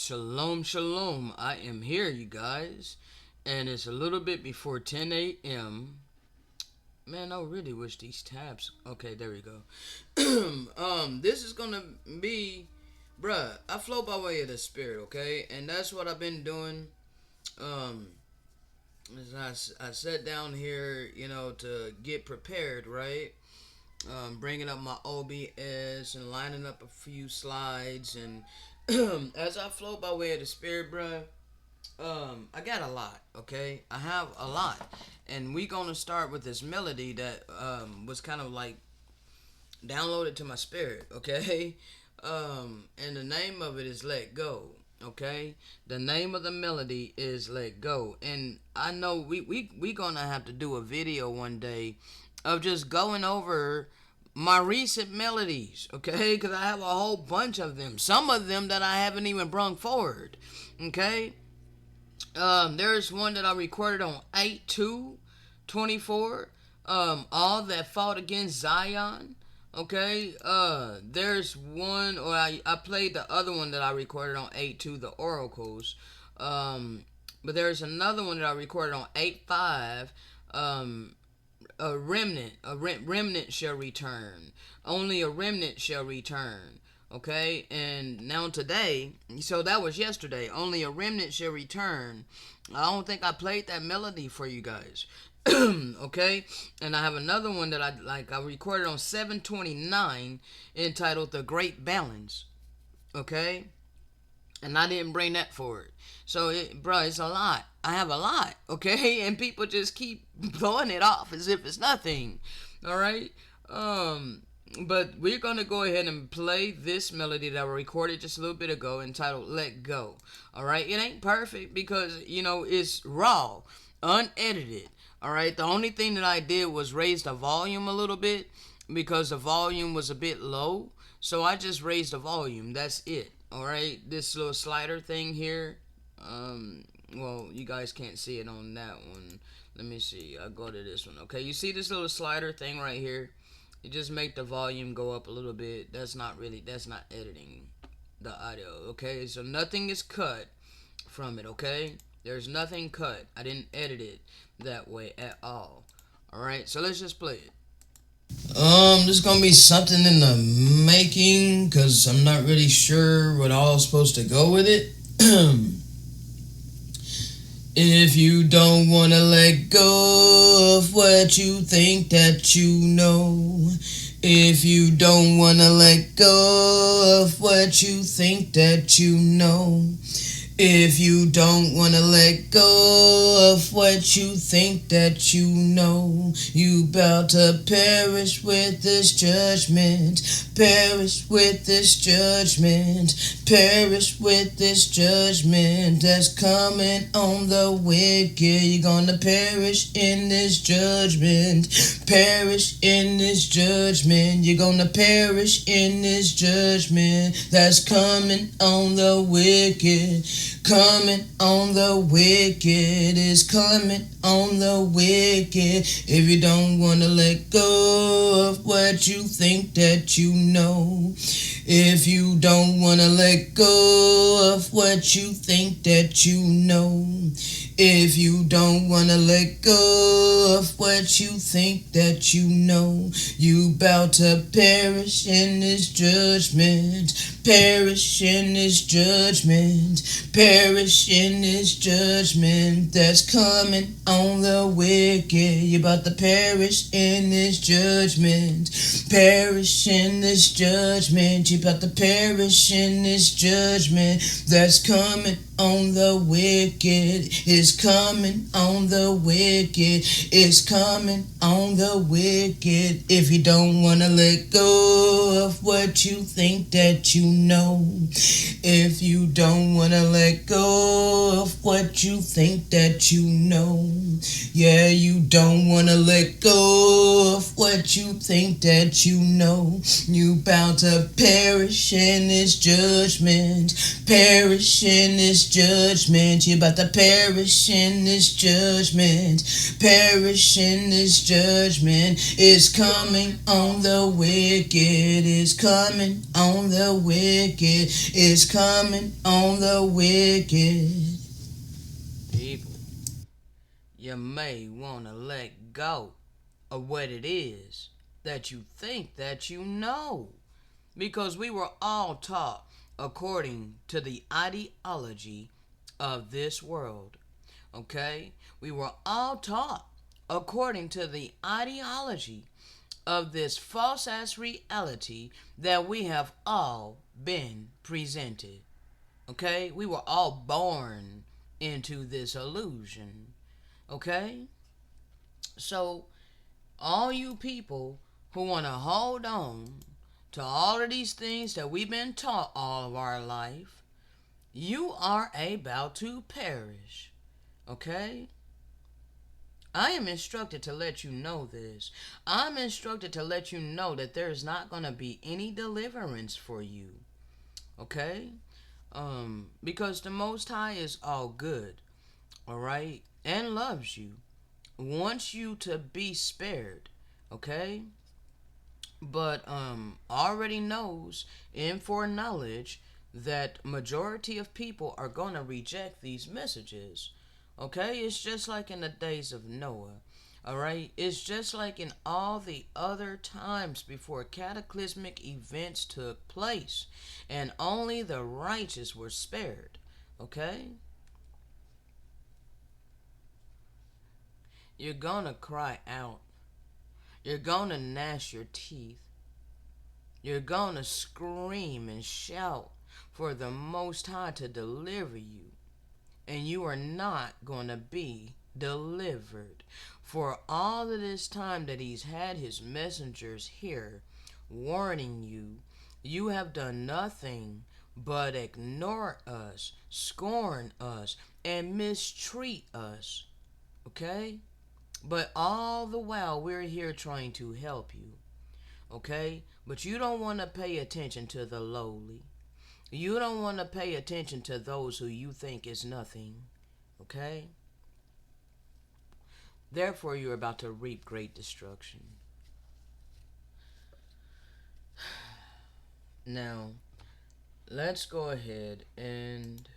Shalom, shalom. I am here, you guys. And it's a little bit before 10 a.m. Man, I really wish these tabs. Okay, there we go. This is gonna be, bruh, I flow by way of the spirit, okay? And that's what I've been doing. Um, I sat down here, to get prepared, right? Bringing up my OBS and lining up a few slides, and as I flow by way of the spirit, bruh, I got a lot, okay? I have a lot, and we gonna start with this melody that was kind of like downloaded to my spirit, okay? And the name of it is Let Go, okay? The name of the melody is Let Go, and I know we gonna have to do a video one day of just going over my recent melodies, okay? Because I have a whole bunch of them. Some of them that I haven't even brung forward, okay? There's one that I recorded on 8/2/24. All that fought against Zion. Okay. There's one, or I played the other one that I recorded on 8/2, the Oracles. But there's another one that I recorded on 8/5. A remnant shall return. Only a remnant shall return. Okay, and now today, so that was yesterday. Only a remnant shall return. I don't think I played that melody for you guys. Okay, and I have another one that I recorded on 7/29, entitled "The Great Balance." Okay, and I didn't bring that forward. So, it's a lot. I have a lot, okay? And people just keep blowing it off as if it's nothing, all right? But we're going to go ahead and play this melody that I recorded just a little bit ago, entitled Let Go, all right? It ain't perfect because, it's raw, unedited, all right? The only thing that I did was raise the volume a little bit because the volume was a bit low. So I just raised the volume. That's it. All right. This little slider thing here. Well, you guys can't see it on that one. Let me see. I'll go to this one. Okay. You see this little slider thing right here? You just make the volume go up a little bit. That's not editing the audio. Okay. So nothing is cut from it. Okay. There's nothing cut. I didn't edit it that way at all. All right. So let's just play it. There's gonna be something in the making because I'm not really sure what all is supposed to go with it. If you don't wanna let go of what you think that you know, if you don't wanna let go of what you think that you know, if you don't wanna let go of what you think that you know, you bout to perish with this judgment, perish with this judgment, perish with this judgment that's coming on the wicked. You're gonna perish in this judgment, perish in this judgment. You're gonna perish in this judgment that's coming on the wicked. Coming on the wicked is coming on the wicked. If you don't want to let go of what you think that you know, if you don't want to let go of what you think that you know, if you don't want to let go of what you think that you know, you bout to perish in this judgment, perish in this judgment, perish in this judgment that's coming on the wicked. You about to perish in this judgment, perish in this judgment. You about to perish in this judgment that's coming on the wicked. Is coming on the wicked. Is coming on the wicked. If you don't want to let go of what you think that you know, if you don't want to let go of what you think that you know, yeah, you don't want to let go of what you think that you know, you bound to perish in this judgment, perish in this this judgment. You're about to perish in this judgment. Perish in this judgment. It's coming on the wicked. It's coming on the wicked. It's coming on the wicked. People, you may want to let go of what it is that you think that you know. Because we were all taught according to the ideology of this world. Okay? We were all taught according to the ideology of this false ass reality that we have all been presented. Okay? We were all born into this illusion. Okay? So, all you people who want to hold on to all of these things that we've been taught all of our life, you are about to perish. Okay? I am instructed to let you know this. I'm instructed to let you know that there is not going to be any deliverance for you. Okay? Because the Most High is all good. Alright? And loves you. Wants you to be spared. Okay? But already knows in foreknowledge that majority of people are going to reject these messages. Okay? It's just like in the days of Noah. Alright? It's just like in all the other times before cataclysmic events took place. And only the righteous were spared. Okay? You're gonna cry out. You're gonna gnash your teeth. You're gonna scream and shout for the Most High to deliver you. And you are not gonna be delivered. For all of this time that He's had His messengers here warning you, you have done nothing but ignore us, scorn us, and mistreat us. Okay? But all the while, we're here trying to help you. Okay? But you don't want to pay attention to the lowly. You don't want to pay attention to those who you think is nothing. Okay? Therefore, you're about to reap great destruction. Now, let's go ahead and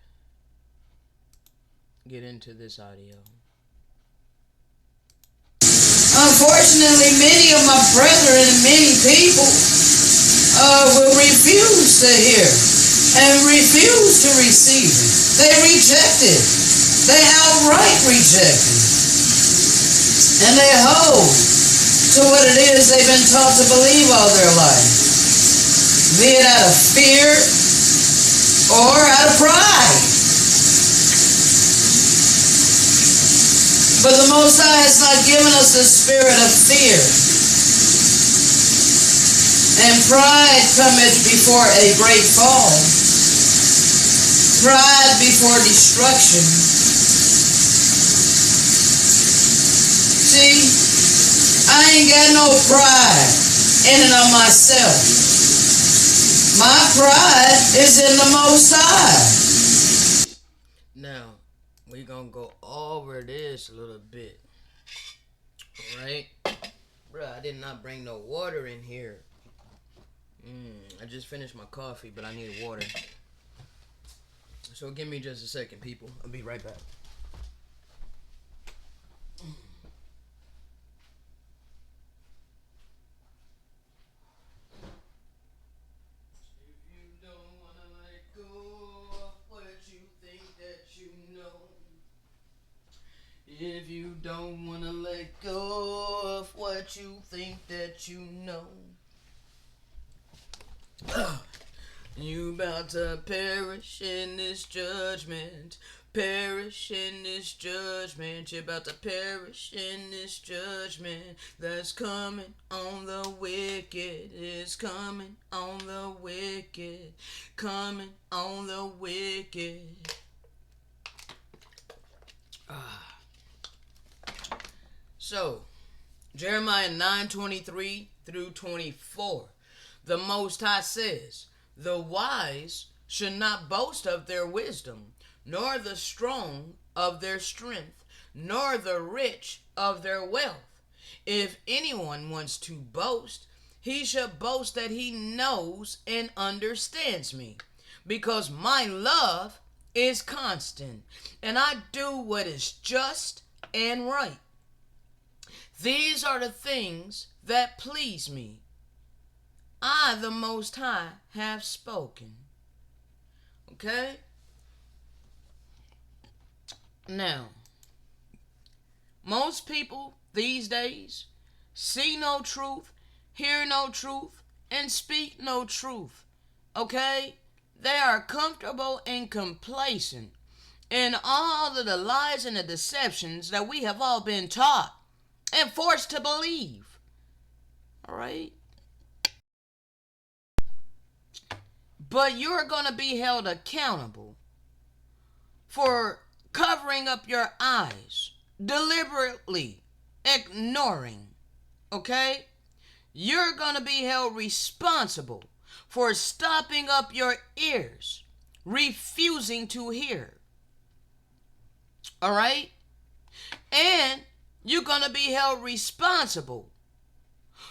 get into this audio. Unfortunately, many of my brethren and many people will refuse to hear and refuse to receive it. They reject it. They outright reject it. And they hold to what it is they've been taught to believe all their life. Be it out of fear or out of pride. But the Most High has not given us the spirit of fear. And pride cometh before a great fall. Pride before destruction. See, I ain't got no pride in and of myself. My pride is in the Most High. Now, we're going to go over this a little bit. Alright? Bruh, I did not bring no water in here. I just finished my coffee, but I need water. So give me just a second, people. I'll be right back. If you don't want to let go of what you think that you know, you about to perish in this judgment. Perish in this judgment. You're about to perish in this judgment that's coming on the wicked. It's coming on the wicked. Coming on the wicked. So, Jeremiah 9:23 through 24. The Most High says, the wise should not boast of their wisdom, nor the strong of their strength, nor the rich of their wealth. If anyone wants to boast, he should boast that he knows and understands me, because my love is constant, and I do what is just and right. These are the things that please me. I, the Most High, have spoken. Okay? Now, most people these days see no truth, hear no truth, and speak no truth. Okay? They are comfortable and complacent in all of the lies and the deceptions that we have all been taught and forced to believe. Alright? But you're going to be held accountable for covering up your eyes, deliberately ignoring. Okay? You're going to be held responsible for stopping up your ears, refusing to hear. Alright? And you're going to be held responsible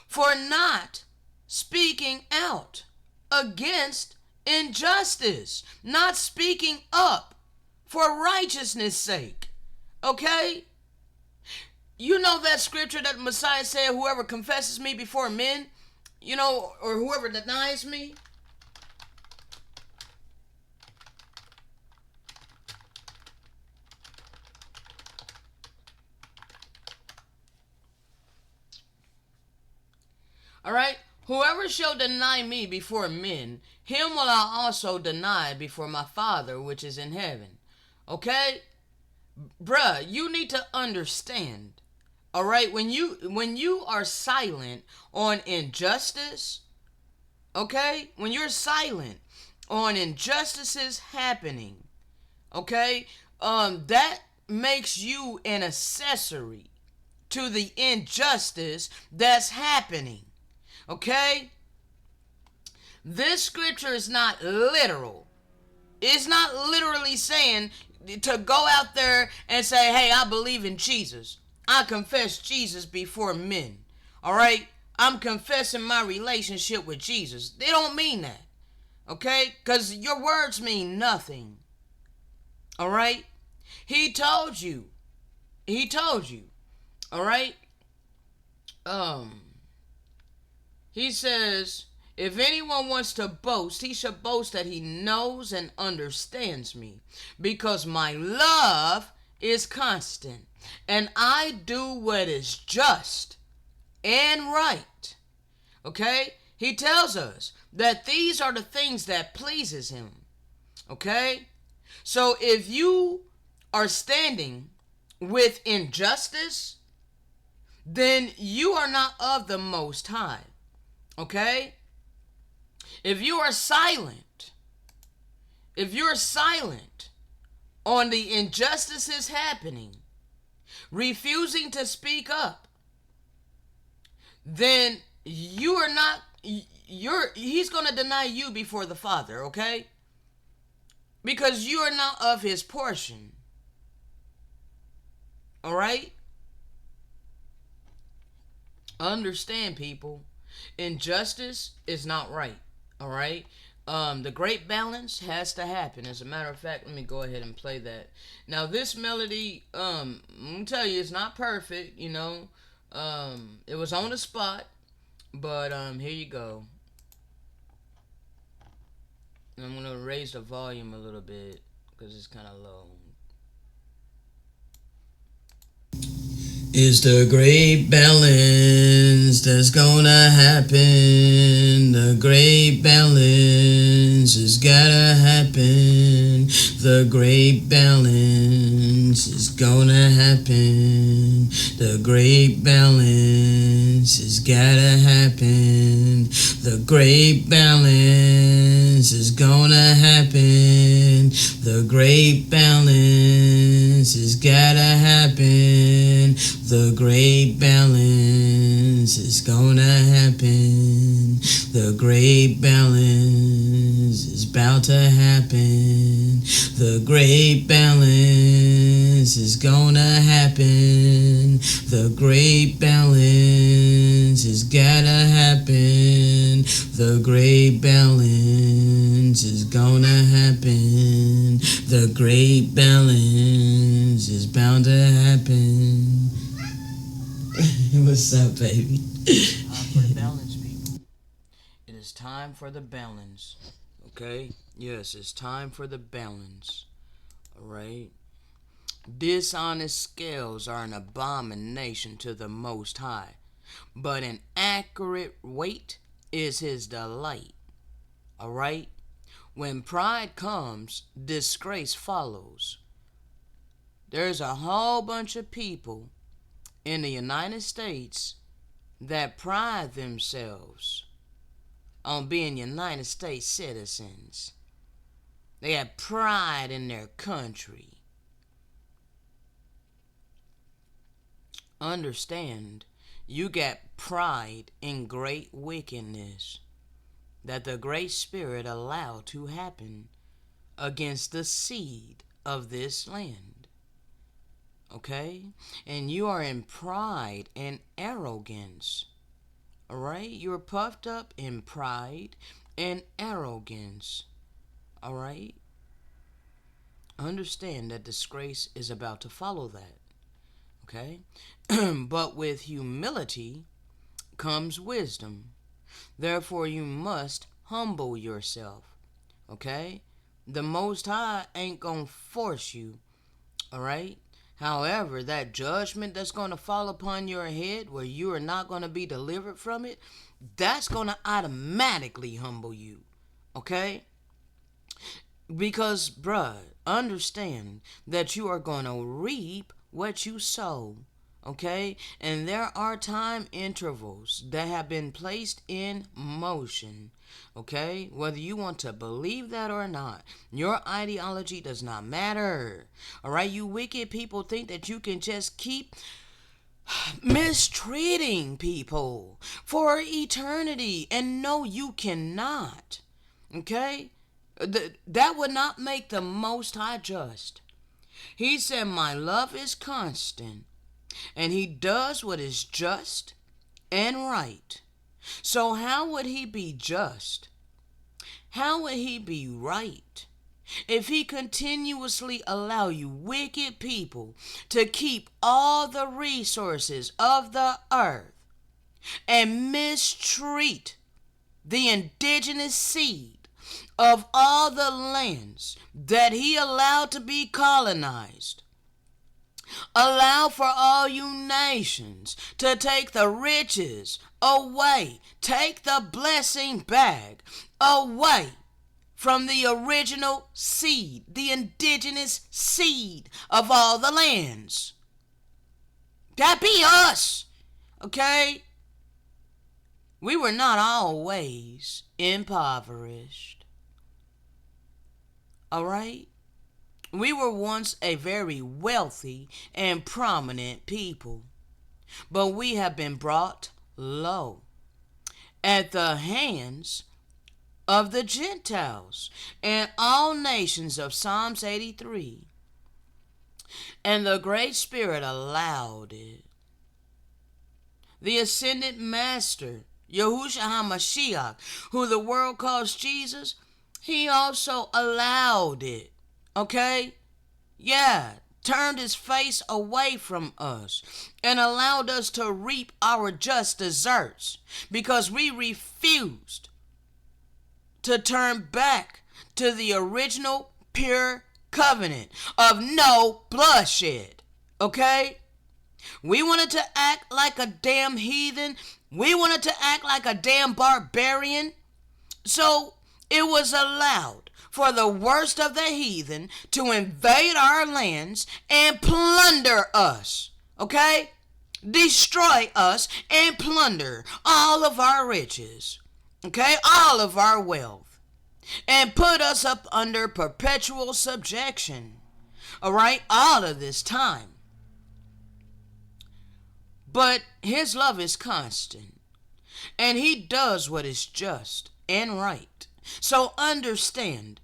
for not speaking out against injustice, not speaking up for righteousness' sake. Okay? You know that scripture that Messiah said, whoever confesses me before men, or whoever denies me. Alright? Whoever shall deny me before men, him will I also deny before my Father which is in heaven. Okay? Bruh, you need to understand. Alright? When you are silent on injustice, okay? When you're silent on injustices happening, okay? That makes you an accessory to the injustice that's happening. Okay? This scripture is not literal. It's not literally saying to go out there and say, hey, I believe in Jesus. I confess Jesus before men. Alright? I'm confessing my relationship with Jesus. They don't mean that. Okay? Because your words mean nothing. Alright? He told you. Alright? He says, if anyone wants to boast, he should boast that he knows and understands me, because my love is constant, and I do what is just and right. Okay? He tells us that these are the things that pleases him. Okay? So if you are standing with injustice, then you are not of the Most High. Okay? If you're silent on the injustices happening, refusing to speak up, then you are not, he's going to deny you before the Father, okay? Because you are not of his portion. Alright? Understand, people. Injustice is not right. Alright? The great balance has to happen. As a matter of fact, let me go ahead and play that. Now, this melody, I'm going to tell you, it's not perfect, It was on the spot, but here you go. I'm going to raise the volume a little bit because it's kind of low. It's the great balance that's gonna happen. The great balance has gotta happen. The great balance is gonna happen. The great balance has gotta happen. The great balance is gonna happen. The great balance has gotta happen. The great balance is gonna happen. The great balance is about to happen. The great balance is gonna happen. The great balance is gotta happen. The great balance is gonna happen. The great balance is bound to happen. What's up, baby? Time for the balance, people. It is time for the balance. Okay? Yes, it's time for the balance. Alright? Dishonest scales are an abomination to the Most High, but an accurate weight is his delight. Alright? When pride comes, disgrace follows. There's a whole bunch of people in the United States that pride themselves on being United States citizens. They have pride in their country. Understand, you got pride in great wickedness that the Great Spirit allowed to happen against the seed of this land. Okay? And you are in pride and arrogance. Alright? You're puffed up in pride and arrogance. Alright? Understand that disgrace is about to follow that. Okay? But with humility comes wisdom. Therefore, you must humble yourself. Okay? The Most High ain't gonna force you. Alright? However, that judgment that's going to fall upon your head where you are not going to be delivered from it, that's going to automatically humble you. Okay? Because, bruh, understand that you are going to reap what you sow. Okay? And there are time intervals that have been placed in motion. Okay? Whether you want to believe that or not, your ideology does not matter. Alright? You wicked people think that you can just keep mistreating people for eternity. And no, you cannot. Okay? That would not make the Most High just. He said, my love is constant, and he does what is just and right. So how would he be just? How would he be right if he continuously allow you wicked people to keep all the resources of the earth and mistreat the indigenous seed of all the lands that he allowed to be colonized? Allow for all you nations to take the riches away. Take the blessing bag away from the original seed, the indigenous seed of all the lands. That be us, okay? We were not always impoverished. Alright? We were once a very wealthy and prominent people, but we have been brought low at the hands of the Gentiles and all nations of Psalms 83. And the Great Spirit allowed it. The ascended Master, Yahushua HaMashiach, who the world calls Jesus, he also allowed it. Okay? Yeah, turned his face away from us and allowed us to reap our just deserts because we refused to turn back to the original pure covenant of no bloodshed. Okay? We wanted to act like a damn heathen. We wanted to act like a damn barbarian. So it was allowed for the worst of the heathen to invade our lands and plunder us. Okay? Destroy us and plunder all of our riches. Okay? All of our wealth. And put us up under perpetual subjection. Alright? All of this time. But his love is constant. And he does what is just and right. So understand,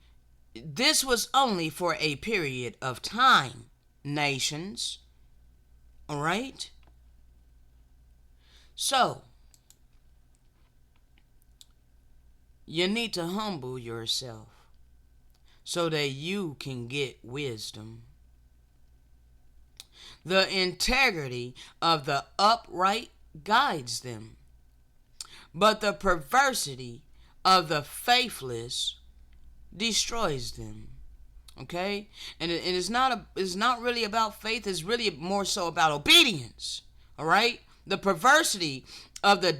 this was only for a period of time, nations. All right? So, you need to humble yourself so that you can get wisdom. The integrity of the upright guides them, but the perversity of the faithless destroys them. Okay? And it's not really about faith, it's really more so about obedience. All right? The perversity of the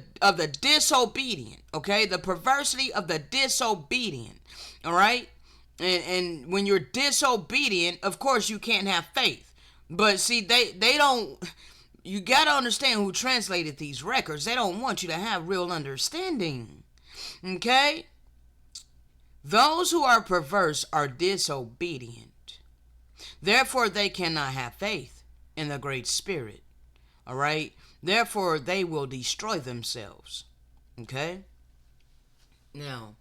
disobedient, okay? The perversity of the disobedient. All right? And when you're disobedient, of course you can't have faith. But see, they don't, you got to understand who translated these records. They don't want you to have real understanding. Okay? Those who are perverse are disobedient. Therefore, they cannot have faith in the Great Spirit. All right? Therefore, they will destroy themselves. Okay? Now,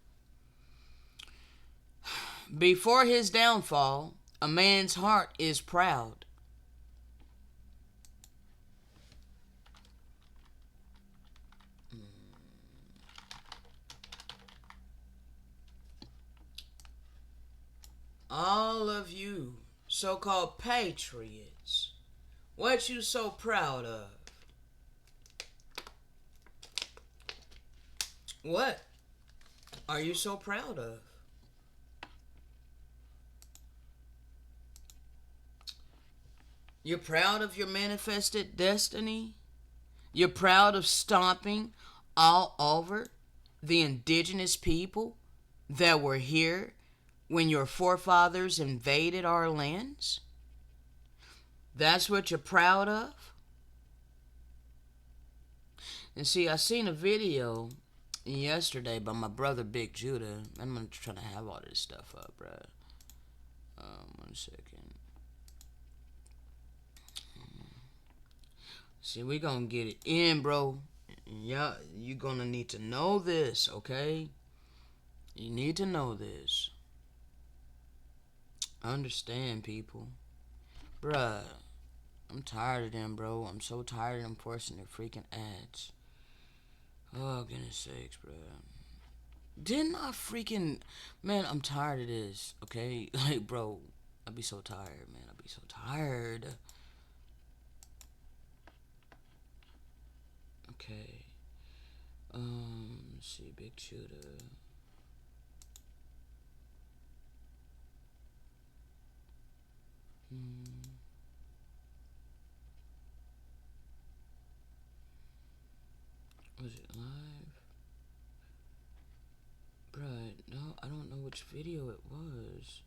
before his downfall, a man's heart is proud. All of you so-called patriots, what you so proud of? What are you so proud of? You're proud of your manifested destiny? You're proud of stomping all over the indigenous people that were here when your forefathers invaded our lands? That's what you're proud of? And see, I seen a video yesterday by my brother Big Judah. I'm gonna try to have all this stuff up, bro. 1 second. See, we gonna get it in, bro. Yeah, you gonna need to know this, okay? You need to know this. Understand, people. Bruh, I'm tired of them, bro. I'm so tired of them forcing their freaking ads. Oh, goodness sakes, bro. Didn't I freaking... Man, I'm tired of this, okay? Like, bro, I'd be so tired, man. I'd be so tired. Okay. Let's see, Big Shooter. Was it live? Bruh, no, I don't know which video it was.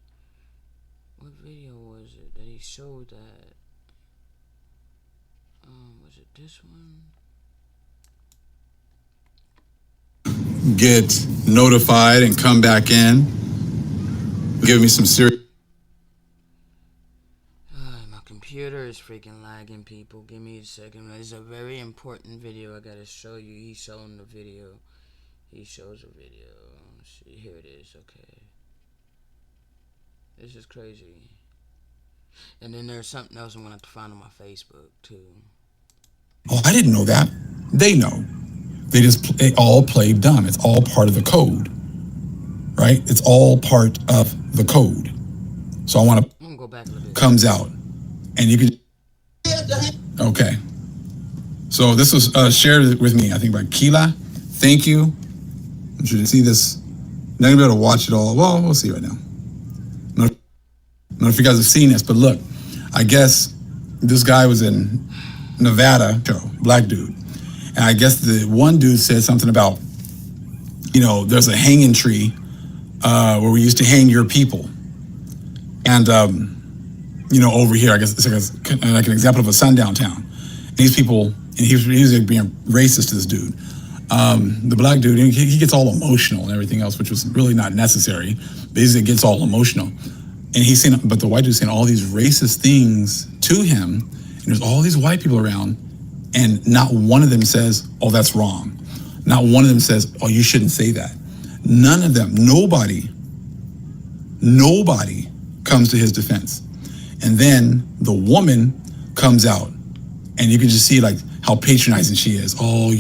What video was it that he showed that? Was it this one? Get notified and come back in. Give me some serious. My computer is freaking lagging, people. Give me a second. It's a very important video I gotta show you. He's showing the video. He shows a video. See, here it is. Okay. This is crazy. And then there's something else I'm gonna have to find on my Facebook too. Oh, I didn't know that. They know. They all play dumb. It's all part of the code, right? It's all part of the code. So I want to. I'm gonna go back a little bit. Comes out, and you can. Okay. So this was shared with me, I think, by Keela. Thank you. I'm sure you see this. Not gonna be able to watch it all. Well, we'll see right now. I don't know if you guys have seen this, but look, I guess this guy was in Nevada, black dude. And I guess the one dude said something about, there's a hanging tree where we used to hang your people. And, over here, I guess it's like an example of a sundown town. And these people, and he was like being racist to this dude. The black dude, he gets all emotional and everything else, which was really not necessary. But he gets all emotional. And but the white dude's saying all these racist things to him. And there's all these white people around. And not one of them says, oh, that's wrong. Not one of them says, oh, you shouldn't say that. None of them, nobody comes to his defense. And then the woman comes out, and you can just see like how patronizing she is. Oh,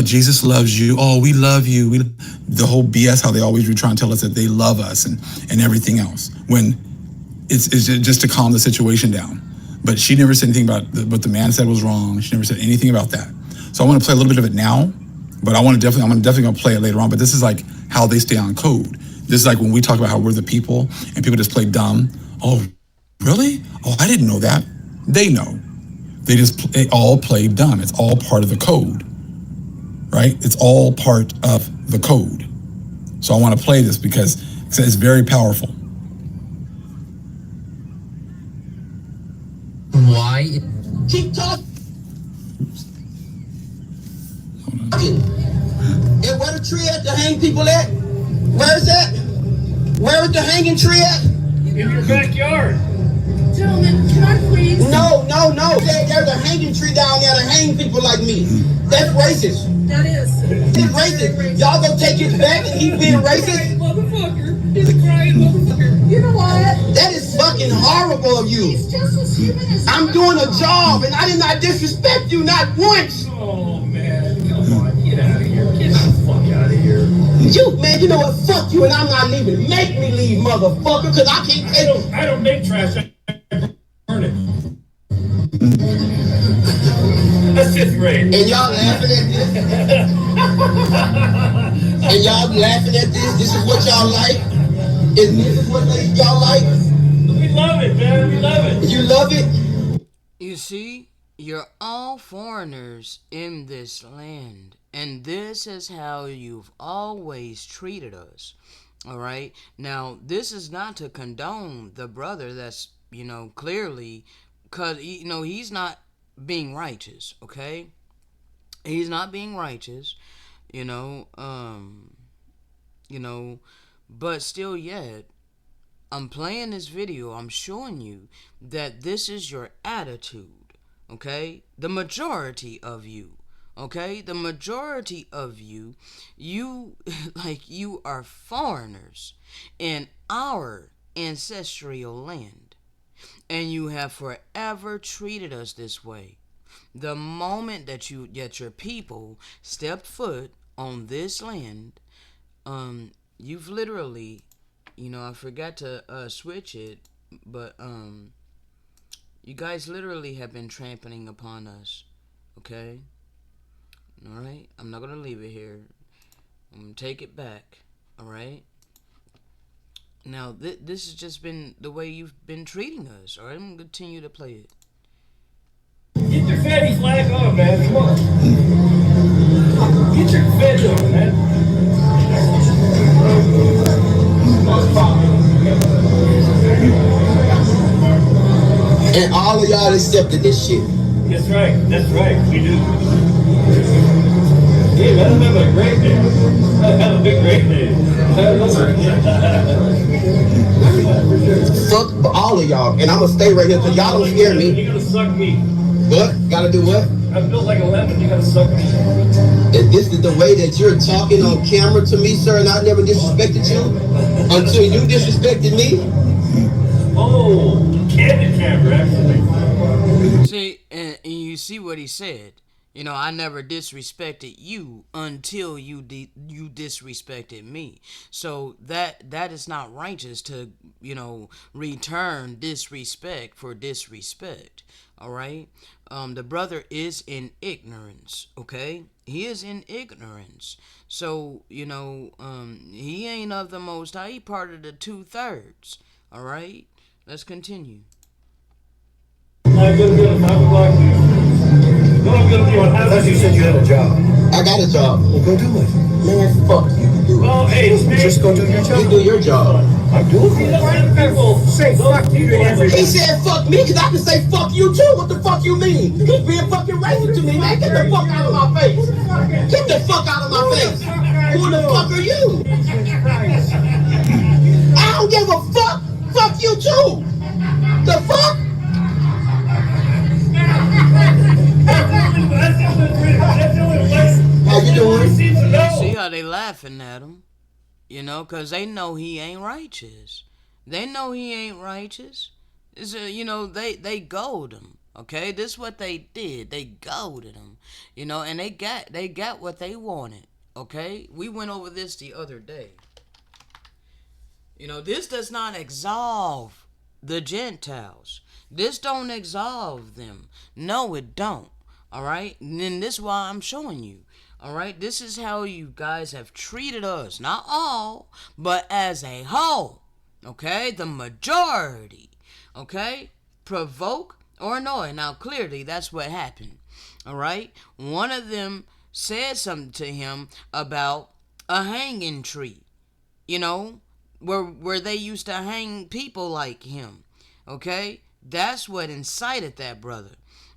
Jesus loves you. Oh, we love you. The whole BS, how they always try and tell us that they love us and everything else, when it's just to calm the situation down. But she never said anything about what the man said was wrong. She never said anything about that. So I want to play a little bit of it now, but I'm definitely going to play it later on. But this is like how they stay on code. This is like when we talk about how we're the people and people just play dumb. Oh, really? Oh, I didn't know that. They know. They all play dumb. It's all part of the code, right? It's all part of the code. So I want to play this because it's very powerful. Why? Keep talking. And where the tree at to hang people at? Where is that? Where is the hanging tree at? In your backyard. Gentlemen, can I please? No. There's a hanging tree down there to hang people like me. That's racist. That is. He's racist. Y'all gonna take his back and he's being racist? Motherfucker. He's a crying motherfucker. You know what? That is fucking horrible of you. He's just as human as I'm doing a job and I did not disrespect you, not once. Oh, man. Come on. Get out of here. Get the fuck out of here. You know what? Fuck you and I'm not leaving. Make me leave, motherfucker, because I can't take it. I don't make trash. I burn it. That's fifth grade. And y'all laughing at this? And y'all laughing at this? This is what y'all like? Is this what y'all like? We love it, man. We love it. You love it? You see, you're all foreigners in this land, and this is how you've always treated us. All right? Now, this is not to condone the brother that's, clearly, because, he's not being righteous, okay? He's not being righteous, but still yet, I'm playing this video, I'm showing you that this is your attitude, okay? The majority of you, okay? The majority of you are foreigners in our ancestral land, and you have forever treated us this way. The moment that your people stepped foot on this land, you've literally, I forgot to switch it, but you guys literally have been trampling upon us, okay? All right, I'm not gonna leave it here. I'm gonna take it back, all right? Now this has just been the way you've been treating us, all right? I'm gonna continue to play it. Get your fatty flag on, man. Come on. Get your fed on, man. And all of y'all accepted this shit. That's right. We do. Hey, man, I'm having a great day. Have a big great day. Fuck all of y'all. And I'm gonna stay right here because y'all don't scare me. You're gonna suck me. What? Gotta do what? I'm built like a lemon. You gotta suck me. And this is the way that you're talking on camera to me, sir, and I never disrespected you until you disrespected me? Oh, candid camera, actually. See, and you see what he said. I never disrespected you until you disrespected me. So that is not righteous to, return disrespect for disrespect. All right? The brother is in ignorance, okay? He is in ignorance. So, he ain't of the Most High. He part of the 2/3. All right? Let's continue. I'm gonna be on 5 o'clock. What I'm gonna do on half. I thought you said you had a job. I got a job. Well, go do it. Man, fuck you. Do it. Well, hey, Just go do your job. You do your job. I'm doing it. people Say fuck you to everybody. He said fuck me because I can say fuck you too. What the fuck you mean? He's being fucking racist to me, man. Get the fuck out of my face. Get the fuck out of my face. Who the fuck are you? I don't give a fuck. Fuck you too. The fuck? How you doing? See how they they laughing at him, you know, because they know he ain't righteous. They know he ain't righteous. You know, they gold him. Okay, this is what they did. They goaded him, you know, and they got what they wanted. Okay, we went over this the other day. You know, this does not absolve the Gentiles. This don't absolve them. No, it don't. All right, and then this is why I'm showing you. All right, this is how you guys have treated us. Not all, but as a whole. Okay, the majority. Okay, provoke or annoy. Now, clearly, that's what happened. All right, one of them said something to him about a hanging tree. You know, where they used to hang people like him. Okay, that's what incited that brother.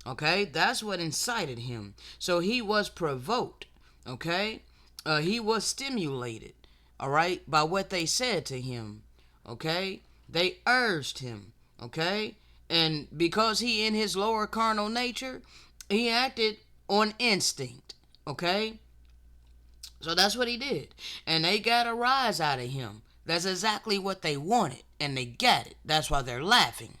Okay, that's what incited him. So he was provoked. Okay, he was stimulated. All right, by what they said to him. Okay, they urged him. Okay, and because he in his lower carnal nature, he acted on instinct. Okay, so that's what he did, and they got a rise out of him. That's exactly what they wanted, and they got it. That's why they're laughing.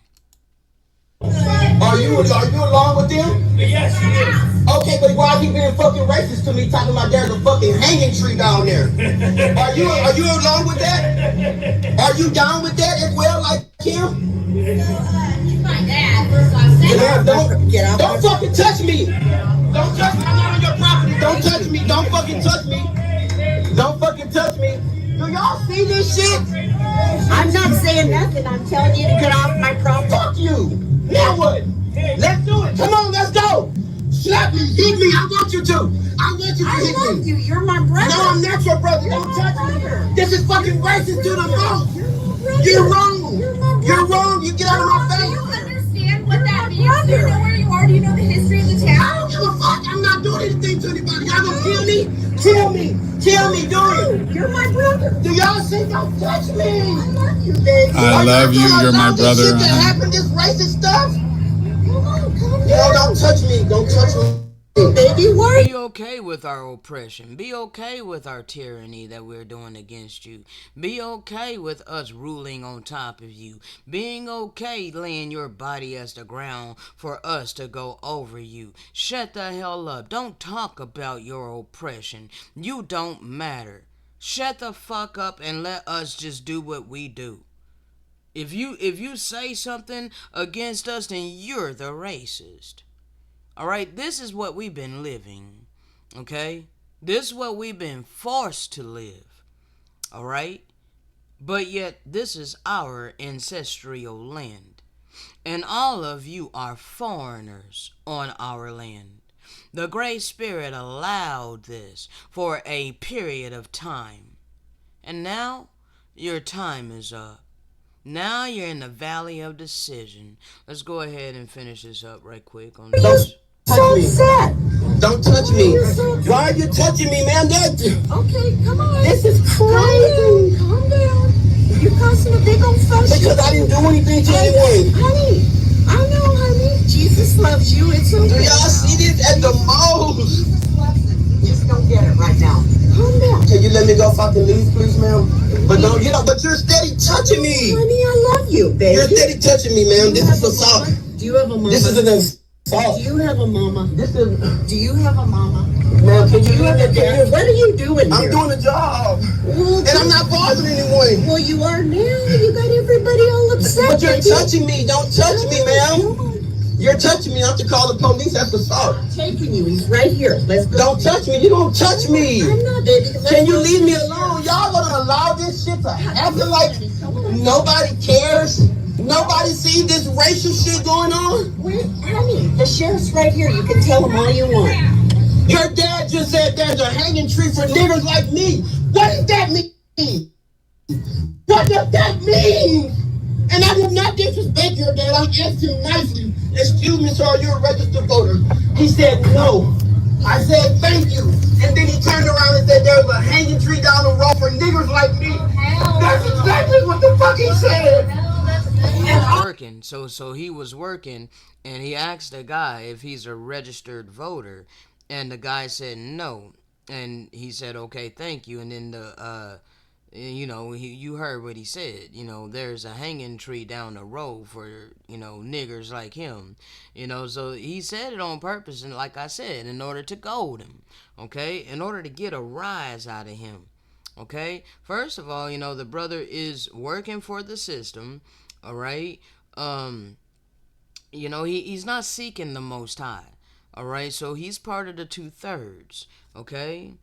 Are you along with them? Yes, he is. Okay, but why are you being fucking racist to me talking about there's a fucking hanging tree down there? Are you along with that? Are you down with that as well, like him? He's my dad. First I said. Don't fucking touch me. Don't touch me. I'm not on your property. Don't touch me. Don't fucking touch me. Don't fucking touch me. Do y'all see this shit? I'm not saying nothing. I'm telling you to get off my property. Fuck you. Now what? Let's do it. Come on, let's go. Slap me, hit me. I want you to. I want you to I hit love me. you. You're my brother. No, I'm not your brother. Don't touch me. This is fucking racist to the bone. You're wrong. You're wrong. You get out of my Do you face. understand what that means? Do you know where you are? Do you know the history of the I town? don't give a fuck. I'm not doing anything to anybody. Y'all gonna kill me? Kill me. Kill me. Do it. You're my brother. Do y'all see? Don't touch me. I love you, baby. I love you. You're my brother. This shit that happened, this racist stuff. Come on, come No, down. don't touch me. Don't touch me. Baby, why? Be okay with our oppression. Be okay with our tyranny that we're doing against you. Be okay with us ruling on top of you. Being okay laying your body as the ground for us to go over you. Shut the hell up. Don't talk about your oppression. You don't matter. Shut the fuck up and let us just do what we do. If you say something against us, then you're the racist. All right, this is what we've been living, okay? This is what we've been forced to live, all right? But yet, this is our ancestral land, and all of you are foreigners on our land. The Great Spirit allowed this for a period of time, and now your time is up. Now you're in the valley of decision. Let's go ahead and finish this up right quick on this. Touch me. Upset. Don't touch me. Why are you touching me, man? Okay, come on. This is crazy. Calm down. You're causing a big old fuss. Because I didn't do anything to anyone. Honey, I know, honey. Jesus loves you. It's okay. Do y'all see this at the most? Jesus loves it. Just don't get it right now. Calm down. Can you let me go fucking leave, please, ma'am? But don't, but you're steady touching me. Honey, I love you, baby. You're steady touching me, ma'am. This is assault. Do you have a mama? This is an assault. Do you have a mama? This is, Do you have a mama? ma'am, can Do you you have leave a me dad? What are you doing I'm here? doing a job. Well, And I'm not bothering anyone. well, you are now. You got everybody all upset. But you're baby. touching me. Don't touch me, ma'am. Come on. You're touching me. I have to call the police. That's assault. I'm taking you. He's right here. Let's go. Don't touch me. You don't touch me. I'm not, baby. Can you leave me alone? Y'all gonna allow this shit to happen like nobody cares? Nobody see this racial shit going on? Wait, honey, the sheriff's right here. You can tell him all you want. Your dad just said there's a hanging tree for niggers like me. What does that mean? What does that mean? And I did not disrespect your dad. I asked him nicely. Excuse me, sir, you're a registered voter. He said no. I said thank you. And then he turned around and said there was a hanging tree down the road for niggers like me. That's exactly what the fuck he said. Working, so he was working, and he asked the guy if he's a registered voter, and the guy said no. And he said, okay, thank you. And then you heard what he said. There's a hanging tree down the road for, niggers like him. So he said it on purpose. And like I said, in order to goad him, okay, in order to get a rise out of him. Okay, first of all, the brother is working for the system, all right. He's not seeking the Most High, all right. So he's part of the 2/3, okay.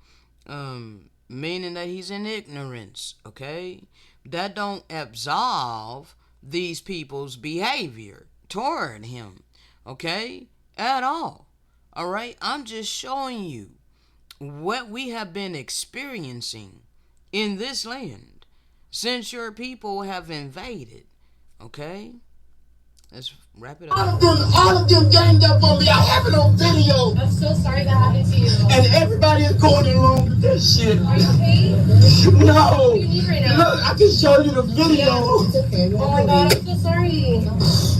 Meaning that he's in ignorance, okay. That don't absolve these people's behavior toward him, okay, at all, all right. I'm just showing you what we have been experiencing in this land since your people have invaded. Okay? Let's wrap it up. All of them ganged up on me. I have it on video. I'm so sorry that happened to you. And everybody is going along with this shit. Are you okay? No. What do you need right now? Look, I can show you the video. Oh my god, I'm so sorry.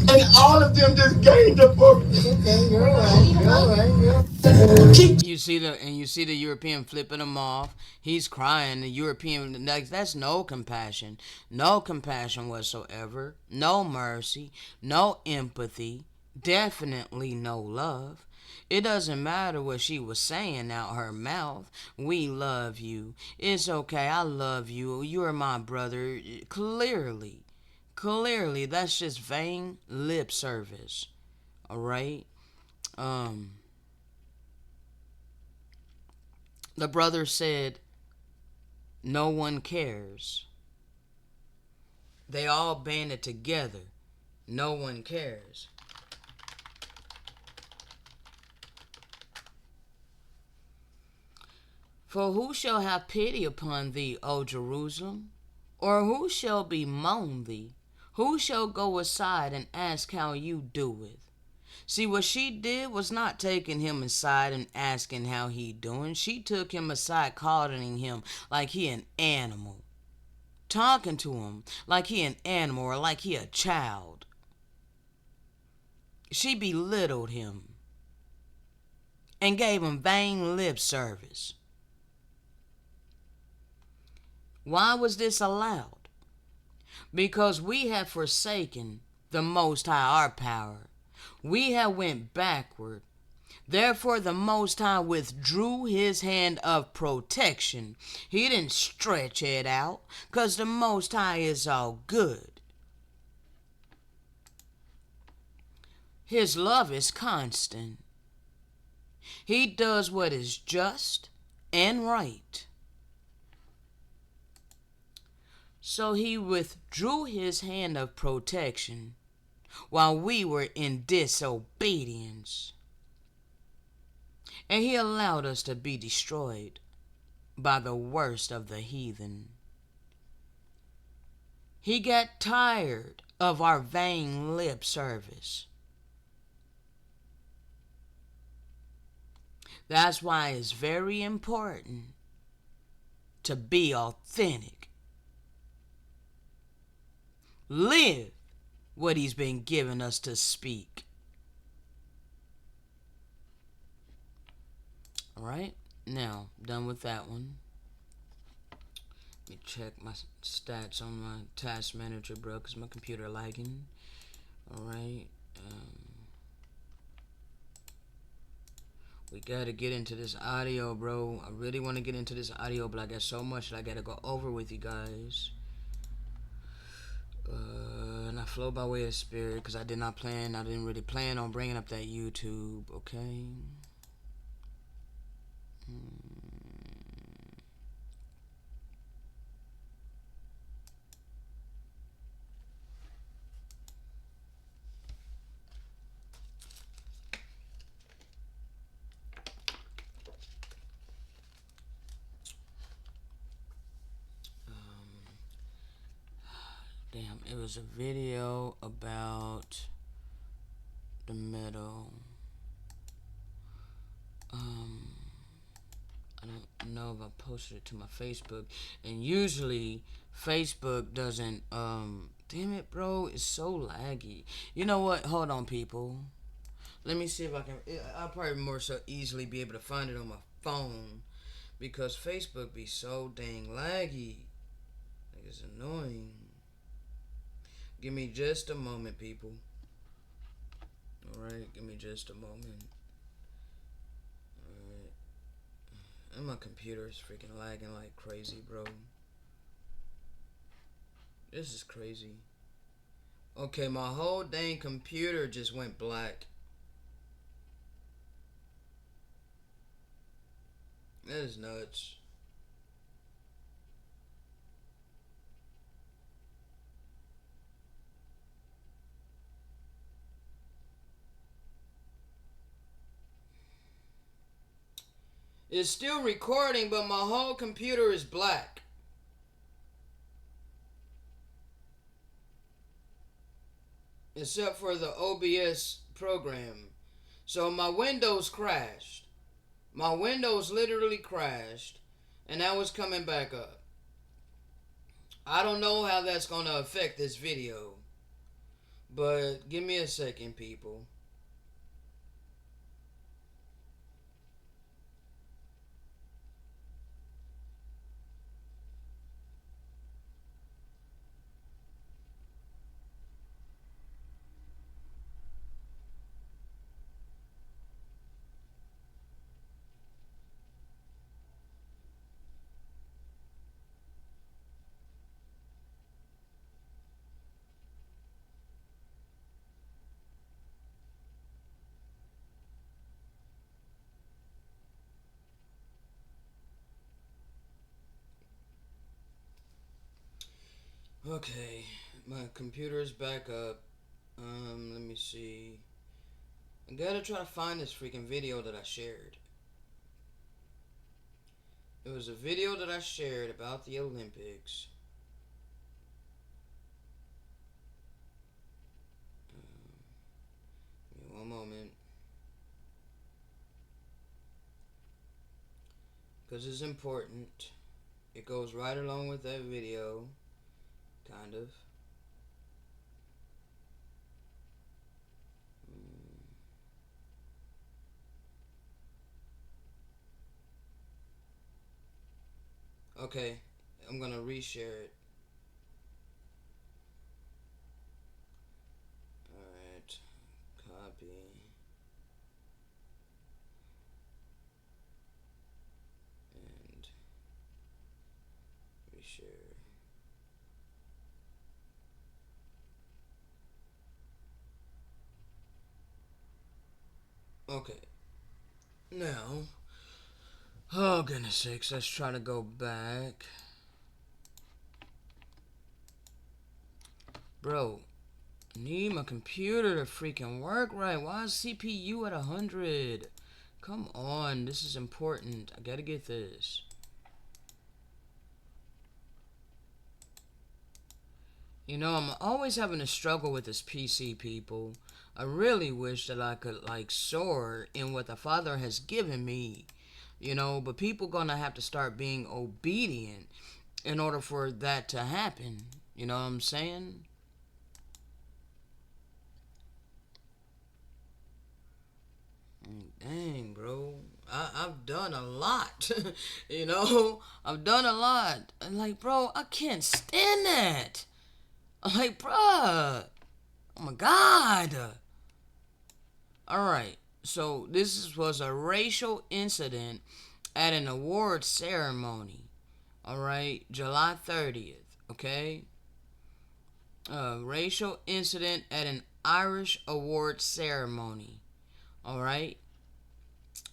And all of them just ganged up on me. Okay, you're alright. You see the European flipping him off. He's crying. The European, that's no compassion whatsoever. No mercy, no empathy, definitely no love. It doesn't matter what she was saying out her mouth. We love you. It's okay. I love you. You're my brother. Clearly, that's just vain lip service. All right. The brother said, no one cares. They all banded together. No one cares. For who shall have pity upon thee, O Jerusalem? Or who shall bemoan thee? Who shall go aside and ask how you doeth? See, what she did was not taking him aside and asking how he doing. She took him aside, calling him like he an animal. Talking to him like he an animal or like he a child. She belittled him and gave him vain lip service. Why was this allowed? Because we have forsaken the Most High, our power. We have went backward. Therefore the Most High withdrew his hand of protection. He didn't stretch it out, because the Most High is all good. His love is constant. He does what is just and right. So he withdrew his hand of protection while we were in disobedience. And he allowed us to be destroyed by the worst of the heathen. He got tired of our vain lip service. That's why it's very important to be authentic. Live what he's been giving us to speak. Alright, now, done with that one. Let me check my stats on my task manager, bro, because my computer lagging. Alright, we gotta get into this audio, bro. I really want to get into this audio, but I got so much that I gotta go over with you guys. And I flow by way of spirit because I didn't really plan on bringing up that YouTube, okay? Damn, it was a video about the metal. I don't know if I posted it to my Facebook. And usually Facebook doesn't, damn it, bro, it's so laggy. You know what? Hold on, people. Let me see if I can, I'll probably more so easily be able to find it on my phone because Facebook be so dang laggy. Like, it's annoying. Give me just a moment, people. Alright, give me just a moment. Alright. And my computer is freaking lagging like crazy, bro. This is crazy. Okay, my whole dang computer just went black. That is nuts. It's still recording, but my whole computer is black. Except for the OBS program. So my Windows crashed. My Windows literally crashed. And now it's coming back up. I don't know how that's going to affect this video. But give me a second, people. Okay, my computer's back up. Let me see. I gotta try to find this freaking video that I shared. It was a video that I shared about the Olympics. Give me one moment. Because it's important. It goes right along with that video. Kind of. Okay, I'm gonna reshare it. Alright, copy. And reshare. Okay. Now, oh goodness sakes, let's try to go back. Bro, I need my computer to freaking work right. Why is CPU at 100? Come on, this is important. I gotta get this. You know, I'm always having a struggle with this PC, people. I really wish that I could, like, soar in what the Father has given me. You know, but people gonna have to start being obedient in order for that to happen. You know what I'm saying? Dang, bro. I've done a lot. You know? I've done a lot. And, like, bro, I can't stand that. I'm like, bruh. Oh, my God. Alright. So, this was a racial incident at an award ceremony. Alright? July 30th. Okay? Racial incident at an Irish award ceremony. Alright?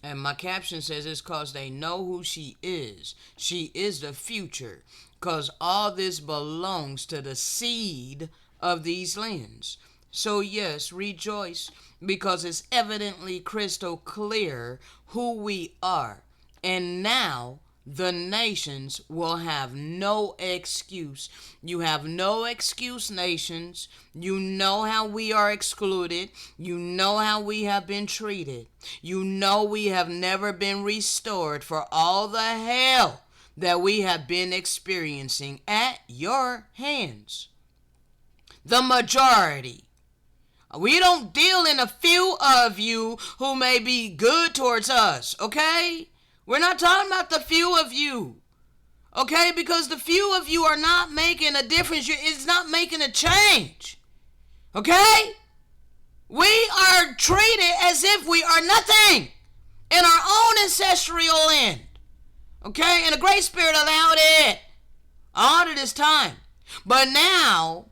And my caption says it's because they know who she is. She is the future. Because all this belongs to the seed of these lands. So yes, rejoice, because it's evidently crystal clear who we are. And now the nations will have no excuse. You have no excuse, nations. You know how we are excluded. You know how we have been treated. You know we have never been restored for all the hell that we have been experiencing at your hands. The majority. We don't deal in a few of you who may be good towards us, okay? We're not talking about the few of you. Okay? Because the few of you are not making a difference. It's not making a change. Okay? We are treated as if we are nothing in our own ancestral land. Okay? And the Great Spirit allowed it all of this time. But now,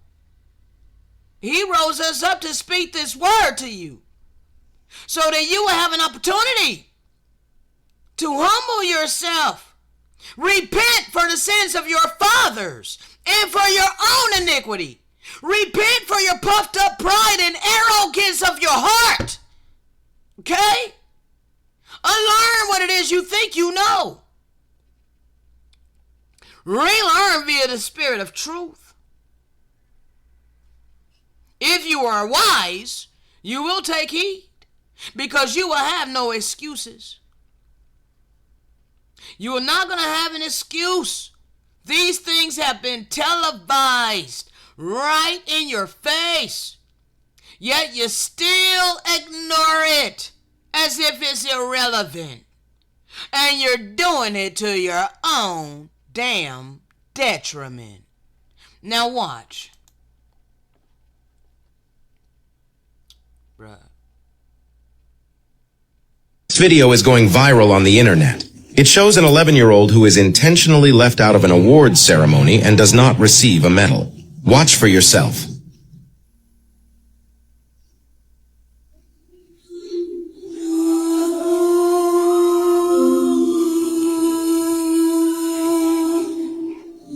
He rose us up to speak this word to you so that you will have an opportunity to humble yourself. Repent for the sins of your fathers and for your own iniquity. Repent for your puffed up pride and arrogance of your heart. Okay? Unlearn what it is you think you know. Relearn via the Spirit of truth. If you are wise, you will take heed, because you will have no excuses. You are not going to have an excuse. These things have been televised right in your face, yet you still ignore it as if it's irrelevant. And you're doing it to your own damn detriment. Now watch. Bruh. This video is going viral on the internet. It shows an 11-year-old who is intentionally left out of an awards ceremony and does not receive a medal. Watch for yourself.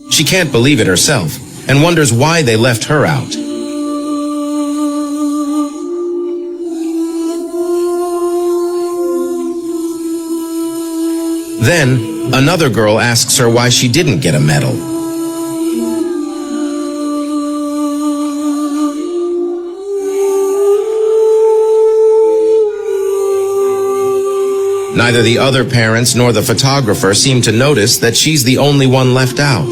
She can't believe it herself and wonders why they left her out. Then, another girl asks her why she didn't get a medal. Neither the other parents nor the photographer seem to notice that she's the only one left out.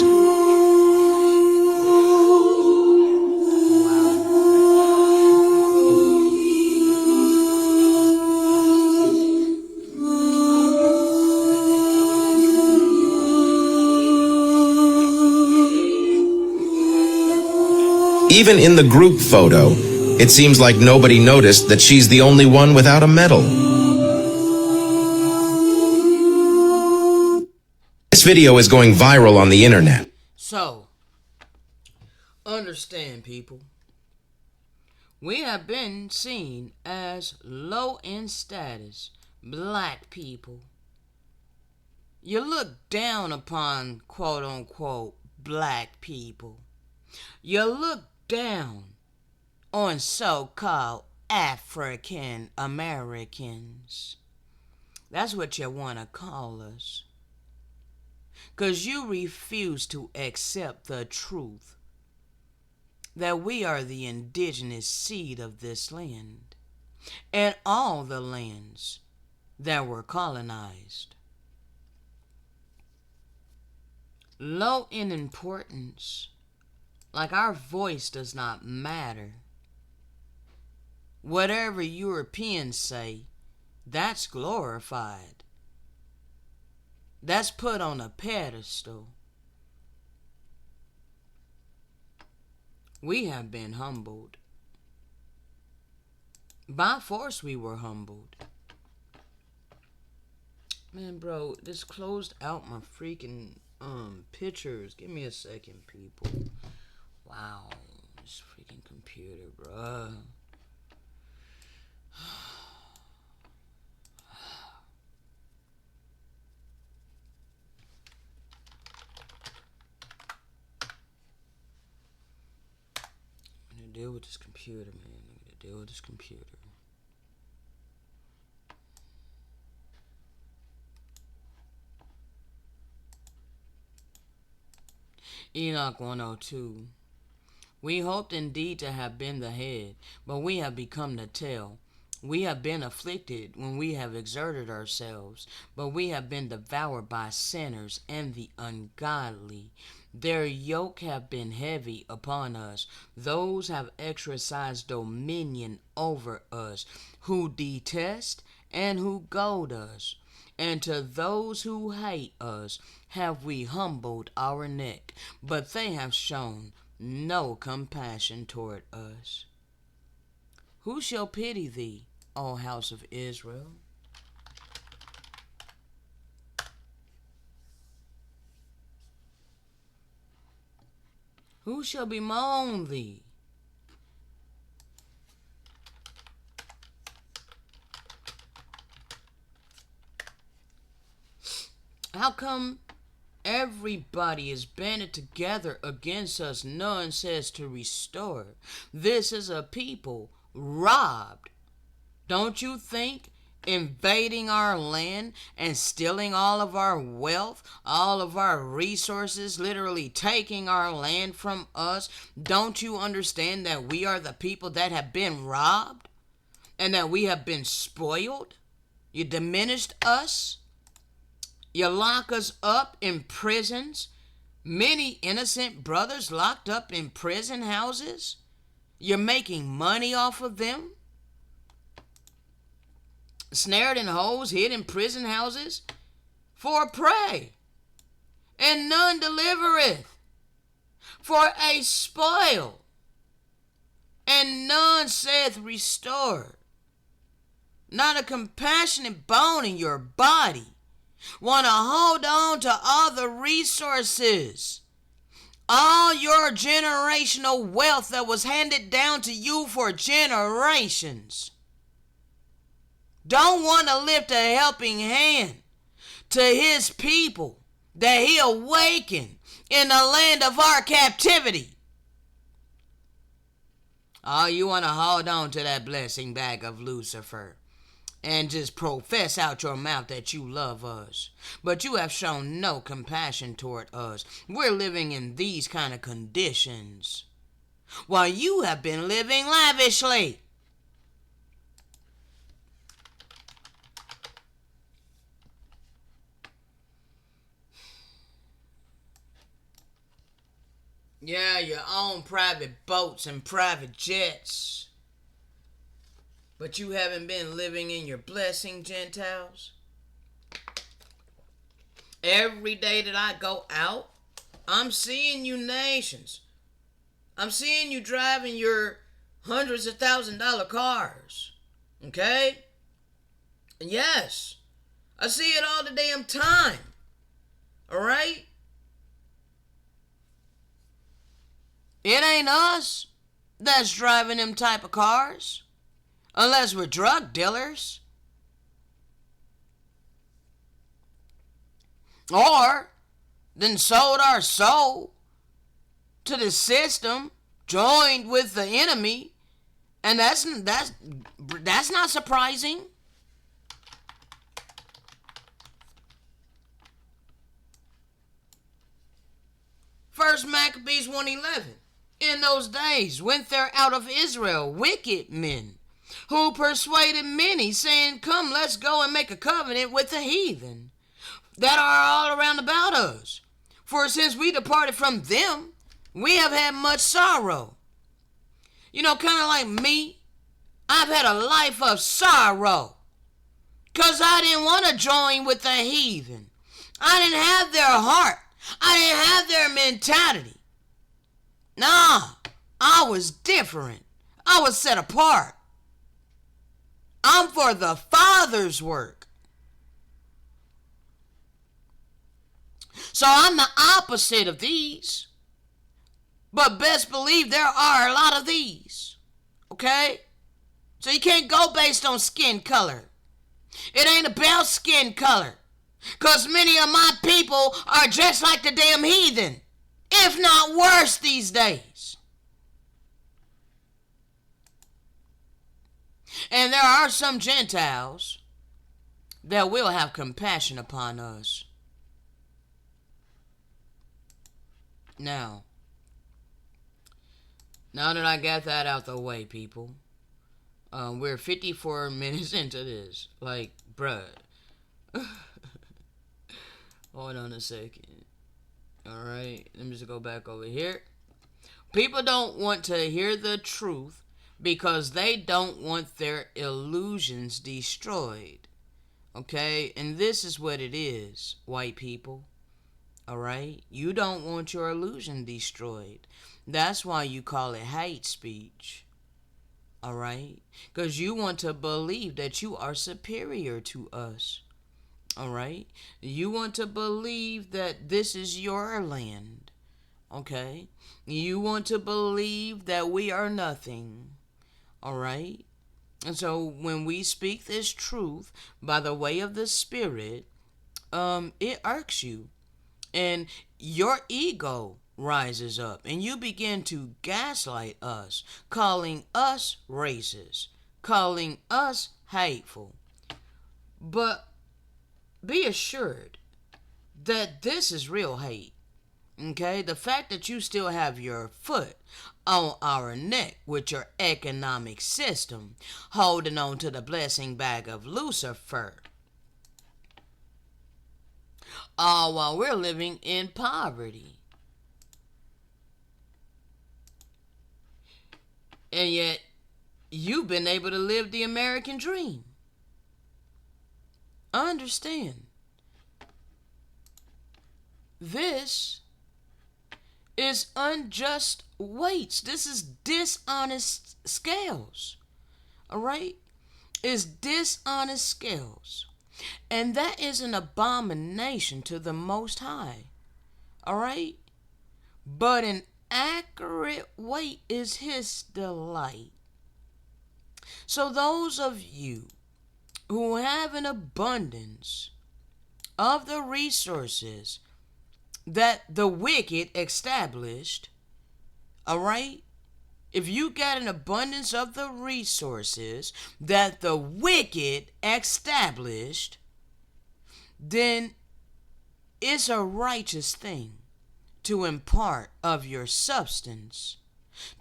Even in the group photo, it seems like nobody noticed that she's the only one without a medal. This video is going viral on the internet. So, understand, people. We have been seen as low in status black people. You look down upon quote unquote black people. You look down on so-called African Americans. That's what you want to call us. Because you refuse to accept the truth that we are the indigenous seed of this land and all the lands that were colonized. Low in importance. Like our voice does not matter. Whatever Europeans say, that's glorified. That's put on a pedestal. We have been humbled. By force we were humbled. Man, bro, this closed out my freaking pictures. Give me a second, people. Wow, this freaking computer, bruh. I'm gonna deal with this computer, man. I'm gonna deal with this computer. Enoch 102. We hoped indeed to have been the head, but we have become the tail. We have been afflicted when we have exerted ourselves, but we have been devoured by sinners and the ungodly. Their yoke have been heavy upon us. Those have exercised dominion over us, who detest and who goad us. And to those who hate us have we humbled our neck, but they have shown no compassion toward us. Who shall pity thee, O house of Israel? Who shall bemoan thee? How come everybody is banded together against us? None says to restore. This is a people robbed. Don't you think invading our land and stealing all of our wealth, all of our resources, literally taking our land from us, don't you understand that we are the people that have been robbed and that we have been spoiled? You diminished us. You lock us up in prisons. Many innocent brothers locked up in prison houses. You're making money off of them. Snared in holes, hid in prison houses for prey. And none delivereth for a spoil. And none saith restore. Not a compassionate bone in your body. Want to hold on to all the resources, all your generational wealth that was handed down to you for generations. Don't want to lift a helping hand to his people that he awakened in the land of our captivity. Oh, you want to hold on to that blessing bag of Lucifer and just profess out your mouth that you love us. But you have shown no compassion toward us. We're living in these kind of conditions while you have been living lavishly. Yeah, your own private boats and private jets. But you haven't been living in your blessing, Gentiles. Every day that I go out, I'm seeing you nations. I'm seeing you driving your hundreds of $1,000 cars. Okay? And yes, I see it all the damn time. Alright? It ain't us that's driving them type of cars. Unless we're drug dealers. Or then sold our soul to the system, joined with the enemy, and that's not surprising. First Maccabees 1:11. In those days went there out of Israel wicked men, who persuaded many, saying, Come, let's go and make a covenant with the heathen that are all around about us. For since we departed from them, we have had much sorrow. You know, kind of like me, I've had a life of sorrow. Because I didn't want to join with the heathen. I didn't have their heart. I didn't have their mentality. Nah, I was different. I was set apart. I'm for the Father's work. So I'm the opposite of these. But best believe there are a lot of these. Okay? So you can't go based on skin color. It ain't about skin color. Because many of my people are just like the damn heathen. If not worse these days. And there are some Gentiles that will have compassion upon us. Now that I got that out the way, people, we're 54 minutes into this. Like, bruh. Hold on a second. Alright, let me just go back over here. People don't want to hear the truth because they don't want their illusions destroyed. Okay? And this is what it is, white people. Alright? You don't want your illusion destroyed. That's why you call it hate speech. Alright? Because you want to believe that you are superior to us. Alright? You want to believe that this is your land. Okay? You want to believe that we are nothing. Alright? And so when we speak this truth by the way of the Spirit, it irks you. And your ego rises up and you begin to gaslight us, calling us racist, calling us hateful. But be assured that this is real hate. Okay? The fact that you still have your foot on our neck with your economic system, holding on to the blessing bag of Lucifer, all while we're living in poverty. And yet, you've been able to live the American dream. Understand, this is unjust weights. This is dishonest scales. All right? It's dishonest scales. And that is an abomination to the Most High. All right? But an accurate weight is His delight. So those of you who have an abundance of the resources that the wicked established, all right? If you got an abundance of the resources that the wicked established, then it's a righteous thing to impart of your substance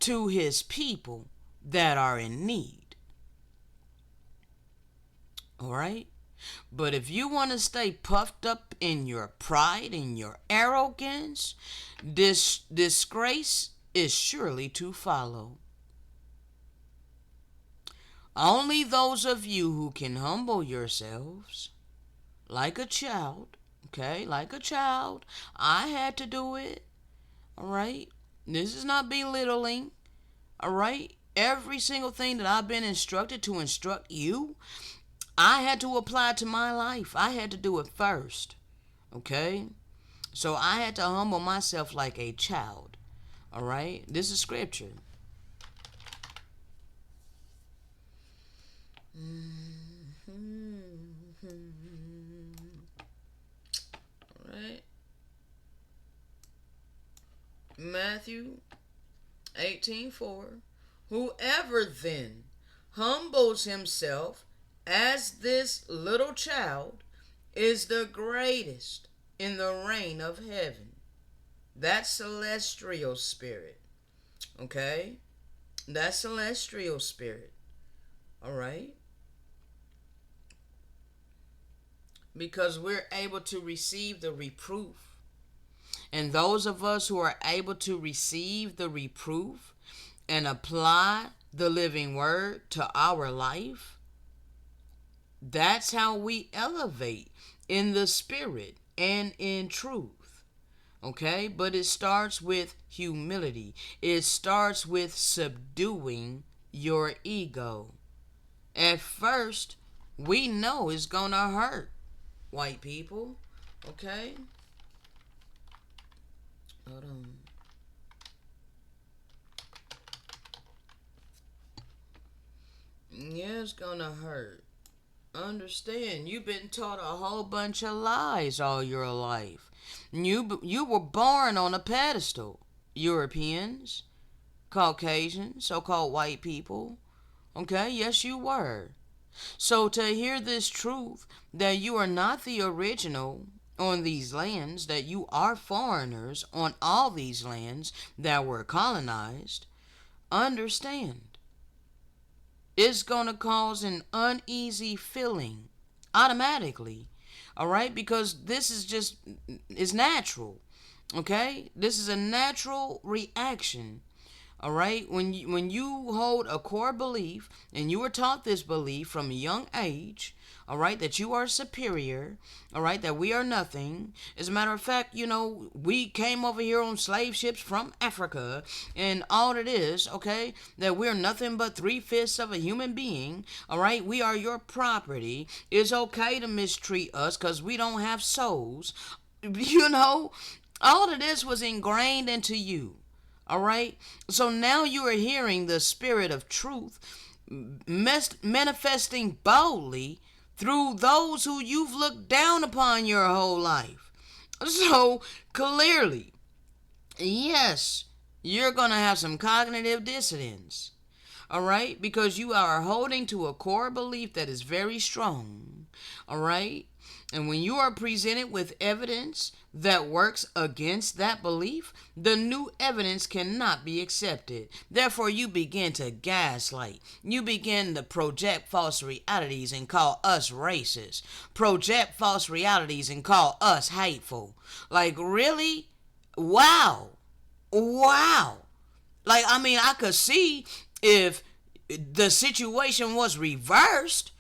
to His people that are in need. All right? But if you want to stay puffed up in your pride and your arrogance, this disgrace is surely to follow. Only those of you who can humble yourselves like a child, okay, like a child. I had to do it, all right? This is not belittling, all right? Every single thing that I've been instructed to instruct you, I had to apply to my life. I had to do it first, okay? So I had to humble myself like a child, all right? This is scripture. All right. Matthew 18:4. Whoever then humbles himself as this little child is the greatest in the reign of heaven. That's celestial spirit. Okay? That's celestial spirit. All right? Because we're able to receive the reproof. And those of us who are able to receive the reproof and apply the living word to our life, that's how we elevate in the spirit and in truth. Okay? But it starts with humility. It starts with subduing your ego. At first, we know it's gonna hurt, white people. Okay? Hold on. Yeah, it's gonna hurt. Understand, you've been taught a whole bunch of lies all your life. You were born on a pedestal. Europeans, Caucasians, so-called white people. Okay, yes you were. So to hear this truth that you are not the original on these lands, that you are foreigners on all these lands that were colonized, understand, it's going to cause an uneasy feeling automatically. All right? Because this is natural. Okay? This is a natural reaction. All right, when you hold a core belief and you were taught this belief from a young age, all right, that you are superior, all right, that we are nothing. As a matter of fact, we came over here on slave ships from Africa, and all it is, okay, that we're nothing but 3/5 of a human being, all right, we are your property. It's okay to mistreat us because we don't have souls. All of this was ingrained into you. All right, so now you are hearing the spirit of truth manifesting boldly through those who you've looked down upon your whole life. So clearly, yes, you're going to have some cognitive dissonance. All right, because you are holding to a core belief that is very strong. All right, and when you are presented with evidence that works against that belief, the new evidence cannot be accepted. Therefore, you begin to gaslight. You begin to project false realities and call us racist. Project false realities and call us hateful. Like, really? Wow. Like, I could see if the situation was reversed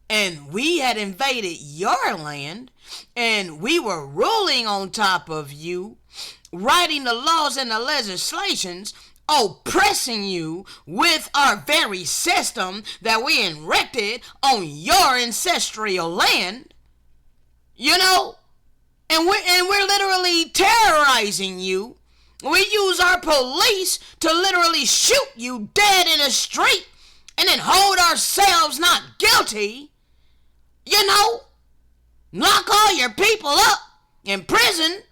and we had invaded your land and we were ruling on top of you, writing the laws and the legislations, oppressing you with our very system that we erected on your ancestral land, and we're literally terrorizing you. We use our police to literally shoot you dead in the street and then hold ourselves not guilty. Lock all your people up in prison,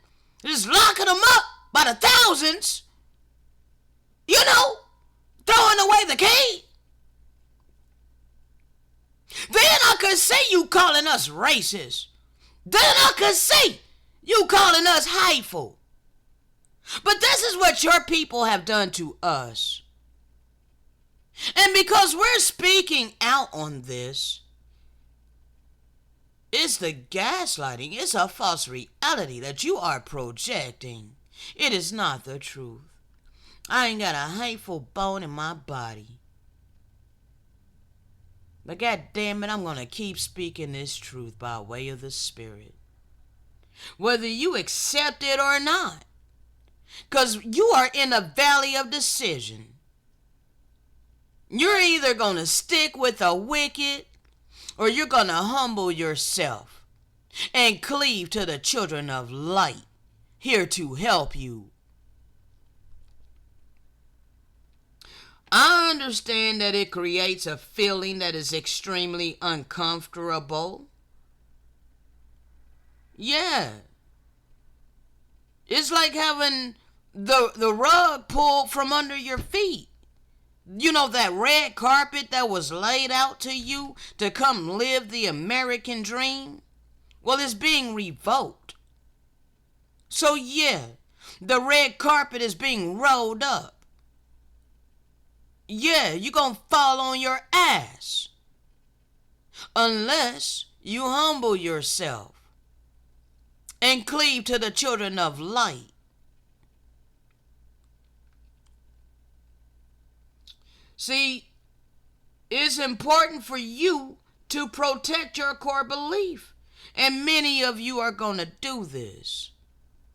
just locking them up by the thousands, throwing away the key. Then I could see you calling us racist. Then I could see you calling us hateful. But this is what your people have done to us. And because we're speaking out on this, it's the gaslighting. It's a false reality that you are projecting. It is not the truth. I ain't got a hateful bone in my body. But God damn it, I'm going to keep speaking this truth by way of the Spirit. Whether you accept it or not. Because you are in a valley of decision. You're either going to stick with the wicked or you're going to humble yourself and cleave to the children of light here to help you. I understand that it creates a feeling that is extremely uncomfortable. Yeah. It's like having the rug pulled from under your feet. That red carpet that was laid out to you to come live the American dream? Well, it's being revoked. So yeah, the red carpet is being rolled up. Yeah, you're gonna fall on your ass. Unless you humble yourself and cleave to the children of light. See, it's important for you to protect your core belief. And many of you are going to do this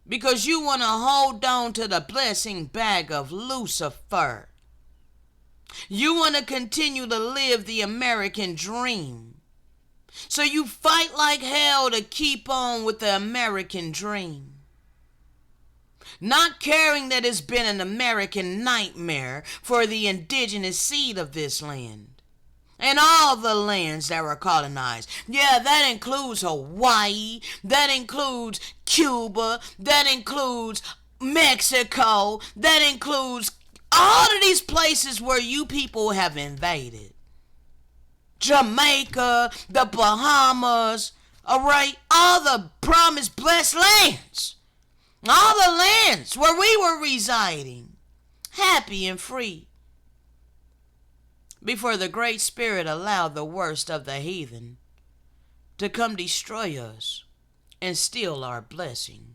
because you want to hold on to the blessing bag of Lucifer. You want to continue to live the American dream. So you fight like hell to keep on with the American dream. Not caring that it's been an American nightmare for the indigenous seed of this land. And all the lands that were colonized. Yeah, that includes Hawaii. That includes Cuba. That includes Mexico. That includes all of these places where you people have invaded. Jamaica, the Bahamas, all right? All the promised blessed lands. All the lands where we were residing, happy and free, before the Great Spirit allowed the worst of the heathen to come destroy us and steal our blessing.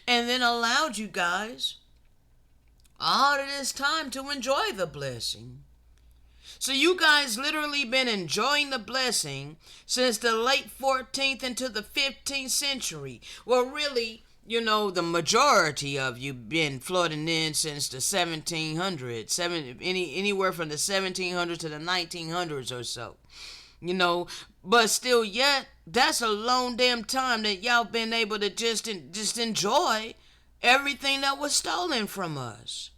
And then allowed you guys all of this time to enjoy the blessing. So you guys literally been enjoying the blessing since the late 14th into the 15th century. Well, really, the majority of you been flooding in since the 1700s, anywhere from the 1700s to the 1900s or so. But still yet, that's a long damn time that y'all been able to just enjoy everything that was stolen from us,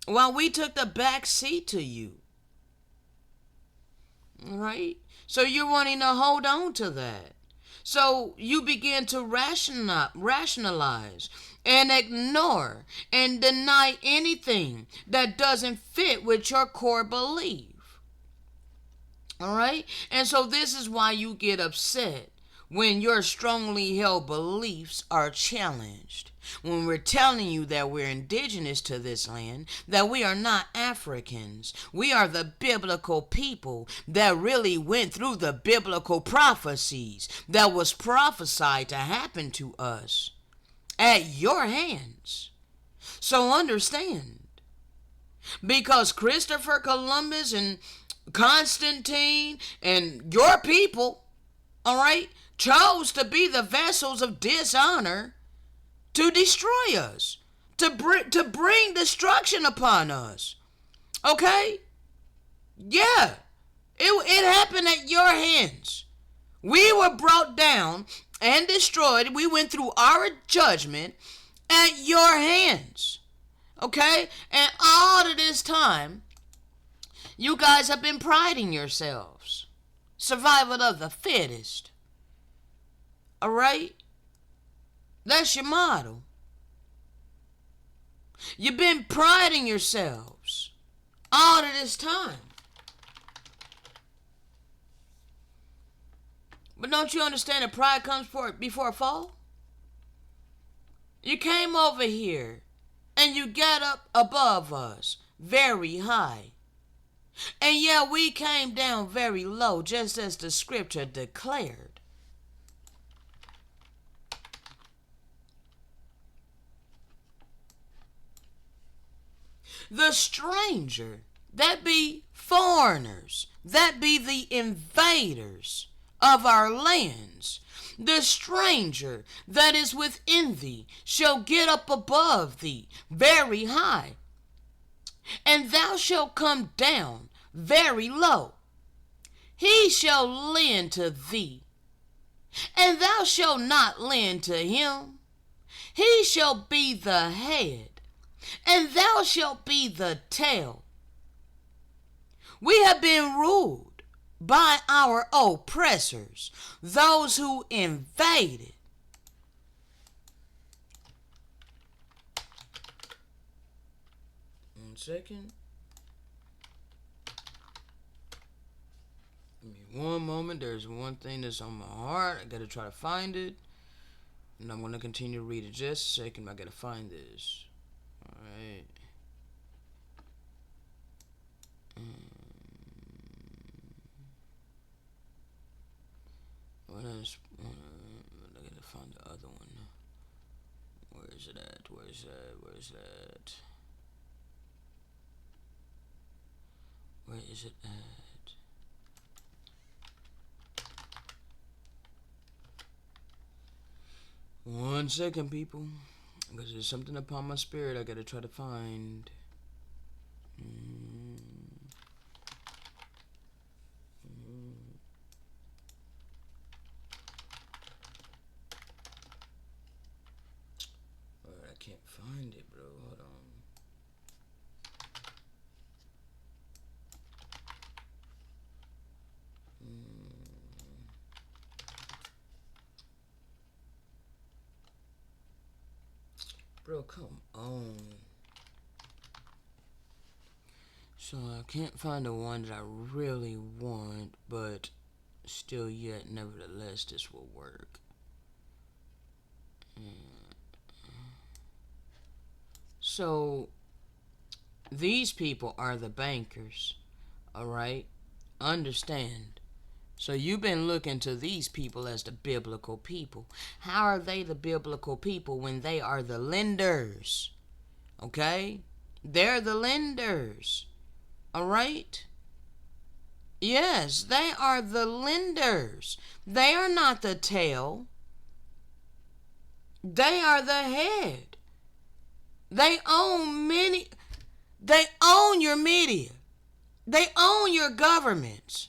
while we took the back seat to you. All right? So you're wanting to hold on to that. So you begin to rationalize and ignore and deny anything that doesn't fit with your core belief. All right? And so this is why you get upset when your strongly held beliefs are challenged. When we're telling you that we're indigenous to this land, that we are not Africans. We are the biblical people that really went through the biblical prophecies that was prophesied to happen to us at your hands. So understand, because Christopher Columbus and Constantine and your people, all right, chose to be the vessels of dishonor to destroy us, to bring destruction upon us. Okay? Yeah. It happened at your hands. We were brought down and destroyed. We went through our judgment at your hands. Okay? And all of this time, you guys have been priding yourselves. Survival of the fittest. All right? That's your motto. You've been priding yourselves all of this time. But don't you understand that pride comes before a fall? You came over here and you got up above us very high. And yeah, we came down very low, just as the scripture declared. The stranger, that be foreigners, that be the invaders of our lands, the stranger that is within thee shall get up above thee very high, and thou shalt come down very low. He shall lend to thee, and thou shalt not lend to him. He shall be the head, and thou shalt be the tail. We have been ruled by our oppressors, those who invaded. One second. Give me one moment. There's one thing that's on my heart. I gotta try to find it. And I'm gonna continue to read it. Just a second. I gotta find this. Alright. I gotta find the other one. Where is it at? Where is that? Where is that? Where is it at? One second, people. Because there's something upon my spirit I gotta try to find. Alright, I can't find it, bro. Hold on. Bro, come on. So I can't find the one that I really want, but still yet, nevertheless, this will work. So, these people are the bankers, alright? Understand. So you've been looking to these people as the biblical people. How are they the biblical people when they are the lenders? Okay? They're the lenders. All right? Yes, they are the lenders. They are not the tail. They are the head. They own many. They own your media. They own your governments.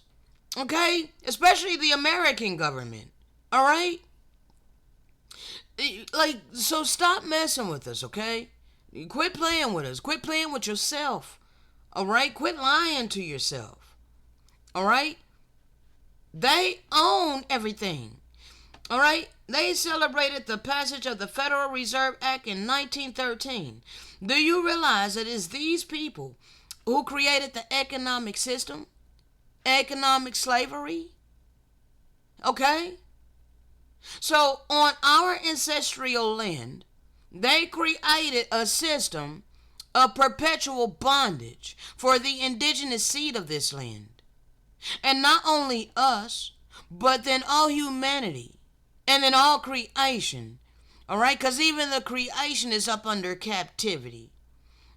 Okay? Especially the American government. All right? Like, so stop messing with us, okay? Quit playing with us. Quit playing with yourself. All right? Quit lying to yourself. All right? They own everything. All right? They celebrated the passage of the Federal Reserve Act in 1913. Do you realize that it's these people who created the economic system? Economic slavery? Okay? So, on our ancestral land, they created a system of perpetual bondage for the indigenous seed of this land. And not only us, but then all humanity, and then all creation. All right? Because even the creation is up under captivity.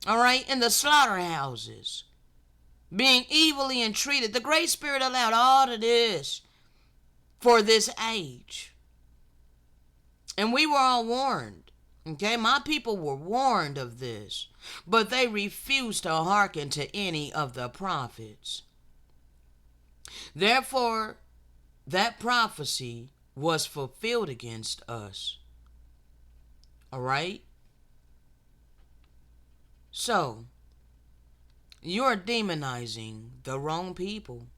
All right? In the slaughterhouses, being evilly entreated. The Great Spirit allowed all of this for this age. And we were all warned. Okay, my people were warned of this, but they refused to hearken to any of the prophets. Therefore, that prophecy was fulfilled against us. All right? So, you're demonizing the wrong people.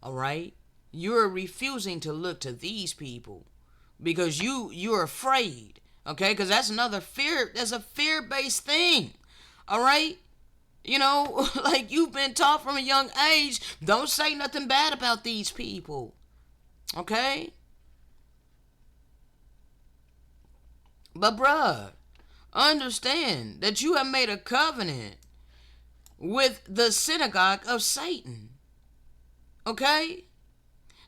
All right? You're refusing to look to these people because you're afraid. Okay? Because that's another fear. That's a fear-based thing. All right? You know, like you've been taught from a young age, don't say nothing bad about these people. Okay? But bruh, understand that you have made a covenant with the synagogue of Satan. Okay?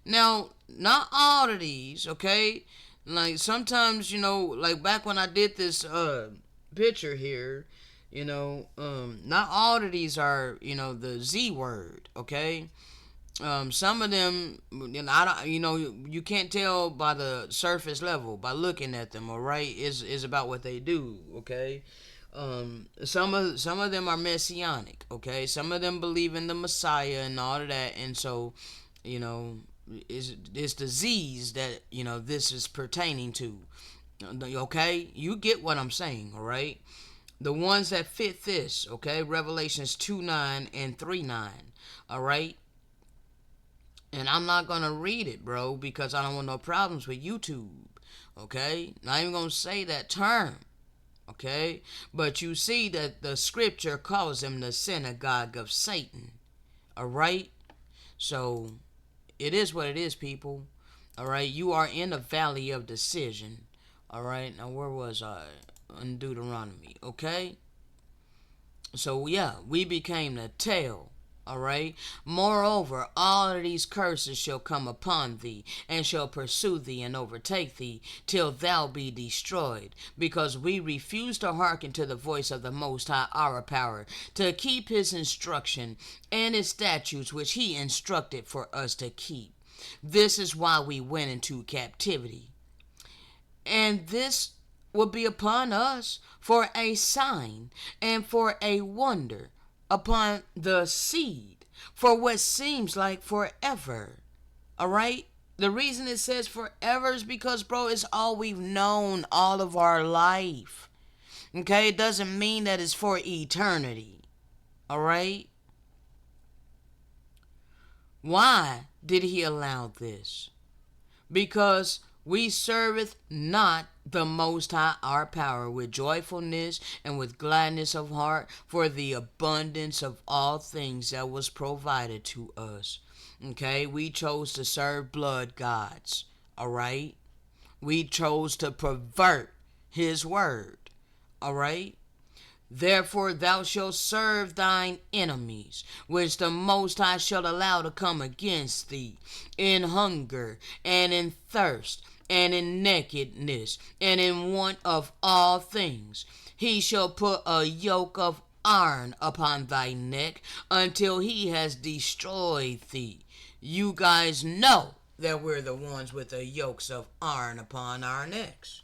Now, not all of these, okay? Like sometimes, you know, like back when I did this picture here, you know, not all of these are, you know, the Z word, okay? Some of them, you know, you can't tell by the surface level by looking at them. All right, is about what they do. Okay, some of them are messianic. Okay, some of them believe in the Messiah and all of that, and so, you know, it's the Z's that, you know, this is pertaining to. Okay, you get what I'm saying. All right, the ones that fit this. Okay, Revelations 2:9 and 3:9. All right. And I'm not going to read it, bro, because I don't want no problems with YouTube, okay? Not even going to say that term, okay? But you see that the scripture calls him the synagogue of Satan, all right? So, it is what it is, people, all right? You are in a valley of decision, all right? Now, where was I? In Deuteronomy, okay? So, yeah, we became the tail. All right. Moreover, all of these curses shall come upon thee, and shall pursue thee and overtake thee, till thou be destroyed, because we refuse to hearken to the voice of the Most High, our power, to keep his instruction and his statutes which he instructed for us to keep. This is why we went into captivity. And this will be upon us for a sign and for a wonder upon the seed for what seems like forever. All right? The reason it says forever is because, bro, it's all we've known all of our life. Okay? It doesn't mean that it's for eternity. All right? Why did he allow this? Because we serveth not the Most High our power with joyfulness and with gladness of heart for the abundance of all things that was provided to us. Okay, we chose to serve blood gods. All right, we chose to pervert his word. All right. Therefore thou shalt serve thine enemies, which the Most High shall allow to come against thee, in hunger and in thirst, and in nakedness, and in want of all things. He shall put a yoke of iron upon thy neck until he has destroyed thee. You guys know that we're the ones with the yokes of iron upon our necks.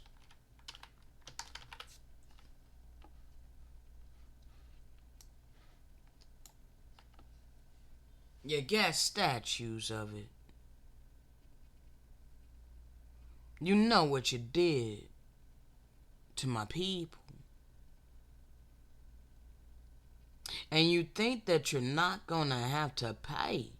You got statues of it. You know what you did to my people. And you think that you're not going to have to pay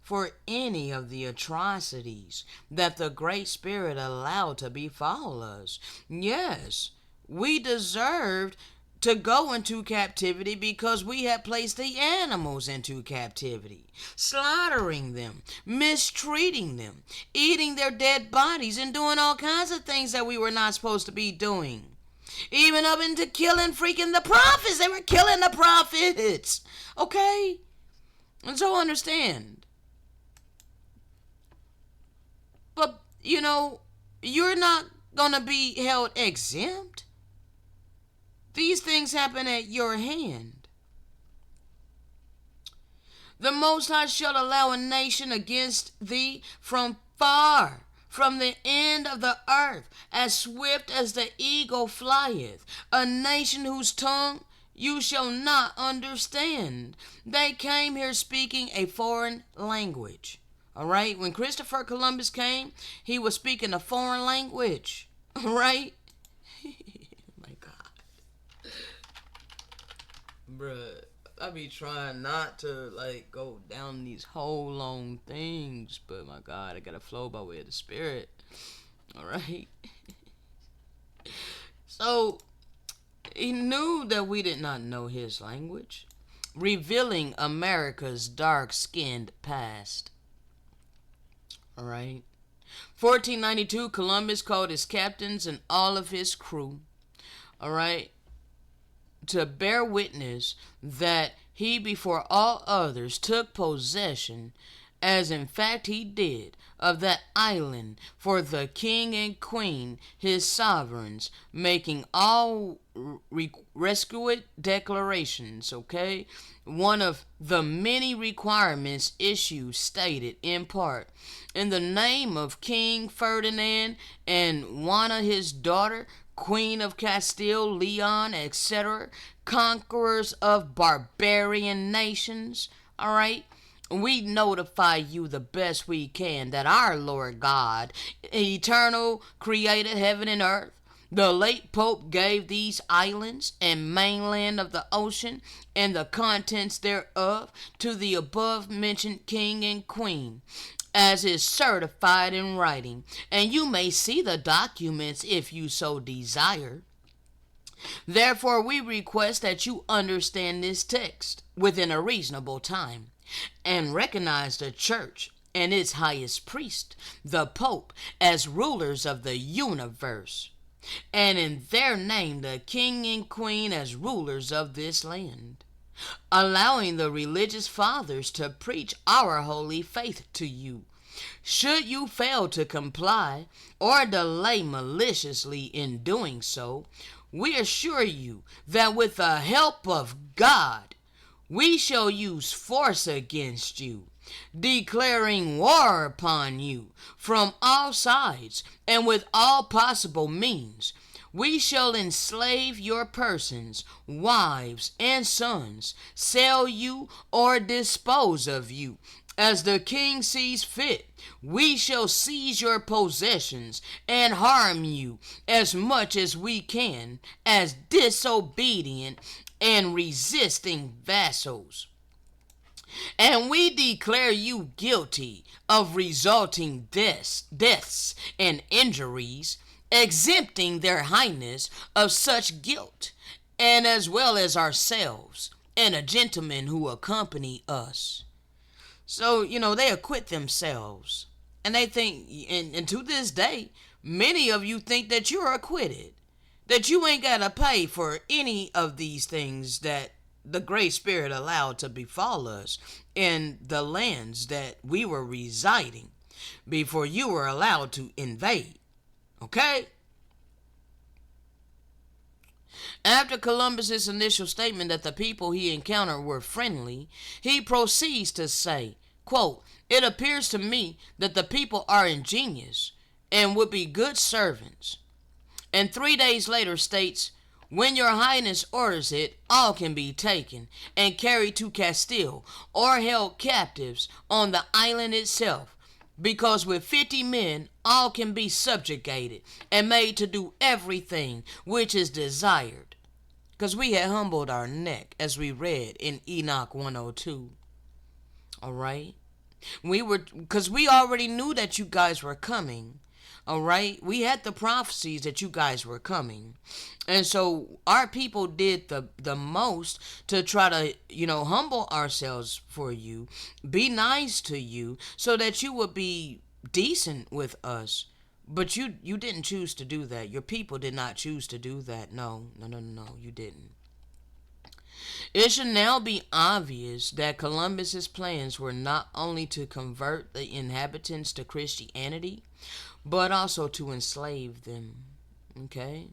for any of the atrocities that the Great Spirit allowed to befall us. Yes, we deserved to go into captivity because we had placed the animals into captivity, slaughtering them, mistreating them, eating their dead bodies, and doing all kinds of things that we were not supposed to be doing. Even up into killing freaking the prophets. They were killing the prophets. Okay? And so understand. But, you know, you're not going to be held exempt. These things happen at your hand. The Most High shall allow a nation against thee from far, from the end of the earth, as swift as the eagle flieth, a nation whose tongue you shall not understand. They came here speaking a foreign language. All right? When Christopher Columbus came, he was speaking a foreign language. All right? My God. Bruh, I be trying not to, like, go down these whole long things, but my God, I gotta flow by way of the Spirit. All right? So, he knew that we did not know his language, revealing America's dark-skinned past. All right? 1492, Columbus called his captains and all of his crew, all right, to bear witness that he before all others took possession, as in fact he did, of that island for the king and queen, his sovereigns, making all requisite declarations, okay? One of the many requirements issued stated in part, in the name of King Ferdinand and Juana his daughter, Queen of Castile, Leon, etc., conquerors of barbarian nations, all right? We notify you the best we can that our Lord God, eternal, created heaven and earth, the late Pope gave these islands and mainland of the ocean and the contents thereof to the above mentioned king and queen, as is certified in writing, and you may see the documents if you so desire. Therefore, we request that you understand this text within a reasonable time, and recognize the church and its highest priest, the Pope, as rulers of the universe, and in their name the king and queen as rulers of this land, allowing the religious fathers to preach our holy faith to you. Should you fail to comply or delay maliciously in doing so, we assure you that with the help of God, we shall use force against you, declaring war upon you from all sides and with all possible means. We shall enslave your persons, wives, and sons, sell you or dispose of you, as the king sees fit. We shall seize your possessions and harm you as much as we can as disobedient and resisting vassals. And we declare you guilty of resulting deaths and injuries, exempting their highness of such guilt, and as well as ourselves and a gentleman who accompany us. So, you know, they acquit themselves. And they think, and to this day, many of you think that you're acquitted, that you ain't got to pay for any of these things that the Great Spirit allowed to befall us in the lands that we were residing before you were allowed to invade. Okay? After Columbus's initial statement that the people he encountered were friendly, he proceeds to say, quote, "It appears to me that the people are ingenious and would be good servants." And 3 days later states, "When your highness orders it, all can be taken and carried to Castile or held captives on the island itself, because with 50 men all can be subjugated and made to do everything which is desired." Because we had humbled our neck, as we read in Enoch 102. All right? Because we already knew that you guys were coming. All right? We had the prophecies that you guys were coming. And so our people did the most to try to, humble ourselves for you, be nice to you, so that you would be decent with us. But you didn't choose to do that. Your people did not choose to do that. No, you didn't. It should now be obvious that Columbus's plans were not only to convert the inhabitants to Christianity, but also to enslave them. Okay?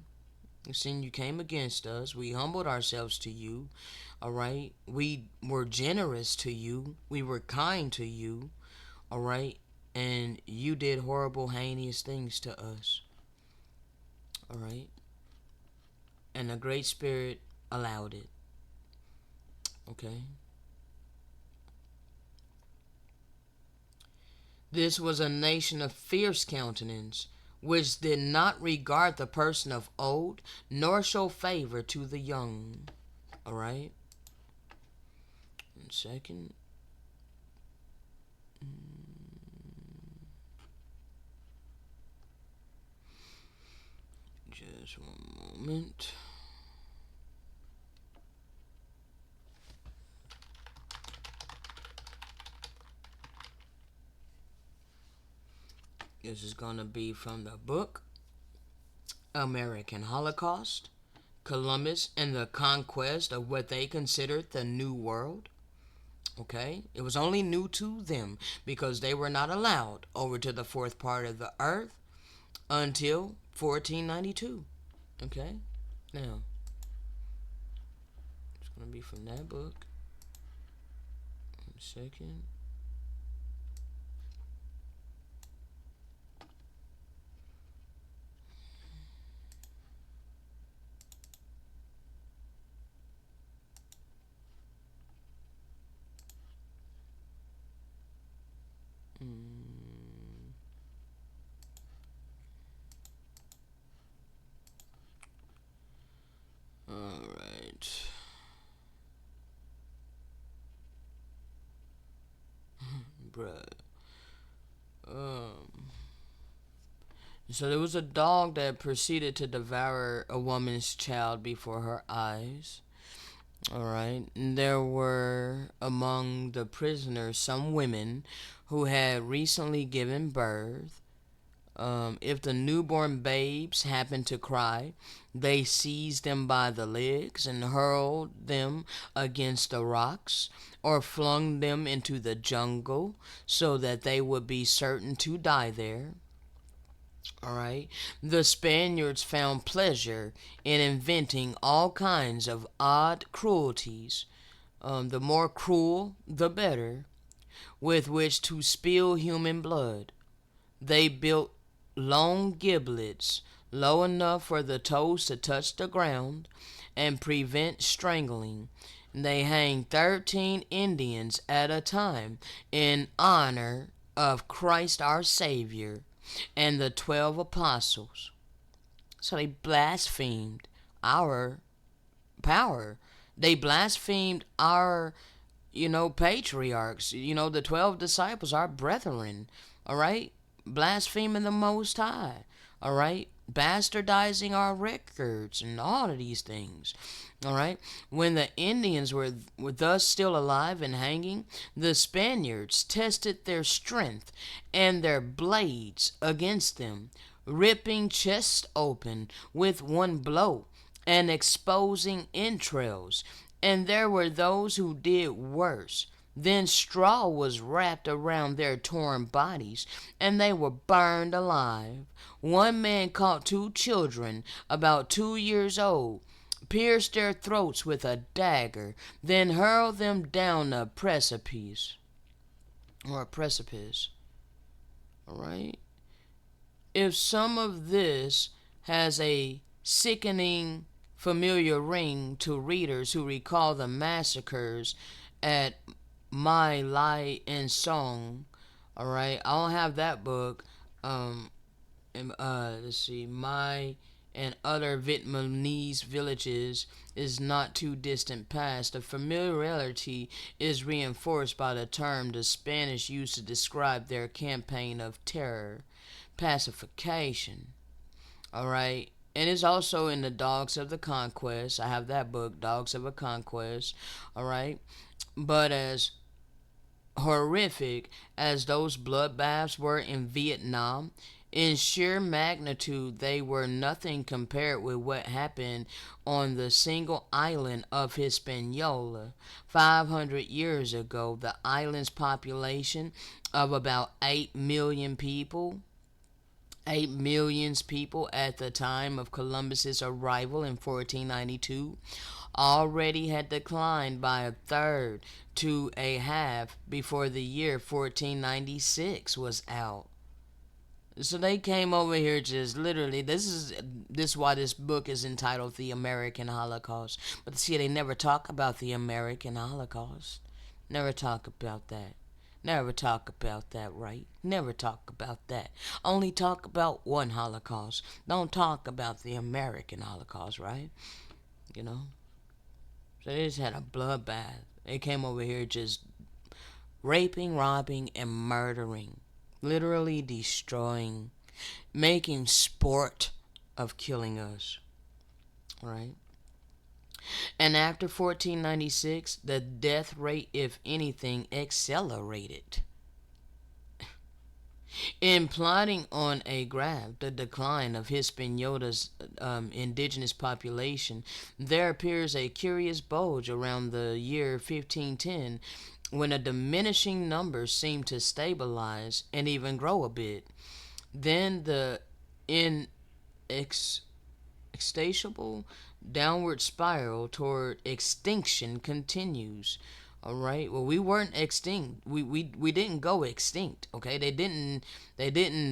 Since you came against us, we humbled ourselves to you. All right? We were generous to you. We were kind to you. All right? And you did horrible, heinous things to us. All right? And the Great Spirit allowed it. Okay? This was a nation of fierce countenance, which did not regard the person of old, nor show favor to the young. All right? 1 second. Just one moment. This is going to be from the book American Holocaust, Columbus and the Conquest of what they considered the New World. Okay? It was only new to them because they were not allowed over to the fourth part of the earth until 1492. Okay? Now, it's going to be from that book. 1 second. Alright. Bruh. So there was a dog that proceeded to devour a woman's child before her eyes. Alright. And there were among the prisoners some women who had recently given birth. If the newborn babes happened to cry, they seized them by the legs and hurled them against the rocks or flung them into the jungle so that they would be certain to die there. All right. The Spaniards found pleasure in inventing all kinds of odd cruelties, the more cruel, the better, with which to spill human blood. They built long giblets low enough for the toes to touch the ground and prevent strangling. They hanged 13 Indians at a time in honor of Christ our Savior and the 12 apostles. So they blasphemed our power. They blasphemed our, patriarchs, the 12 disciples, our brethren, all right? Blaspheming the Most High, all right? Bastardizing our records and all of these things, all right? When the Indians were thus still alive and hanging, the Spaniards tested their strength and their blades against them, ripping chests open with one blow and exposing entrails. And there were those who did worse. Then straw was wrapped around their torn bodies, and they were burned alive. One man caught 2 children, about 2 years old, pierced their throats with a dagger, then hurled them down a precipice. Or a precipice. Alright? If some of this has a sickening familiar ring to readers who recall the massacres at My Lai and Song, alright, I don't have that book. Let's see, My and other Vietnamese villages is not too distant past. The familiarity is reinforced by the term the Spanish used to describe their campaign of terror, pacification. Alright, and it's also in the Dogs of the Conquest. I have that book, Dogs of a Conquest. Alright, but as horrific as those bloodbaths were in Vietnam, in sheer magnitude, they were nothing compared with what happened on the single island of Hispaniola 500 years ago. The island's population of about 8 million people, 8 million people at the time of Columbus's arrival in 1492, already had declined by a third to a half before the year 1496 was out. So they came over here just literally. This is why this book is entitled The American Holocaust. But see, they never talk about the American Holocaust. Never talk about that. Never talk about that, right? Never talk about that. Only talk about one Holocaust. Don't talk about the American Holocaust, right? You know? So they just had a bloodbath. They came over here just raping, robbing, and murdering. Literally destroying, making sport of killing us. Right? And after 1496, the death rate, if anything, accelerated. In plotting on a graph the decline of Hispaniola's indigenous population, there appears a curious bulge around the year 1510 when a diminishing number seemed to stabilize and even grow a bit. Then the inextinguishable downward spiral toward extinction continues. All right. Well, we weren't extinct. We didn't go extinct. Okay. They didn't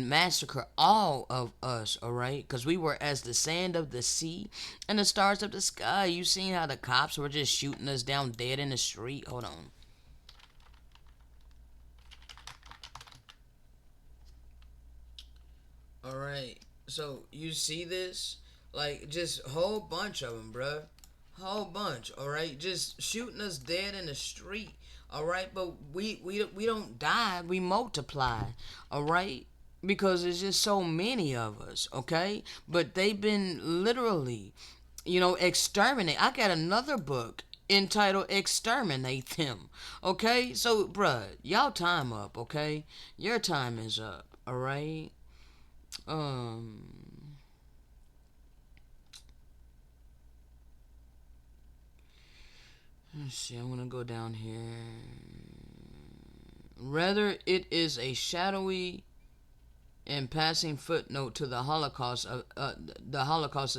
massacre all of us. All right. Because we were as the sand of the sea and the stars of the sky. You seen how the cops were just shooting us down dead in the street? Hold on. All right. So you see this? Like just a whole bunch of them, bruh. Whole bunch, all right, just shooting us dead in the street, all right. But we don't die, we multiply, all right, because there's just so many of us, okay. But they've been literally, exterminate. I got another book entitled "Exterminate Them," okay. So, bruh, y'all time up, okay. Your time is up, all right. Let's see, I want to go down here. Rather, it is a shadowy and passing footnote to the Holocaust of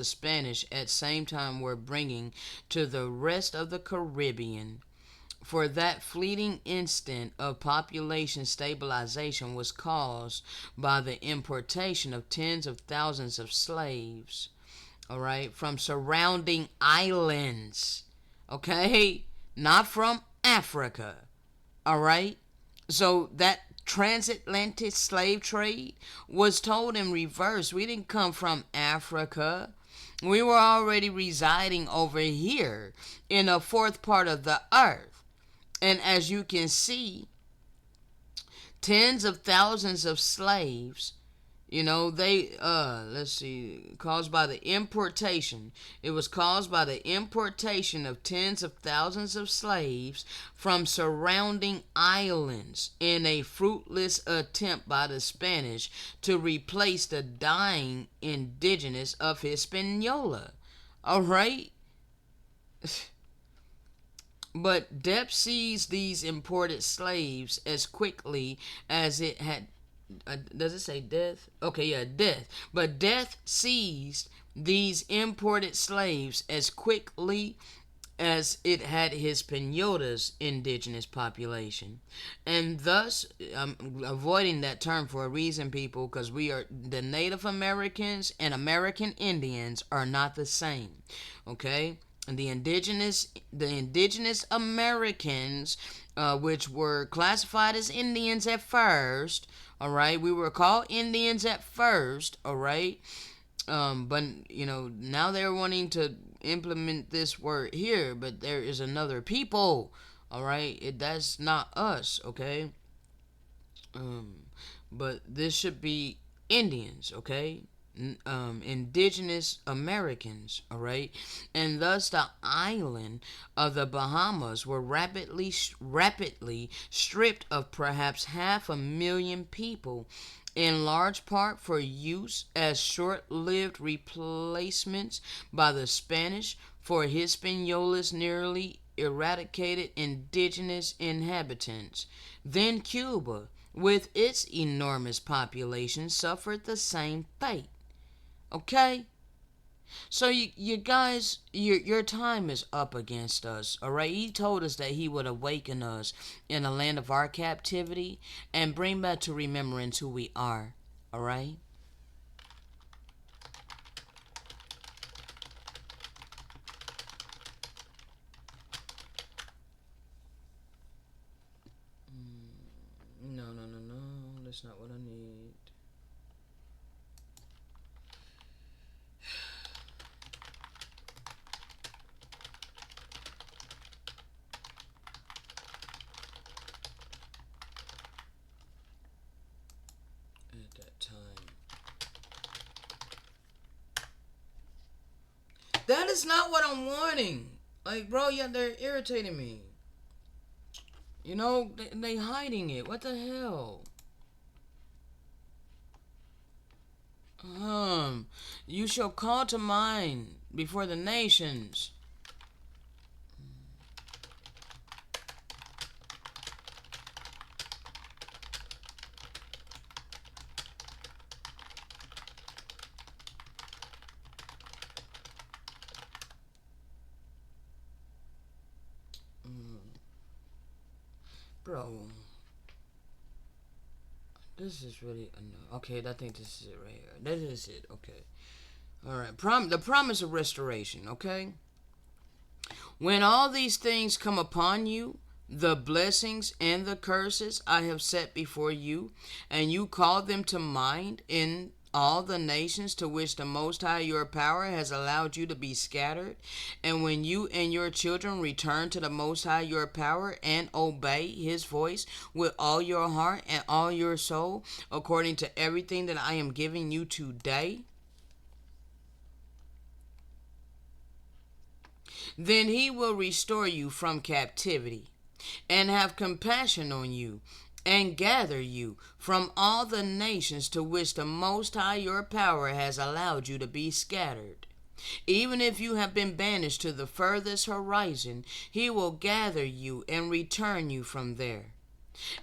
Spanish at same time we're bringing to the rest of the Caribbean. For that fleeting instant of population stabilization was caused by the importation of tens of thousands of slaves, all right, from surrounding islands. Okay, not from Africa. All right. So that transatlantic slave trade was told in reverse. We didn't come from Africa. We were already residing over here in a fourth part of the earth. And as you can see, tens of thousands of slaves, let's see, caused by the importation. It was caused by the importation of tens of thousands of slaves from surrounding islands in a fruitless attempt by the Spanish to replace the dying indigenous of Hispaniola. All right? But death seized these imported slaves as quickly as it had. Does it say death? Okay, yeah, death. But death seized these imported slaves as quickly as it had Hispaniola's indigenous population. And thus, I'm avoiding that term for a reason, people, because the Native Americans and American Indians are not the same, okay? And the indigenous Americans, which were classified as Indians at first, all right? We were called Indians at first, all right? But now they're wanting to implement this word here, but there is another people, all right? That's not us, okay? But this should be Indians, okay? Indigenous Americans, all right? And thus the island of the Bahamas were rapidly stripped of perhaps 500,000 people, in large part for use as short-lived replacements by the Spanish for Hispaniola's nearly eradicated indigenous inhabitants. Then Cuba, with its enormous population, suffered the same fate. Okay? So you guys, your time is up against us, all right? He told us that he would awaken us in the land of our captivity and bring back to remembrance who we are, all right? No, that's not what I need. That is not what I'm wanting. Like, bro, yeah, they're irritating me. They hiding it. What the hell? You shall call to mind before the nations. Bro, this is really okay. I think this is it right here. That is it. Okay, all right. The promise of restoration. Okay. When all these things come upon you, the blessings and the curses I have set before you, and you call them to mind in all the nations to which the Most High your power has allowed you to be scattered, and when you and your children return to the Most High your power and obey his voice with all your heart and all your soul, according to everything that I am giving you today, then he will restore you from captivity and have compassion on you, and gather you from all the nations to which the Most High your power has allowed you to be scattered. Even if you have been banished to the furthest horizon, he will gather you and return you from there.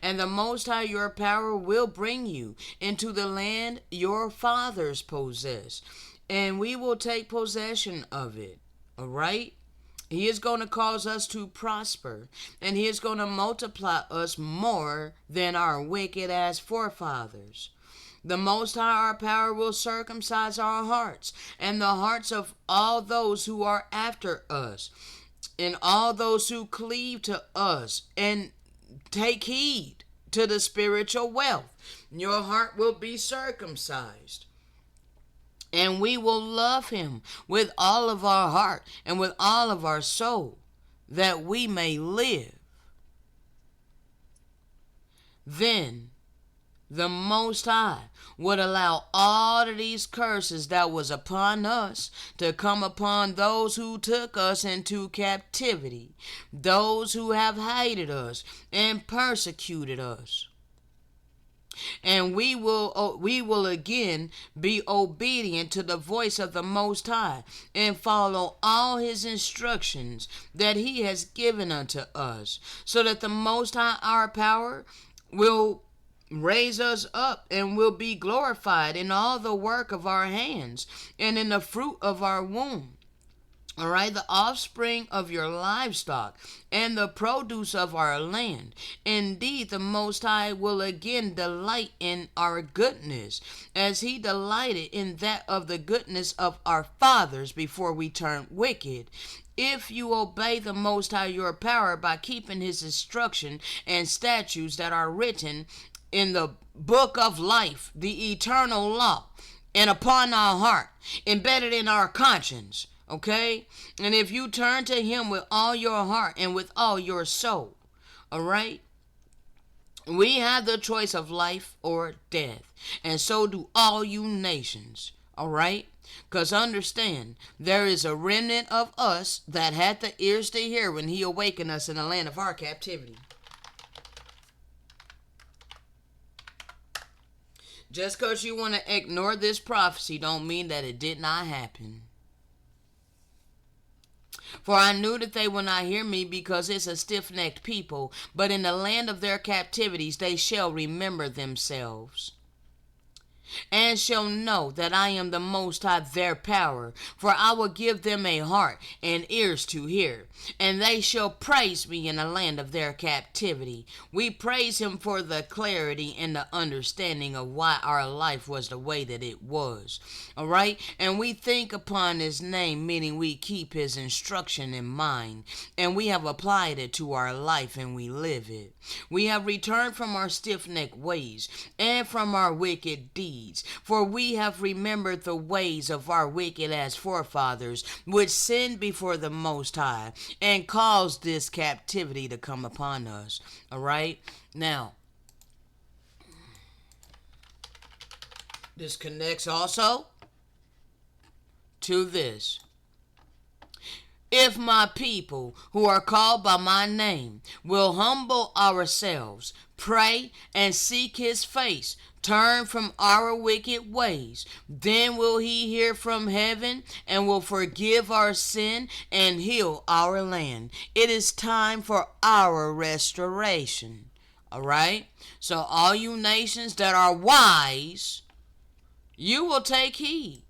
And the Most High your power will bring you into the land your fathers possessed, and we will take possession of it. All right? He is going to cause us to prosper, and he is going to multiply us more than our wicked ass forefathers. The Most High our power will circumcise our hearts and the hearts of all those who are after us, and all those who cleave to us and take heed to the spiritual wealth. Your heart will be circumcised. And we will love him with all of our heart and with all of our soul, that we may live. Then the Most High would allow all of these curses that was upon us to come upon those who took us into captivity, those who have hated us and persecuted us. And we will again be obedient to the voice of the Most High and follow all his instructions that he has given unto us, so that the Most High our power will raise us up and will be glorified in all the work of our hands and in the fruit of our womb. All right, the offspring of your livestock and the produce of our land. Indeed, the Most High will again delight in our goodness, as he delighted in that of the goodness of our fathers before we turned wicked. If you obey the Most High your power by keeping his instruction and statutes that are written in the book of life, the eternal law, and upon our heart, embedded in our conscience, okay? And if you turn to him with all your heart and with all your soul, all right? We have the choice of life or death, and so do all you nations, all right? Because understand, there is a remnant of us that had the ears to hear when he awakened us in the land of our captivity. Just because you want to ignore this prophecy don't mean that it did not happen. For I knew that they will not hear me, because it's a stiff-necked people, but in the land of their captivities they shall remember themselves, and shall know that I am the Most High their power. For I will give them a heart and ears to hear, and they shall praise me in the land of their captivity. We praise him for the clarity and the understanding of why our life was the way that it was. All right? And we think upon his name, meaning we keep his instruction in mind, and we have applied it to our life and we live it. We have returned from our stiff-necked ways and from our wicked deeds, for we have remembered the ways of our wicked ass forefathers, which sinned before the Most High and caused this captivity to come upon us. All right? Now, this connects also to this. If my people who are called by my name will humble ourselves, pray, and seek his face, turn from our wicked ways, then will he hear from heaven and will forgive our sin and heal our land. It is time for our restoration. All right? So all you nations that are wise, you will take heed.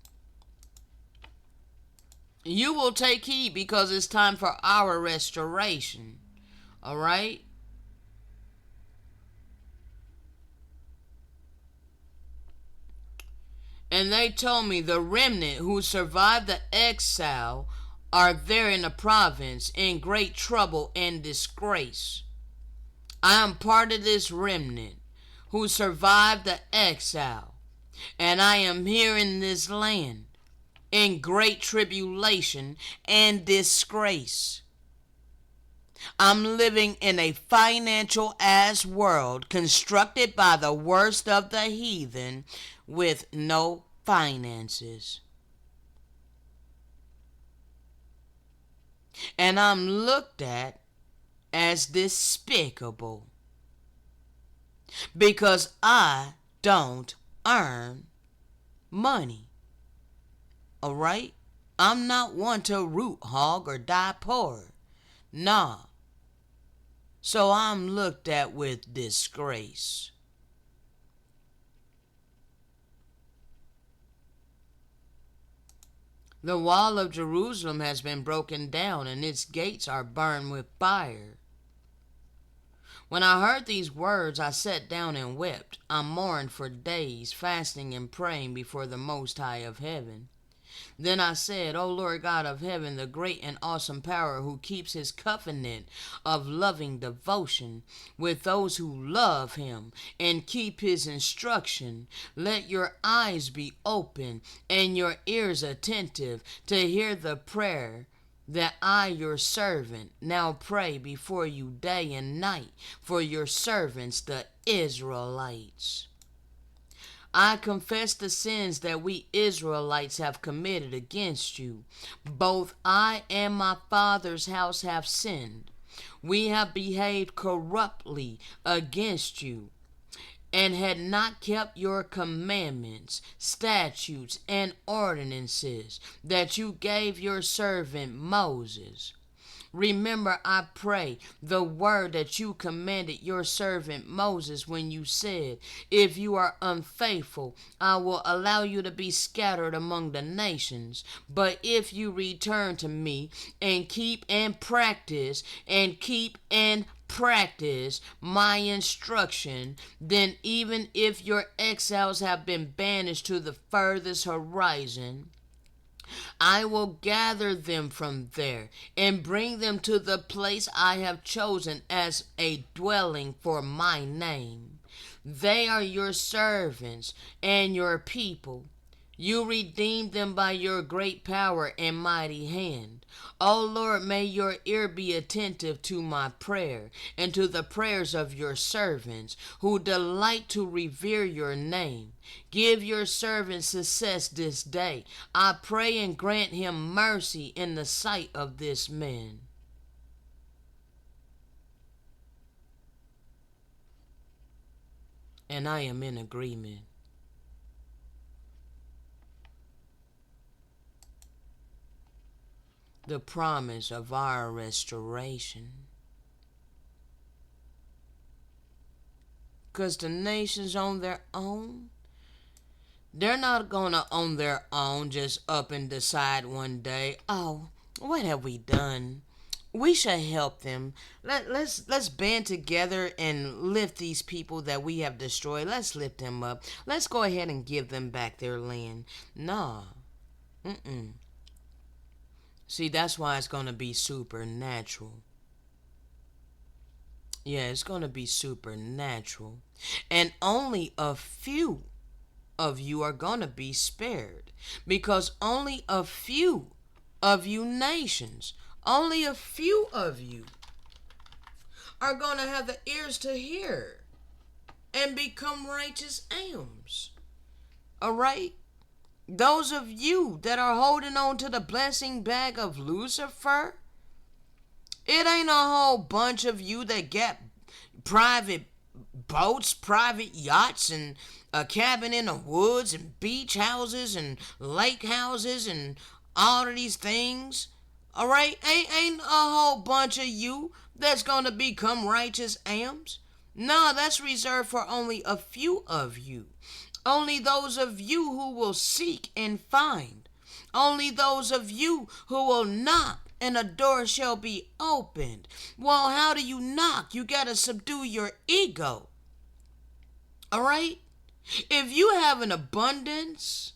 You will take heed, because it's time for our restoration. All right? And they told me the remnant who survived the exile are there in the province in great trouble and disgrace. I am part of this remnant who survived the exile, and I am here in this land in great tribulation and disgrace. I'm living in a financial ass world constructed by the worst of the heathen with no finances. And I'm looked at as despicable because I don't earn money. All right? I'm not one to root hog or die poor. Nah. So I'm looked at with disgrace. The wall of Jerusalem has been broken down, and its gates are burned with fire. When I heard these words, I sat down and wept. I mourned for days, fasting and praying before the Most High of heaven. Then I said, O Lord God of heaven, the great and awesome power who keeps his covenant of loving devotion with those who love him and keep his instruction, let your eyes be open and your ears attentive to hear the prayer that I, your servant, now pray before you day and night for your servants, the Israelites. I confess the sins that we Israelites have committed against you. Both I and my father's house have sinned. We have behaved corruptly against you, and had not kept your commandments, statutes, and ordinances that you gave your servant Moses. Remember, I pray, the word that you commanded your servant Moses when you said, if you are unfaithful, I will allow you to be scattered among the nations. But if you return to me and keep and practice my instruction, then even if your exiles have been banished to the furthest horizon, I will gather them from there and bring them to the place I have chosen as a dwelling for my name. They are your servants and your people. You redeemed them by your great power and mighty hand. O Lord, may your ear be attentive to my prayer and to the prayers of your servants who delight to revere your name. Give your servant success this day. I pray and grant him mercy in the sight of this man. And I am in agreement. The promise of our restoration. Because the nations on their own, they're not going to on their own just up and decide one day, oh, what have we done? We should help them. Let's band together and lift these people that we have destroyed. Let's lift them up. Let's go ahead and give them back their land. Nah. See, that's why it's going to be supernatural. Yeah, it's going to be supernatural. And only a few of you are going to be spared. Because only a few of you nations, only a few of you are going to have the ears to hear and become righteous ams. All right? Those of you that are holding on to the blessing bag of Lucifer, it ain't a whole bunch of you that get private boats, private yachts, and a cabin in the woods, and beach houses, and lake houses, and all of these things. All right? Ain't a whole bunch of you that's going to become righteous ams. No, that's reserved for only a few of you. Only those of you who will seek and find. Only those of you who will knock and a door shall be opened. Well, how do you knock? You got to subdue your ego. All right? If you have an abundance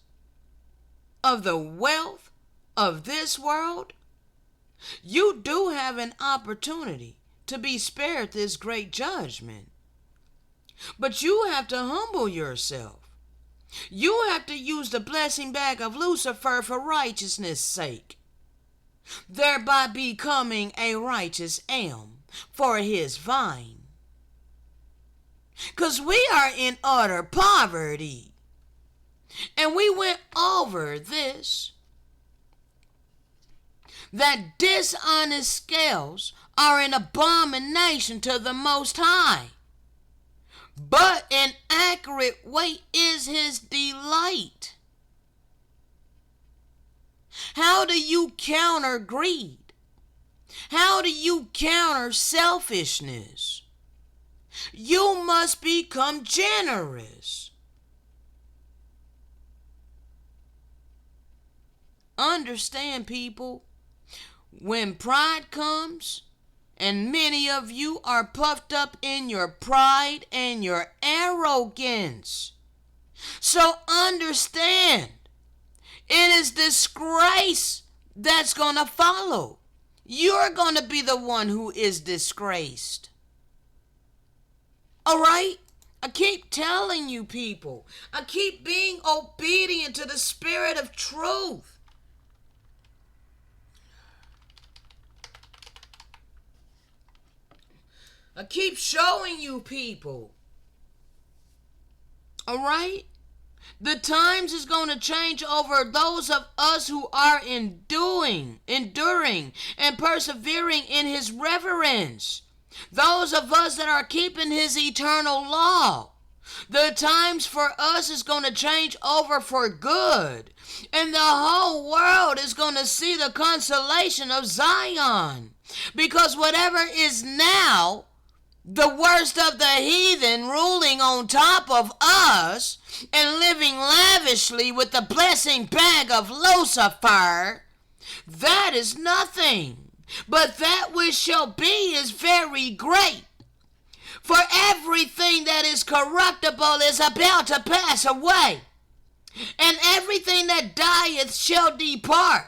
of the wealth of this world, you do have an opportunity to be spared this great judgment. But you have to humble yourself. You have to use the blessing bag of Lucifer for righteousness' sake, thereby becoming a righteous am for his vine. Because we are in utter poverty. And we went over this, that dishonest scales are an abomination to the Most High. But an accurate weight is his delight. How do you counter greed? How do you counter selfishness? You must become generous. Understand, people, when pride comes, and many of you are puffed up in your pride and your arrogance. So understand, it is disgrace that's going to follow. You're going to be the one who is disgraced. All right? I keep telling you, people. I keep being obedient to the spirit of truth. I keep showing you, people. All right? The times is going to change over those of us who are enduring and persevering in his reverence. Those of us that are keeping his eternal law. The times for us is going to change over for good. And the whole world is going to see the consolation of Zion. Because whatever is now the worst of the heathen ruling on top of us and living lavishly with the blessing bag of Lucifer, that is nothing. But that which shall be is very great. For everything that is corruptible is about to pass away, and everything that dieth shall depart,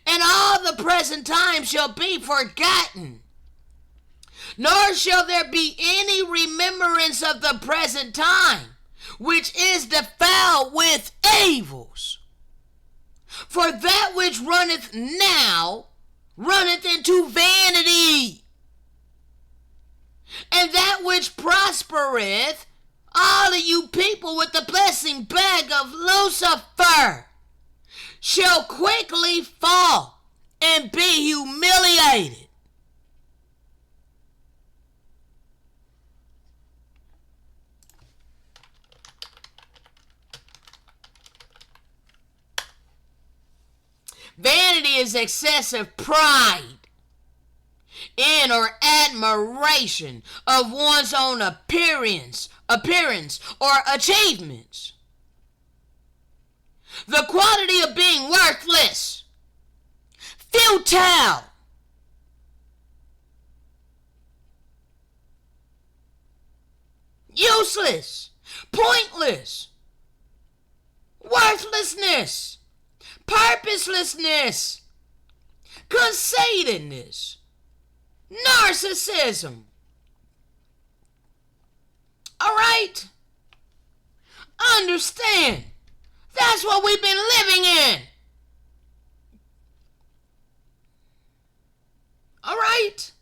and all the present time shall be forgotten. Nor shall there be any remembrance of the present time, which is defiled with evils. For that which runneth now runneth into vanity, and that which prospereth, all of you people with the blessing bag of Lucifer, shall quickly fall and be humiliated. Vanity is excessive pride in or admiration of one's own appearance or achievements. The quality of being worthless, futile, useless, pointless, worthlessness, purposelessness, conceitedness, narcissism. All right? Understand, that's what we've been living in. All right?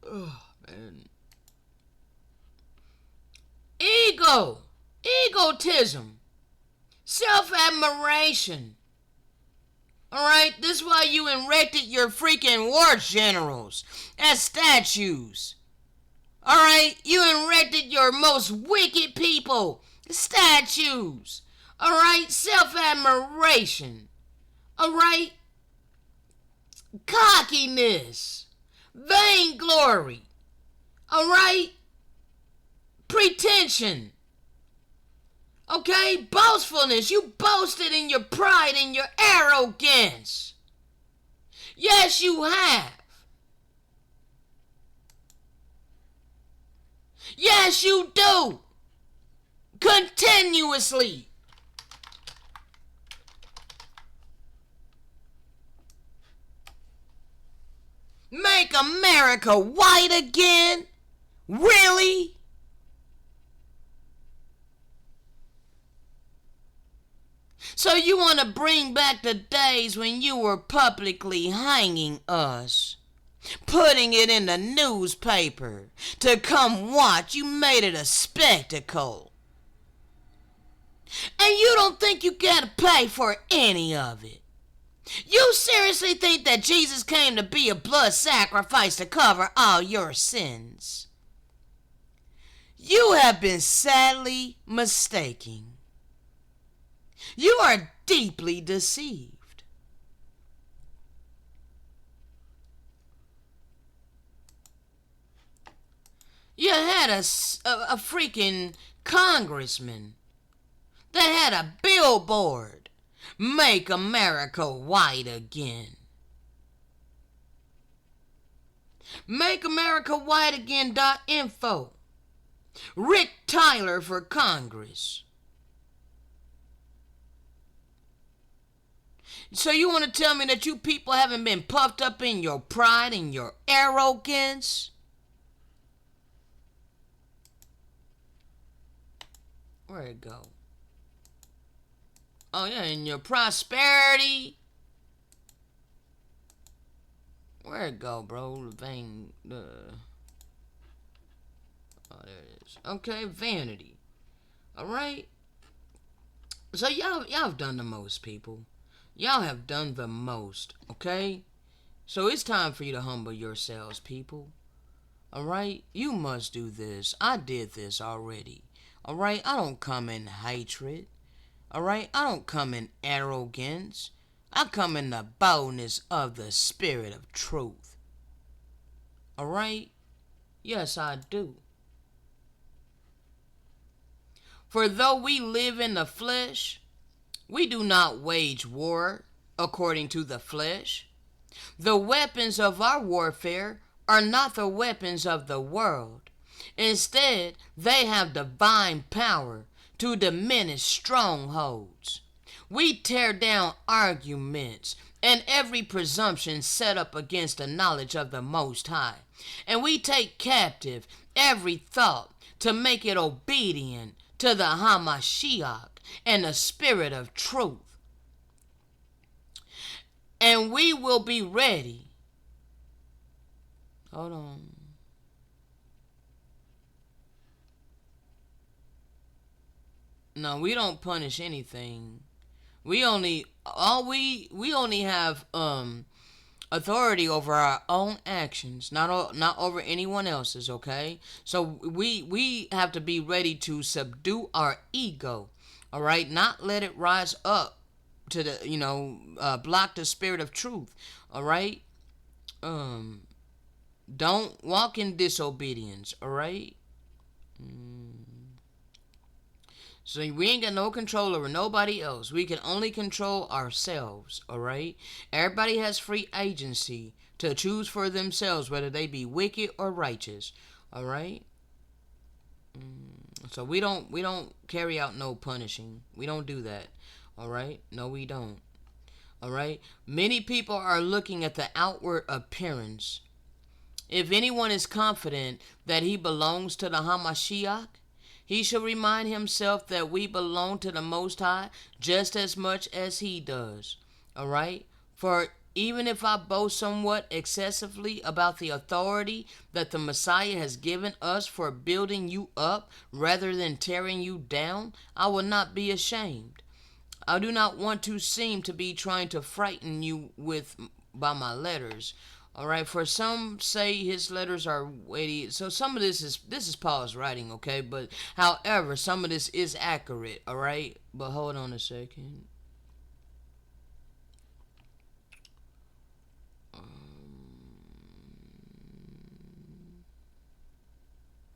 Oh, man. Egotism, self-admiration. Alright, this is why you erected your freaking war generals as statues. Alright, you erected your most wicked people statues. Alright, self-admiration. Alright, cockiness, vainglory. Alright, pretension. Okay, boastfulness. You boasted in your pride and your arrogance. Yes, you have. Yes, you do. Continuously. Make America white again? Really? So you want to bring back the days when you were publicly hanging us, putting it in the newspaper to come watch. You made it a spectacle. And you don't think you gotta pay for any of it. You seriously think that Jesus came to be a blood sacrifice to cover all your sins? You have been sadly mistaken. You are deeply deceived. You had a freaking congressman that had a billboard, "Make America White Again." MakeAmericaWhiteAgain.info. Rick Tyler for Congress. So you want to tell me that you people haven't been puffed up in your pride and your arrogance? Where'd it go? Oh yeah, in your prosperity. Where'd it go, bro? Oh, there it is. Okay, vanity. Alright? So y'all have done the most, people. Y'all have done the most, okay? So it's time for you to humble yourselves, people. Alright? You must do this. I did this already. All right, I don't come in hatred. All right, I don't come in arrogance. I come in the boldness of the spirit of truth. All right? Yes, I do. For though we live in the flesh, we do not wage war according to the flesh. The weapons of our warfare are not the weapons of the world. Instead, they have divine power to diminish strongholds. We tear down arguments and every presumption set up against the knowledge of the Most High. And we take captive every thought to make it obedient to the Hamashiach and the Spirit of truth. And we will be ready. Hold on. No, we don't punish anything. We only have authority over our own actions, not over anyone else's. Okay, so we have to be ready to subdue our ego. All right, not let it rise up to the block the spirit of truth. All right, don't walk in disobedience. All right. So we ain't got no control over nobody else. We can only control ourselves, all right? Everybody has free agency to choose for themselves whether they be wicked or righteous, all right? So we don't carry out no punishing. We don't do that, all right? No, we don't, all right? Many people are looking at the outward appearance. If anyone is confident that he belongs to the Hamashiach, he shall remind himself that we belong to the Most High just as much as he does. All right? For even if I boast somewhat excessively about the authority that the Messiah has given us for building you up rather than tearing you down, I will not be ashamed. I do not want to seem to be trying to frighten you by my letters. All right, for some say his letters are weighty. So some of this is Paul's writing, okay? But however, some of this is accurate, all right? But hold on a second.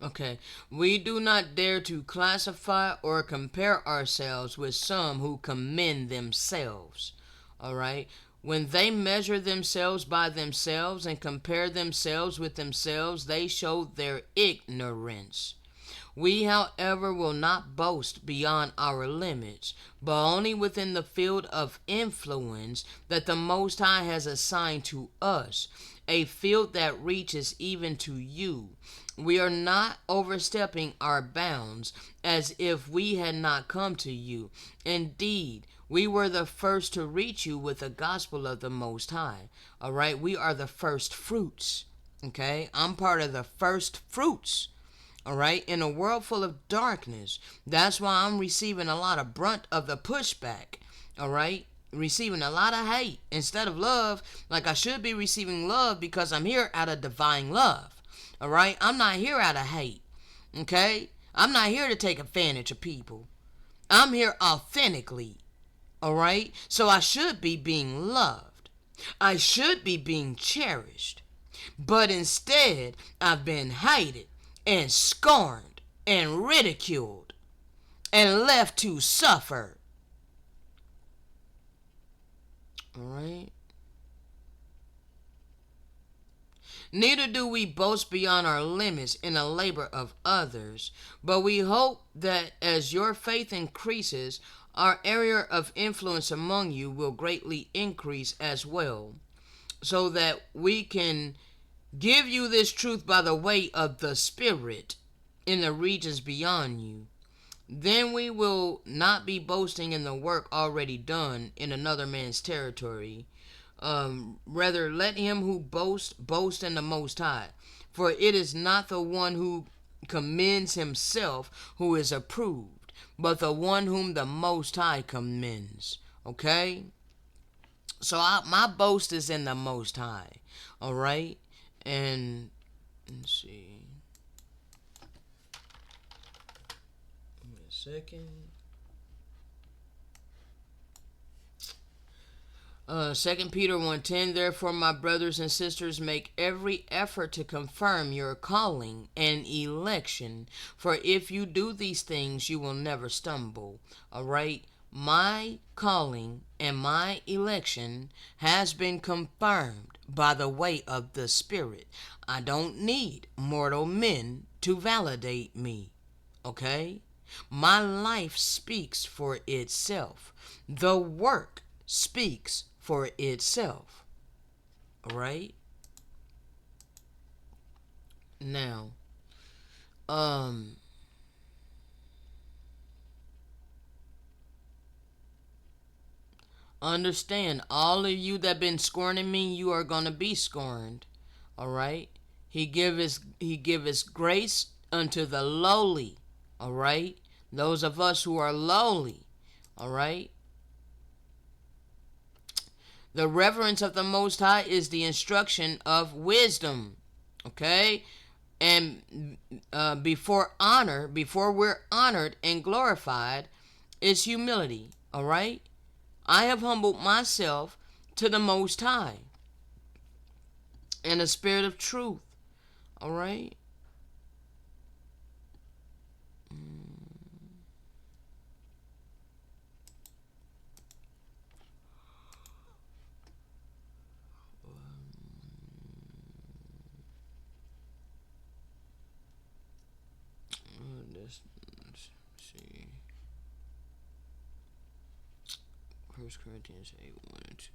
Okay, we do not dare to classify or compare ourselves with some who commend themselves, all right? When they measure themselves by themselves and compare themselves with themselves, they show their ignorance. We, however, will not boast beyond our limits, but only within the field of influence that the Most High has assigned to us, a field that reaches even to you. We are not overstepping our bounds as if we had not come to you. Indeed, we were the first to reach you with the gospel of the Most High. All right, we are the first fruits. Okay, I'm part of the first fruits. All right, in a world full of darkness. That's why I'm receiving a lot of brunt of the pushback. All right, receiving a lot of hate instead of love, like I should be receiving love because I'm here out of divine love. All right, I'm not here out of hate. Okay, I'm not here to take advantage of people. I'm here authentically. All right, so I should be being loved. I should be being cherished. But instead, I've been hated and scorned and ridiculed and left to suffer. All right. Neither do we boast beyond our limits in the labor of others, but we hope that as your faith increases, our area of influence among you will greatly increase as well, so that we can give you this truth by the way of the Spirit in the regions beyond you. Then we will not be boasting in the work already done in another man's territory. Rather, let him who boasts boast in the Most High. For it is not the one who commends himself who is approved, but the one whom the Most High commends. Okay? So my boast is in the Most High. All right? And let's see. second. 2 Peter 1:10, therefore, my brothers and sisters, make every effort to confirm your calling and election, for if you do these things, you will never stumble. All right? My calling and my election has been confirmed by the way of the Spirit. I don't need mortal men to validate me. Okay? My life speaks for itself. The work speaks for itself. All right? Now, understand, all of you that been scorning me, you are gonna be scorned. All right? He give his grace unto the lowly. All right? Those of us who are lowly. All right? The reverence of the Most High is the instruction of wisdom. Okay? And before we're honored and glorified, is humility. All right? I have humbled myself to the Most High in a spirit of truth. All right? Let's see. 1 Corinthians 8, 1 and 2.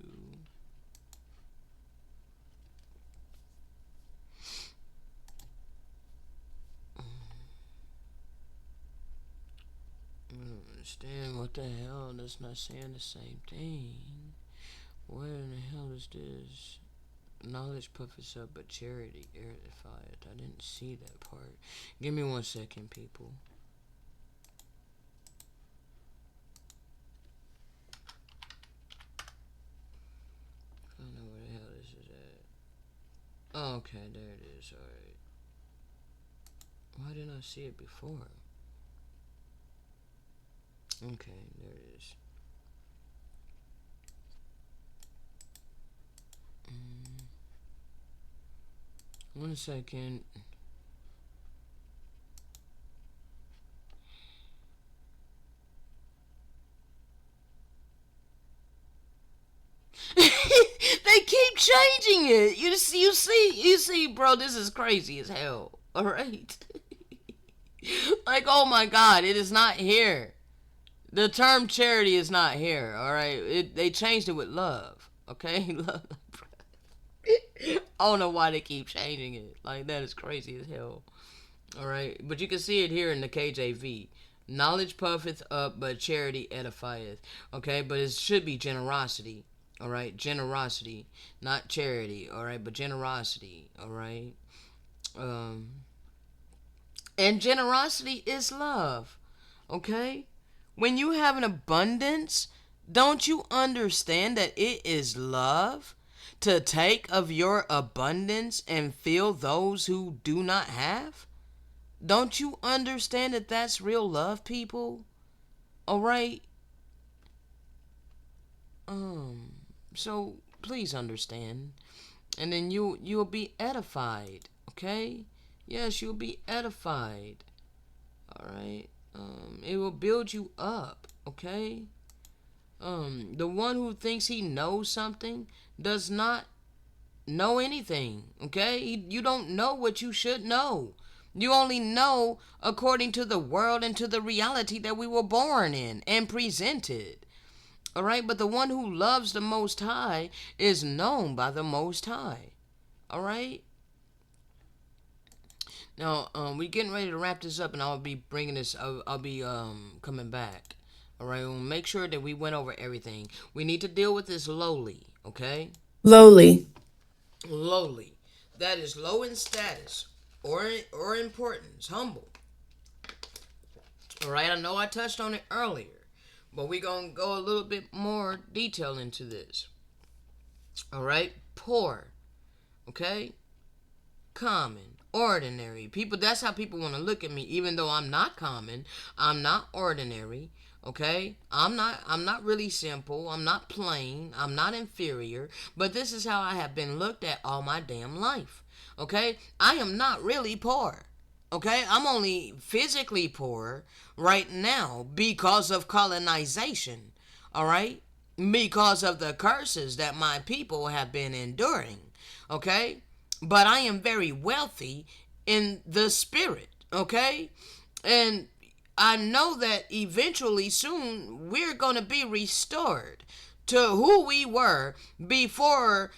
I don't understand what the hell. That's not saying the same thing. Where in the hell is this? Knowledge puffs up, but charity edifieth. I didn't see that part. Give me 1 second, people. I don't know where the hell this is at. Oh, okay, there it is. Alright. Why didn't I see it before? Okay, there it is. 1 second. They keep changing it. You see, bro, this is crazy as hell. All right. Like, oh my God, it is not here. The term charity is not here. All right. They changed it with love. Okay. Love. I don't know why they keep changing it. Like, that is crazy as hell. Alright, but you can see it here in the KJV. Knowledge puffeth up, but charity edifieth. Okay, but it should be generosity. Alright, generosity, not charity. Alright, but generosity. Alright. And generosity is love. Okay? When you have an abundance, don't you understand that it is love to take of your abundance and fill those who do not have? Don't you understand that that's real love, people? All right. So please understand, and then you'll be edified. Okay? Yes, you'll be edified. All right. It will build you up. Okay. The one who thinks he knows something does not know anything. Okay? You don't know what you should know. You only know according to the world and to the reality that we were born in and presented. All right? But the one who loves the Most High is known by the Most High. All right? Now, we're getting ready to wrap this up, and I'll be bringing this. I'll be coming back. All right? We'll make sure that we went over everything. We need to deal with this lowly. Okay? Lowly. Lowly. That is low in status or importance. Humble. All right? I know I touched on it earlier, but we're going to go a little bit more detail into this. All right? Poor. Okay? Common. ordinary. People, that's how people want to look at me, even though I'm not common. I'm not ordinary. Okay? I'm not really simple. I'm not plain. I'm not inferior. But this is how I have been looked at all my damn life. Okay? I am not really poor. Okay? I'm only physically poor right now because of colonization. All right? Because of the curses that my people have been enduring. Okay? But I am very wealthy in the spirit. Okay? And I know that eventually soon we're going to be restored to who we were before,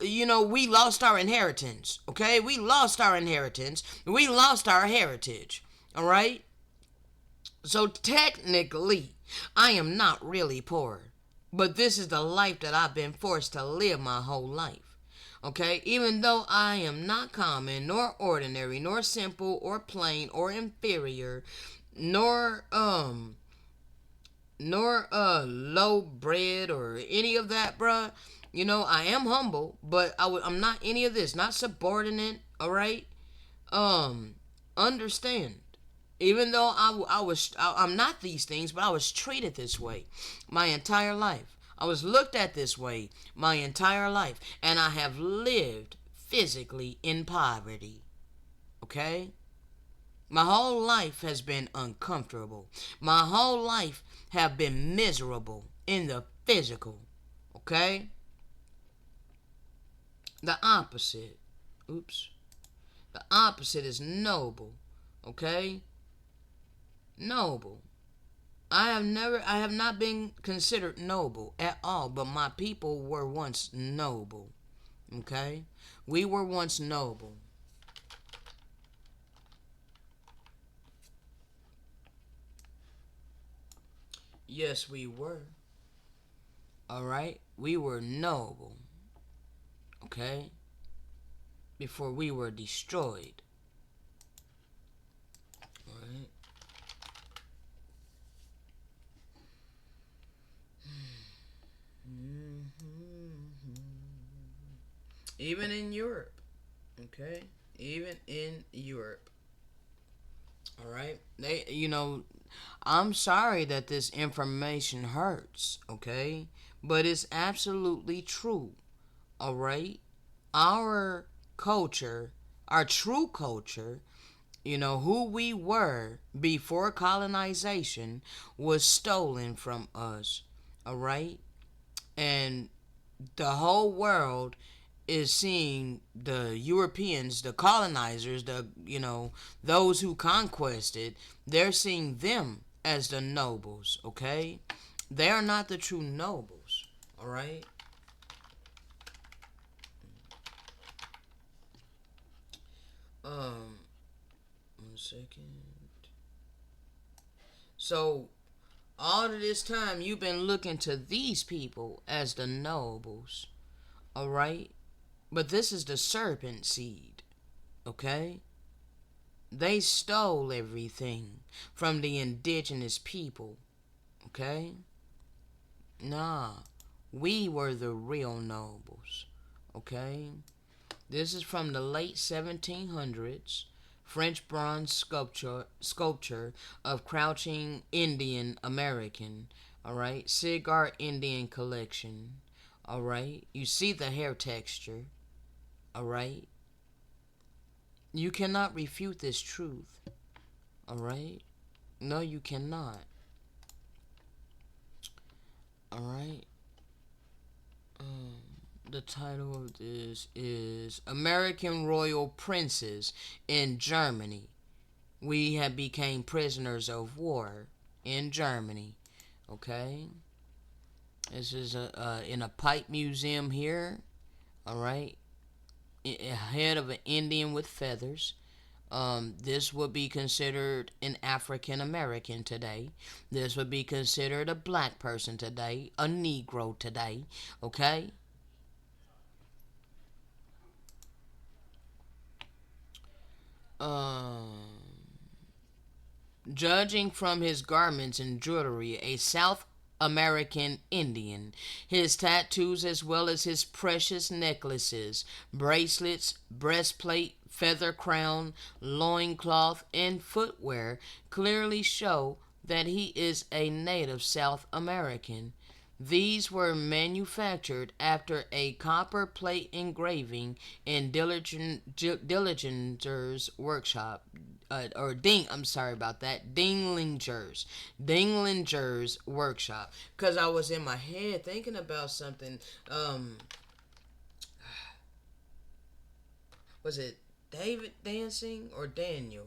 we lost our inheritance. Okay? We lost our inheritance. We lost our heritage. All right? So technically, I am not really poor. But this is the life that I've been forced to live my whole life. Okay? Even though I am not common, nor ordinary, nor simple, or plain, or inferior, nor low bred or any of that, bruh. I am humble, but I'm not any of this. Not subordinate, all right? Understand. Even though I'm not these things, but I was treated this way my entire life. I was looked at this way my entire life, and I have lived physically in poverty. Okay? My whole life has been uncomfortable. My whole life have been miserable in the physical. Okay? The opposite. The opposite is noble. Okay? Noble. I have not been considered noble at all, but my people were once noble. Okay? We were once noble. Yes, we were. Alright? We were noble. Okay? Before we were destroyed. Alright? Even in Europe. Okay? Even in Europe. Alright? I'm sorry that this information hurts, okay? But it's absolutely true, alright? Our culture, our true culture, who we were before colonization was stolen from us, alright? And the whole world is seeing the Europeans, the colonizers, those who conquested, they're seeing them as the nobles, okay? They are not the true nobles, alright? One second. So, all of this time you've been looking to these people as the nobles, alright? But this is the serpent seed, okay? They stole everything from the indigenous people, okay? Nah, we were the real nobles, okay? This is from the late 1700s, French bronze sculpture of crouching Indian American, alright? Cigar Indian collection, alright? You see the hair texture. Alright? You cannot refute this truth. Alright? No, you cannot. Alright? The title of this is American Royal Princes in Germany. We have became prisoners of war in Germany. Okay? This is in a pipe museum here. Alright? Head of an Indian with feathers. This would be considered an African American today. This would be considered a black person today, a Negro today. Okay? Judging from his garments and jewelry, a South American Indian. His tattoos as well as his precious necklaces, bracelets, breastplate, feather crown, loincloth, and footwear clearly show that he is a native South American. These were manufactured after a copper plate engraving in Dillinger's workshop. I'm sorry about that. Dinglinger's workshop. Because I was in my head thinking about something. Was it David dancing or Daniel?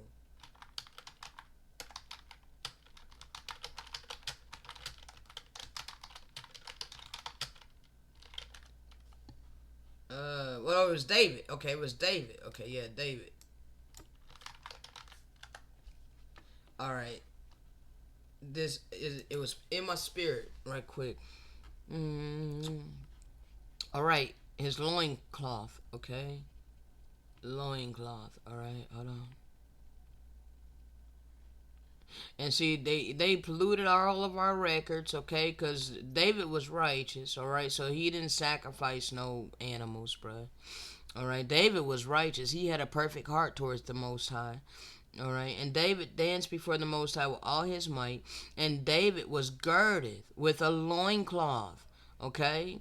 Well, it was David. Okay, it was David. Okay, yeah, David. All right. It was in my spirit right quick. All right, his loincloth. Okay, loincloth. All right, hold on. And see, they polluted all of our records, okay? Because David was righteous, all right? So he didn't sacrifice no animals, bruh. All right? David was righteous. He had a perfect heart towards the Most High. All right? And David danced before the Most High with all his might. And David was girded with a loincloth, okay?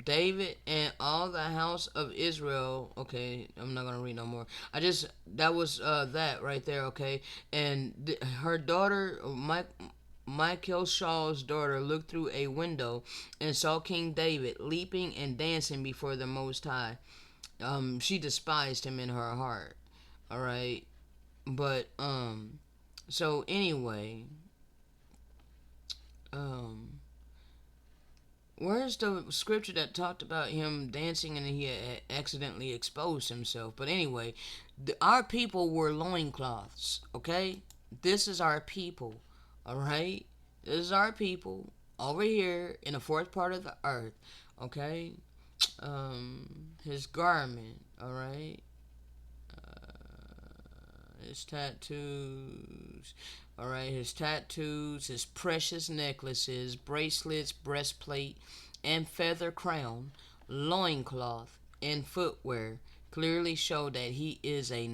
David and all the house of Israel. Okay, I'm not gonna read no more. That was that right there. Okay, and her daughter, Michael Shaw's daughter, looked through a window and saw King David leaping and dancing before the Most High. She despised him in her heart. All right, but so anyway, where's the scripture that talked about him dancing and he accidentally exposed himself? But anyway, our people were loincloths, okay? This is our people, all right? This is our people over here in the fourth part of the earth, okay? His garment, all right? His tattoos, all right, his tattoos, his precious necklaces, bracelets, breastplate, and feather crown, loincloth, and footwear clearly show that he is a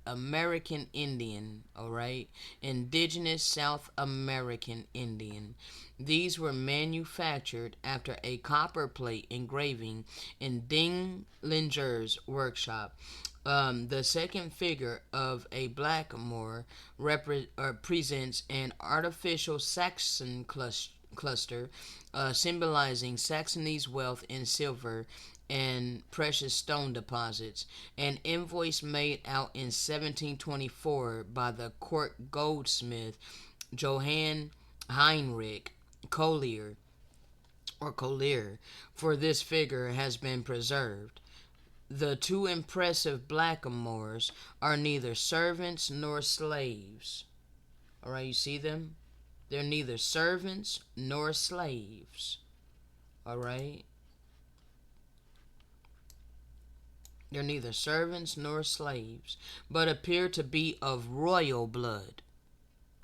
American Indian, all right, indigenous South American Indian. These were manufactured after a copper plate engraving in Dinglinger's workshop. The second figure of a blackamoor presents an artificial Saxon cluster symbolizing Saxony's wealth in silver and precious stone deposits. An invoice made out in 1724 by the court goldsmith Johann Heinrich Collier for this figure has been preserved. The two impressive blackamoors are neither servants nor slaves. All right, you see them? They're neither servants nor slaves. All right? They're neither servants nor slaves, but appear to be of royal blood.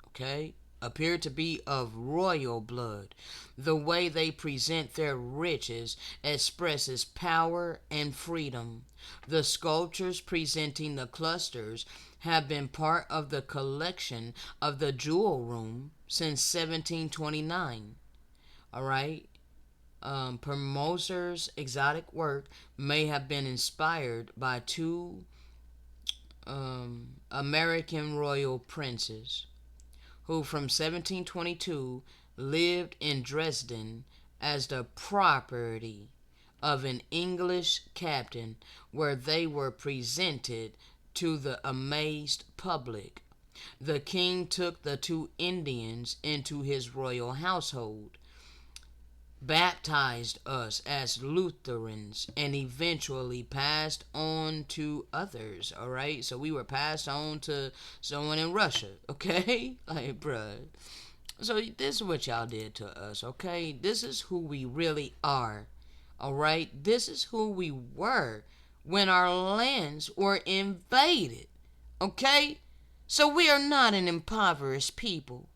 Okay? Appear to be of royal blood. The way they present their riches expresses power and freedom. The sculptures presenting the clusters have been part of the collection of the Jewel Room since 1729. All right? Permoser's exotic work may have been inspired by two American royal princes who from 1722 lived in Dresden as the property of an English captain, where they were presented to the amazed public. The king took the two Indians into his royal household, baptized us as Lutherans, and eventually passed on to others. All right, so we were passed on to someone in Russia. Okay, like, bruh. So this is what y'all did to us. Okay, this is who we really are. All right, this is who we were when our lands were invaded. Okay, so we are not an impoverished people.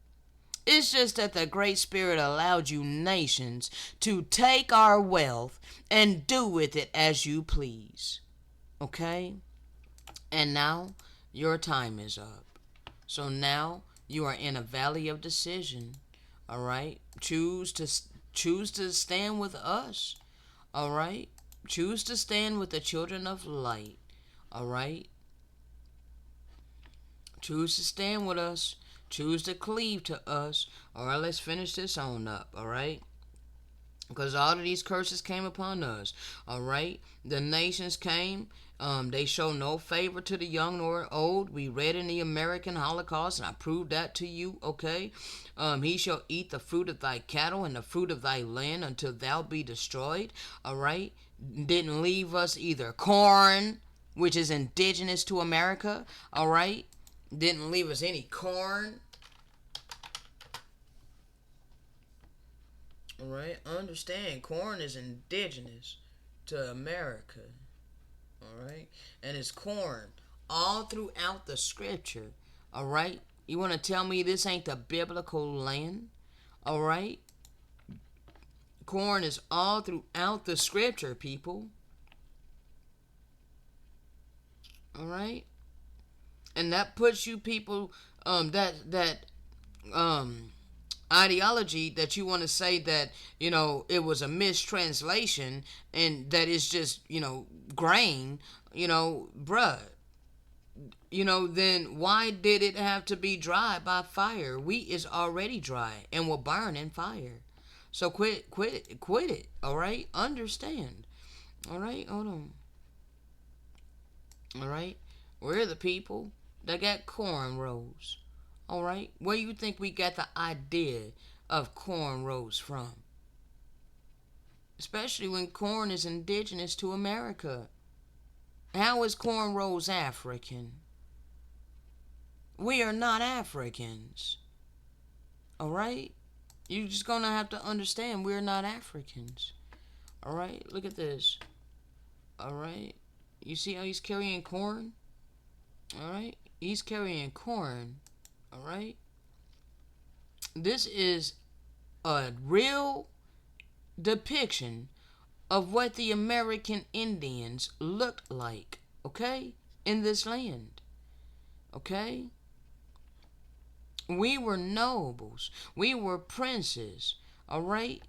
It's just that the Great Spirit allowed you nations to take our wealth and do with it as you please. Okay? And now your time is up. So now you are in a valley of decision. All right? Choose to stand with us. All right? Choose to stand with the children of light. All right? Choose to stand with us. Choose to cleave to us. All right, let's finish this on up. All right? Because all of these curses came upon us. All right? The nations came. They show no favor to the young nor old. We read in the American Holocaust, and I proved that to you. Okay? He shall eat the fruit of thy cattle and the fruit of thy land until thou be destroyed. All right? Didn't leave us either corn, which is indigenous to America. All right? Didn't leave us any corn. All right? Understand, corn is indigenous to America. All right? And it's corn all throughout the scripture. All right? You want to tell me this ain't the biblical land? All right? Corn is all throughout the scripture, people. All right? And that puts you people, ideology that you want to say that, it was a mistranslation and that it's just, grain, bruh. Then why did it have to be dry by fire? Wheat is already dry and will burn in fire. So quit it, all right? Understand. All right, hold on. All right? We're the people that got cornrows. All right? Where you think we got the idea of cornrows from? Especially when corn is indigenous to America. How is cornrows African? We are not Africans. All right? You're just going to have to understand we're not Africans. All right? Look at this. All right? You see how he's carrying corn? All right? He's carrying corn. All right? This is a real depiction of what the American Indians looked like, okay? In this land. Okay? We were nobles. We were princes. All right?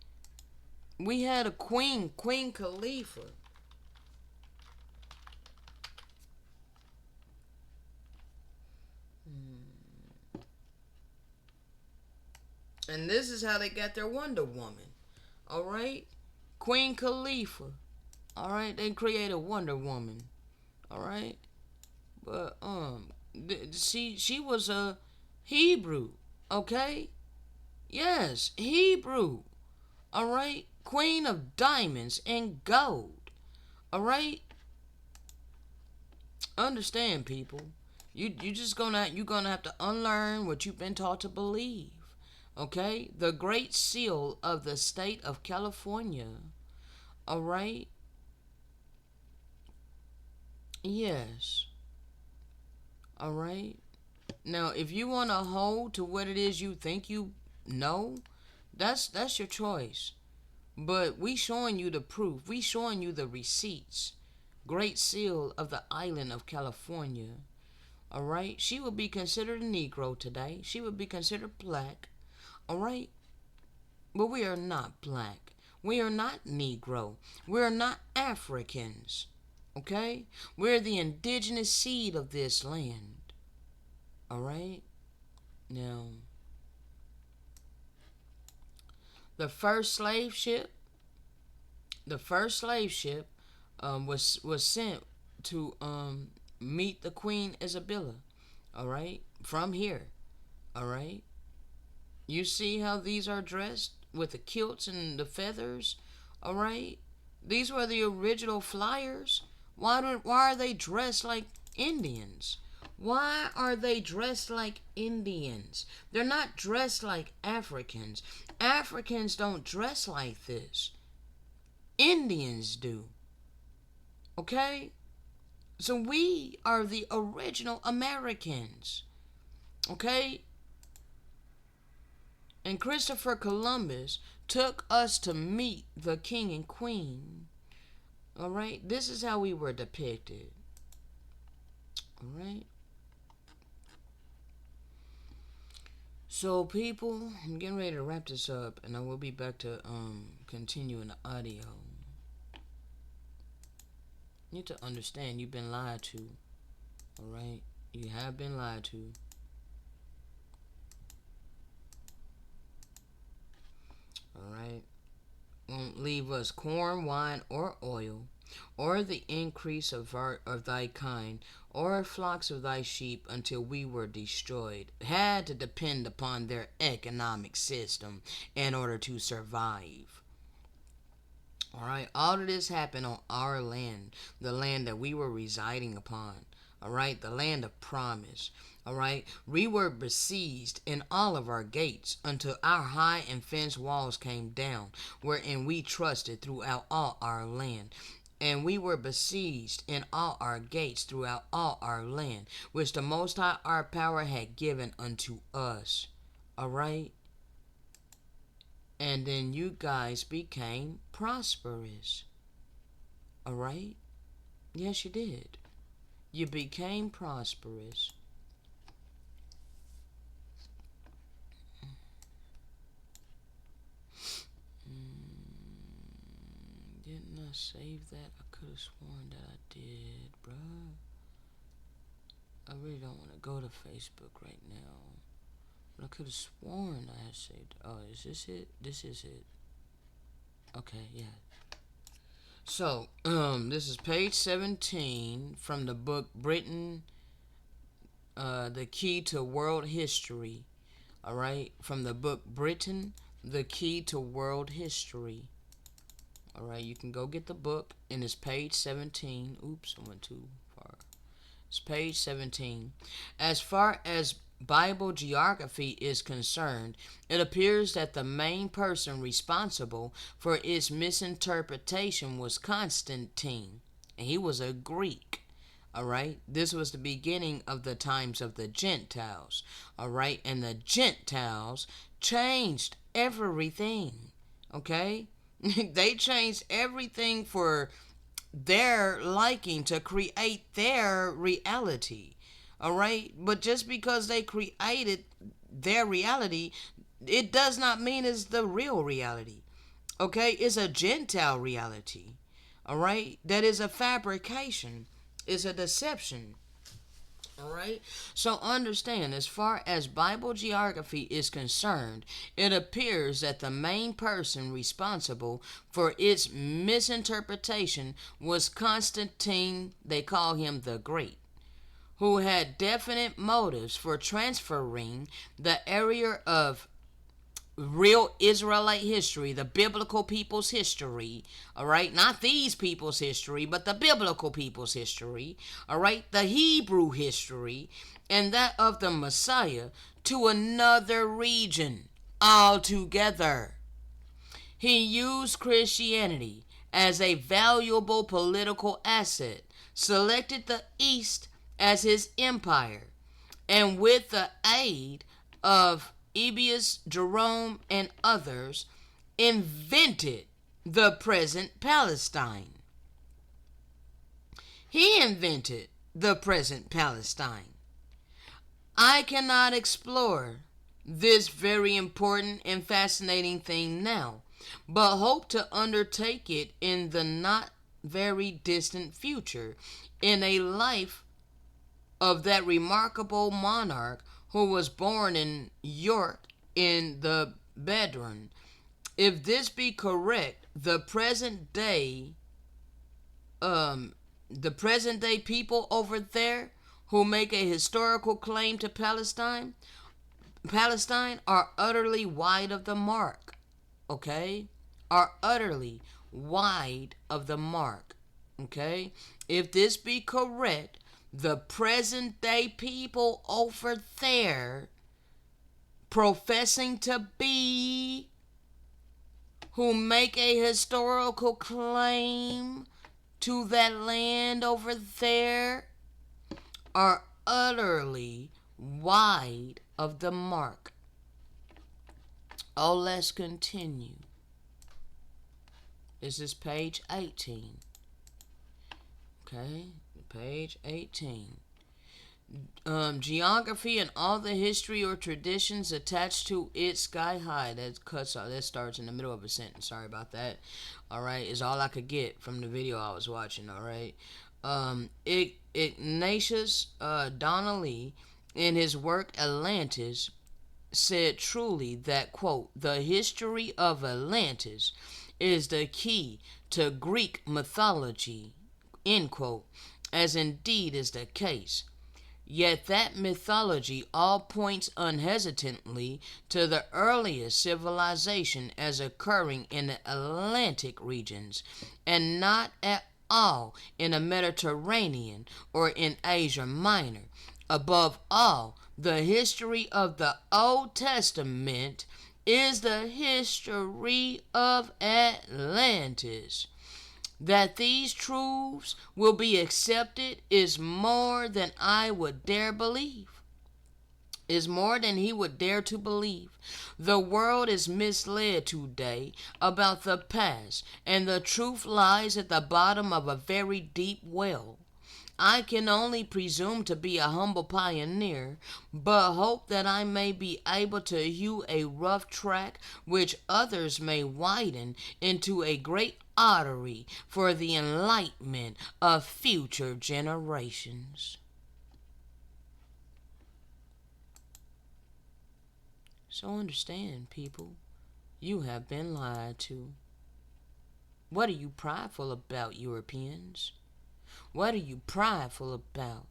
We had a queen, Queen Khalifa. And this is how they got their Wonder Woman. All right? Queen Khalifa. All right? They created Wonder Woman. All right? But, she was a Hebrew. Okay? Yes, Hebrew. All right? Queen of diamonds and gold. All right? Understand, people. You're gonna have to unlearn what you've been taught to believe. Okay? The Great Seal of the state of California. All right? Yes. All right? Now, if you want to hold to what it is you think you know, that's your choice. But we showing you the proof. We showing you the receipts. Great Seal of the island of California. All right? She would be considered a Negro today. She would be considered black. All right? But we are not black. We are not Negro. We are not Africans. Okay? We're the indigenous seed of this land. All right? Now, the first slave ship was sent to meet the Queen Isabella. All right? From here. All right? You see how these are dressed with the kilts and the feathers? All right? These were the original flyers. Why are they dressed like Indians? Why are they dressed like Indians? They're not dressed like Africans. Africans don't dress like this. Indians do. Okay? So we are the original Americans. Okay? And Christopher Columbus took us to meet the king and queen. All right, this is how we were depicted. All right. So, people, I'm getting ready to wrap this up, and I will be back to continuing the audio. You need to understand you've been lied to. All right, you have been lied to. All right, won't leave us corn, wine, or oil, or the increase of thy kind, or flocks of thy sheep, until we were destroyed. Had to depend upon their economic system in order to survive. All right, all of this happened on our land, the land that we were residing upon. All right, the land of promise. All right, we were besieged in all of our gates until our high and fenced walls came down, wherein we trusted throughout all our land. And we were besieged in all our gates throughout all our land, which the Most High our power had given unto us. All right. And then you guys became prosperous. All right? Yes, you did. You became prosperous. Didn't I save that? I could have sworn that I did, bruh. I really don't want to go to Facebook right now. But I could have sworn I had saved it. Oh, is this it? This is it. Okay, yeah. So, this is page 17 from the book Britain, The Key to World History. Alright? From the book Britain, The Key to World History. Alright, you can go get the book, and it's page 17. Oops, I went too far. It's page 17. As far as Bible geography is concerned, it appears that the main person responsible for its misinterpretation was Constantine, and he was a Greek. Alright, this was the beginning of the times of the Gentiles. Alright, and the Gentiles changed everything. Okay, they changed everything for their liking to create their reality. All right, but just because they created their reality, it does not mean it's the real reality. Okay, it's a Gentile reality. All right, that is a fabrication, it's a deception. All right, so understand, as far as Bible geography is concerned, it appears that the main person responsible for its misinterpretation was Constantine. They call him the Great, who had definite motives for transferring the area of real Israelite history, the biblical people's history, all right, not these people's history, but the biblical people's history, all right, the Hebrew history, and that of the Messiah to another region altogether. He used Christianity as a valuable political asset, selected the East as his empire, and with the aid of Ebius, Jerome, and others, invented the present Palestine. He invented the present Palestine. I cannot explore this very important and fascinating thing now, but hope to undertake it in the not very distant future, in a life of that remarkable monarch who was born in York in the Bedouin. If this be correct, the present day people over there who make a historical claim to Palestine are utterly wide of the mark. Okay? Are utterly wide of the mark. Okay? If this be correct, the present day people over there professing to be, who make a historical claim to that land over there, are utterly wide of the mark. Oh, let's continue. This is page 18. Okay, page 18. Geography and all the history or traditions attached to it sky high. That starts in the middle of a sentence. Sorry about that. All right, is all I could get from the video I was watching. All right. Ignatius Donnelly, in his work Atlantis, said truly that, quote, the history of Atlantis is the key to Greek mythology, end quote, as indeed is the case. Yet that mythology all points unhesitantly to the earliest civilization as occurring in the Atlantic regions, and not at all in the Mediterranean or in Asia Minor. Above all, the history of the Old Testament is the history of Atlantis. That these truths will be accepted is more than I would dare believe. Is more than he would dare to believe. The world is misled today about the past, and the truth lies at the bottom of a very deep well. I can only presume to be a humble pioneer, but hope that I may be able to hew a rough track which others may widen into a great artery for the enlightenment of future generations. So understand, people, you have been lied to. What are you prideful about, Europeans? What are you prideful about?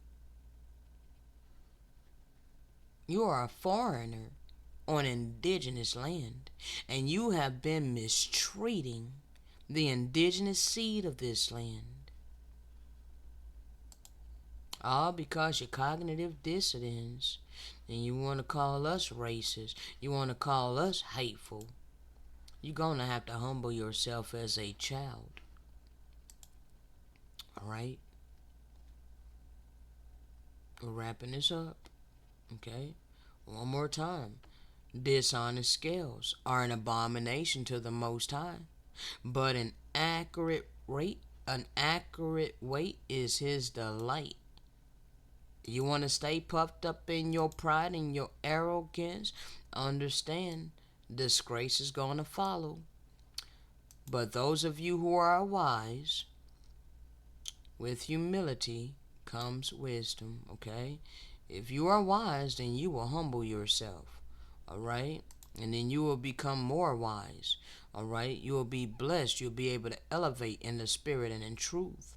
You are a foreigner on indigenous land, and you have been mistreating the indigenous seed of this land. All because you're cognitive dissidents, and you want to call us racist, you want to call us hateful. You're going to have to humble yourself as a child. Alright? We're wrapping this up. Okay? One more time. Dishonest scales are an abomination to the Most High, but an accurate weight is his delight. You want to stay puffed up in your pride and your arrogance? Understand, disgrace is going to follow. But those of you who are wise, with humility comes wisdom, okay? If you are wise, then you will humble yourself, alright? And then you will become more wise, alright? You will be blessed. You'll be able to elevate in the spirit and in truth,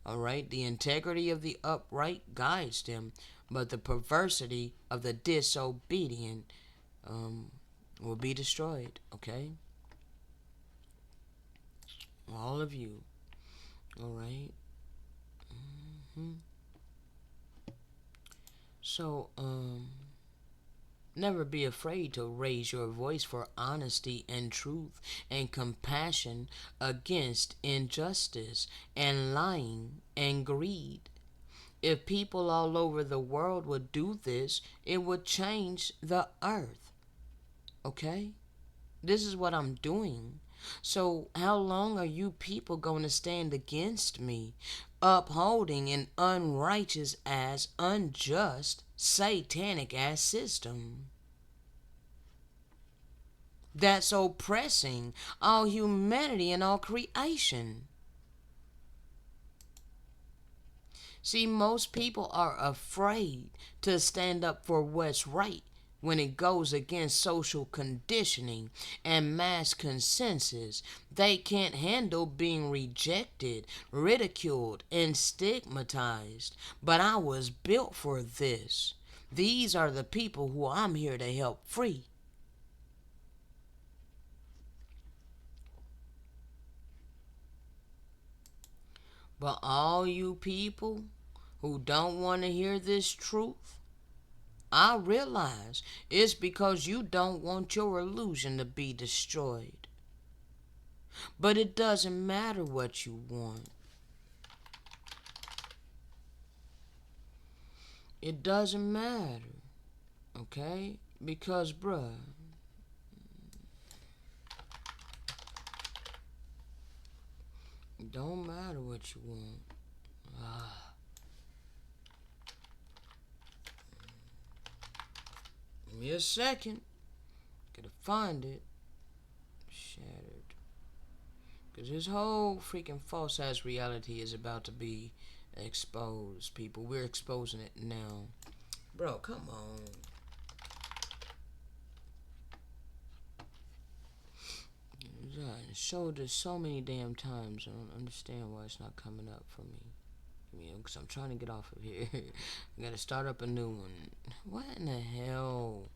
alright? The integrity of the upright guides them, but the perversity of the disobedient will be destroyed, okay? All of you, alright? So, never be afraid to raise your voice for honesty and truth and compassion against injustice and lying and greed. If people all over the world would do this, it would change the earth. Okay? This is what I'm doing. So how long are you people going to stand against me, upholding an unrighteous ass, unjust, satanic ass system that's oppressing all humanity and all creation? See, most people are afraid to stand up for what's right when it goes against social conditioning and mass consensus. They can't handle being rejected, ridiculed, and stigmatized. But I was built for this. These are the people who I'm here to help free. But all you people who don't want to hear this truth, I realize it's because you don't want your illusion to be destroyed. But it doesn't matter what you want. It doesn't matter. Okay? Because, bruh, Don't matter what you want. Give me a second. Gotta find it. Shattered. Because this whole freaking false ass reality is about to be exposed, people. We're exposing it now. Bro, come on. I showed this so many damn times. I don't understand why it's not coming up for me. Because I'm trying to get off of here. I gotta start up a new one. What in the hell?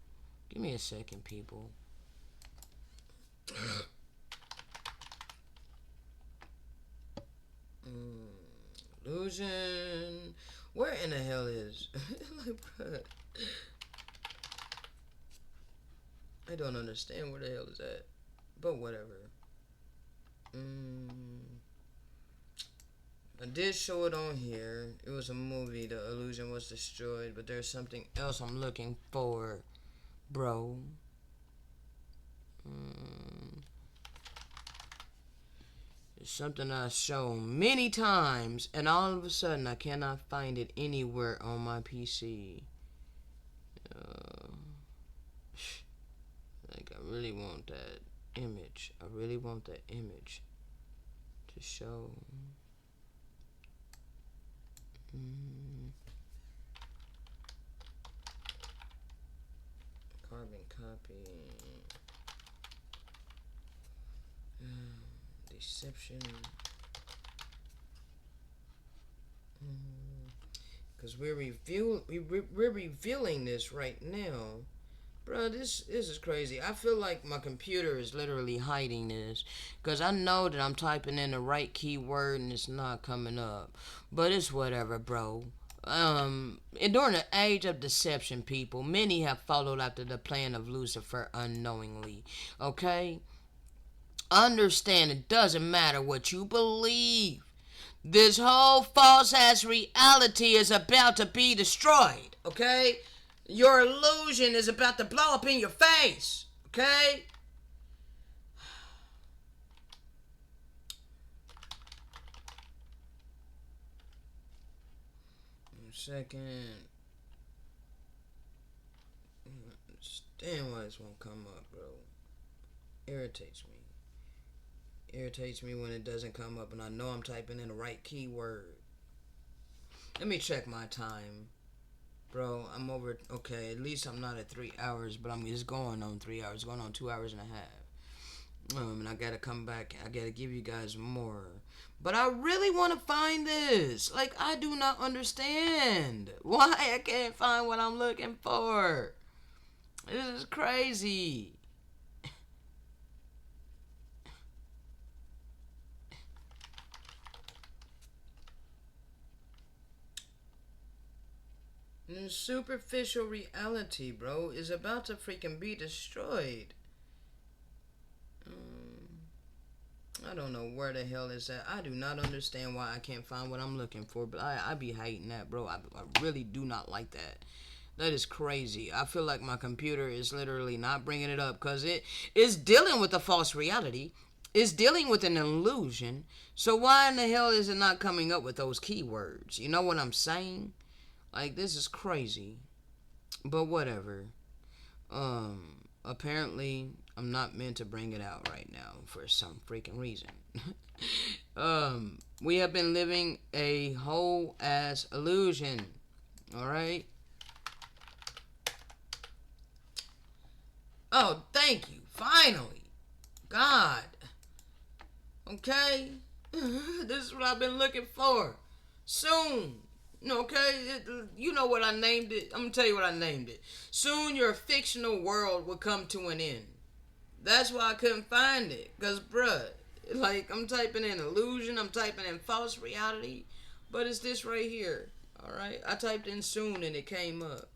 Give me a second, people. Illusion. Where in the hell is? Like, bruh. I don't understand where the hell is that. But whatever. I did show it on here. It was a movie. The illusion was destroyed. But there's something else I'm looking for, bro. It's something I've shown many times, and all of a sudden I cannot find it anywhere on my PC. Like, I really want that image. I really want that image to show. Carbon copy. Deception. Because we're revealing this right now. Bro, this is crazy. I feel like my computer is literally hiding this. Because I know that I'm typing in the right keyword and it's not coming up. But it's whatever, bro. And during the age of deception, people, many have followed after the plan of Lucifer unknowingly. Okay? Understand, it doesn't matter what you believe. This whole false ass reality is about to be destroyed. Okay? Your illusion is about to blow up in your face. Okay? Second. I don't understand why this won't come up, bro. Irritates me. Irritates me when it doesn't come up and I know I'm typing in the right keyword. Let me check my time. Bro, I'm over. Okay, at least I'm not at 3 hours, but I'm just going on 3 hours, going on 2 hours and a half. And I gotta come back. I gotta give you guys more. But I really want to find this. Like, I do not understand why I can't find what I'm looking for. This is crazy. The superficial reality, bro, is about to freaking be destroyed. I don't know where the hell is that. I do not understand why I can't find what I'm looking for, but I be hating that, bro. I really do not like that. That is crazy. I feel like my computer is literally not bringing it up because it is dealing with a false reality. It's dealing with an illusion. So why in the hell is it not coming up with those keywords? You know what I'm saying? Like, this is crazy. But whatever. Apparently, I'm not meant to bring it out right now for some freaking reason. We have been living a whole ass illusion. Alright? Oh, thank you. Finally. God. Okay? This is what I've been looking for. Soon. Okay, you know what I named it. I'm gonna tell you what I named it. Soon your fictional world will come to an end. That's why I couldn't find it. Because, bruh, like, I'm typing in illusion, I'm typing in false reality, but it's this right here. Alright, I typed in soon and it came up.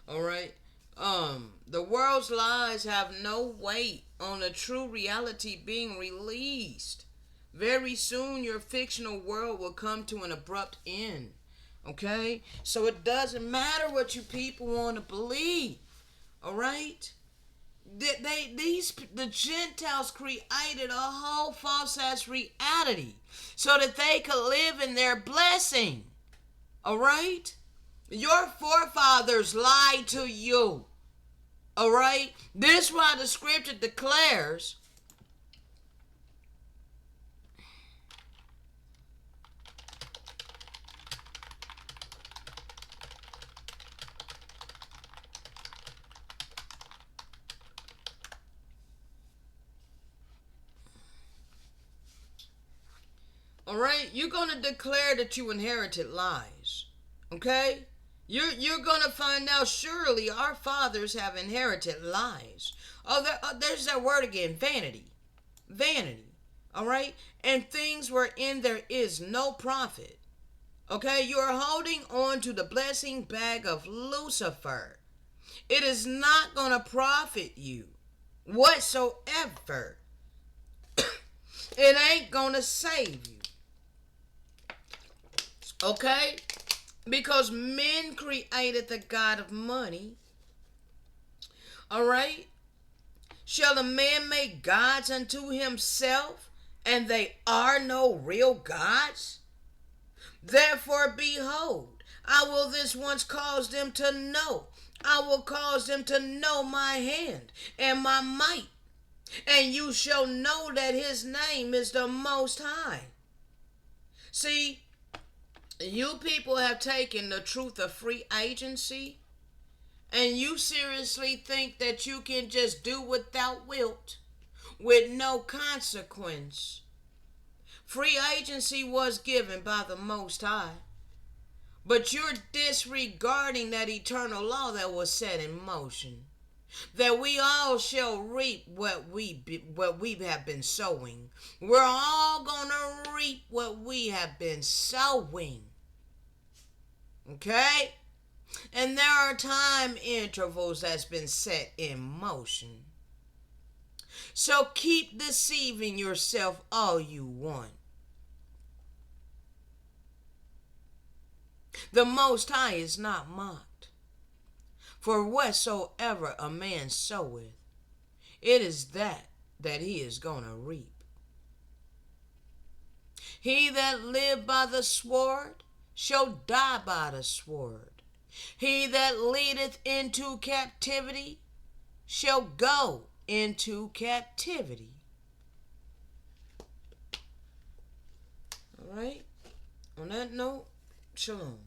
Alright, the world's lies have no weight on the true reality being released. Very soon your fictional world will come to an abrupt end. Okay? So it doesn't matter what you people want to believe. Alright? The Gentiles created a whole false ass reality so that they could live in their blessing. All right? Your forefathers lied to you. All right? This is why the scripture declares, all right, you're going to declare that you inherited lies. Okay? You're going to find out surely our fathers have inherited lies. There's that word again, vanity. Vanity. All right? And things wherein there is no profit. Okay? You are holding on to the blessing bag of Lucifer. It is not going to profit you whatsoever. It ain't going to save you. Okay? Because men created the God of money. All right? Shall a man make gods unto himself, and they are no real gods? Therefore, behold, I will this once cause them to know. I will cause them to know my hand and my might. And you shall know that his name is the Most High. See, you people have taken the truth of free agency, and you seriously think that you can just do without wilt, with no consequence. Free agency was given by the Most High, but you're disregarding that eternal law that was set in motion, that we all shall reap what we have been sowing. We're all gonna reap what we have been sowing. Okay? And there are time intervals that's been set in motion. So keep deceiving yourself all you want. The Most High is not mocked. For whatsoever a man soweth, it is that he is going to reap. He that live by the sword shall die by the sword. He that leadeth into captivity shall go into captivity. All right? On that note, shalom.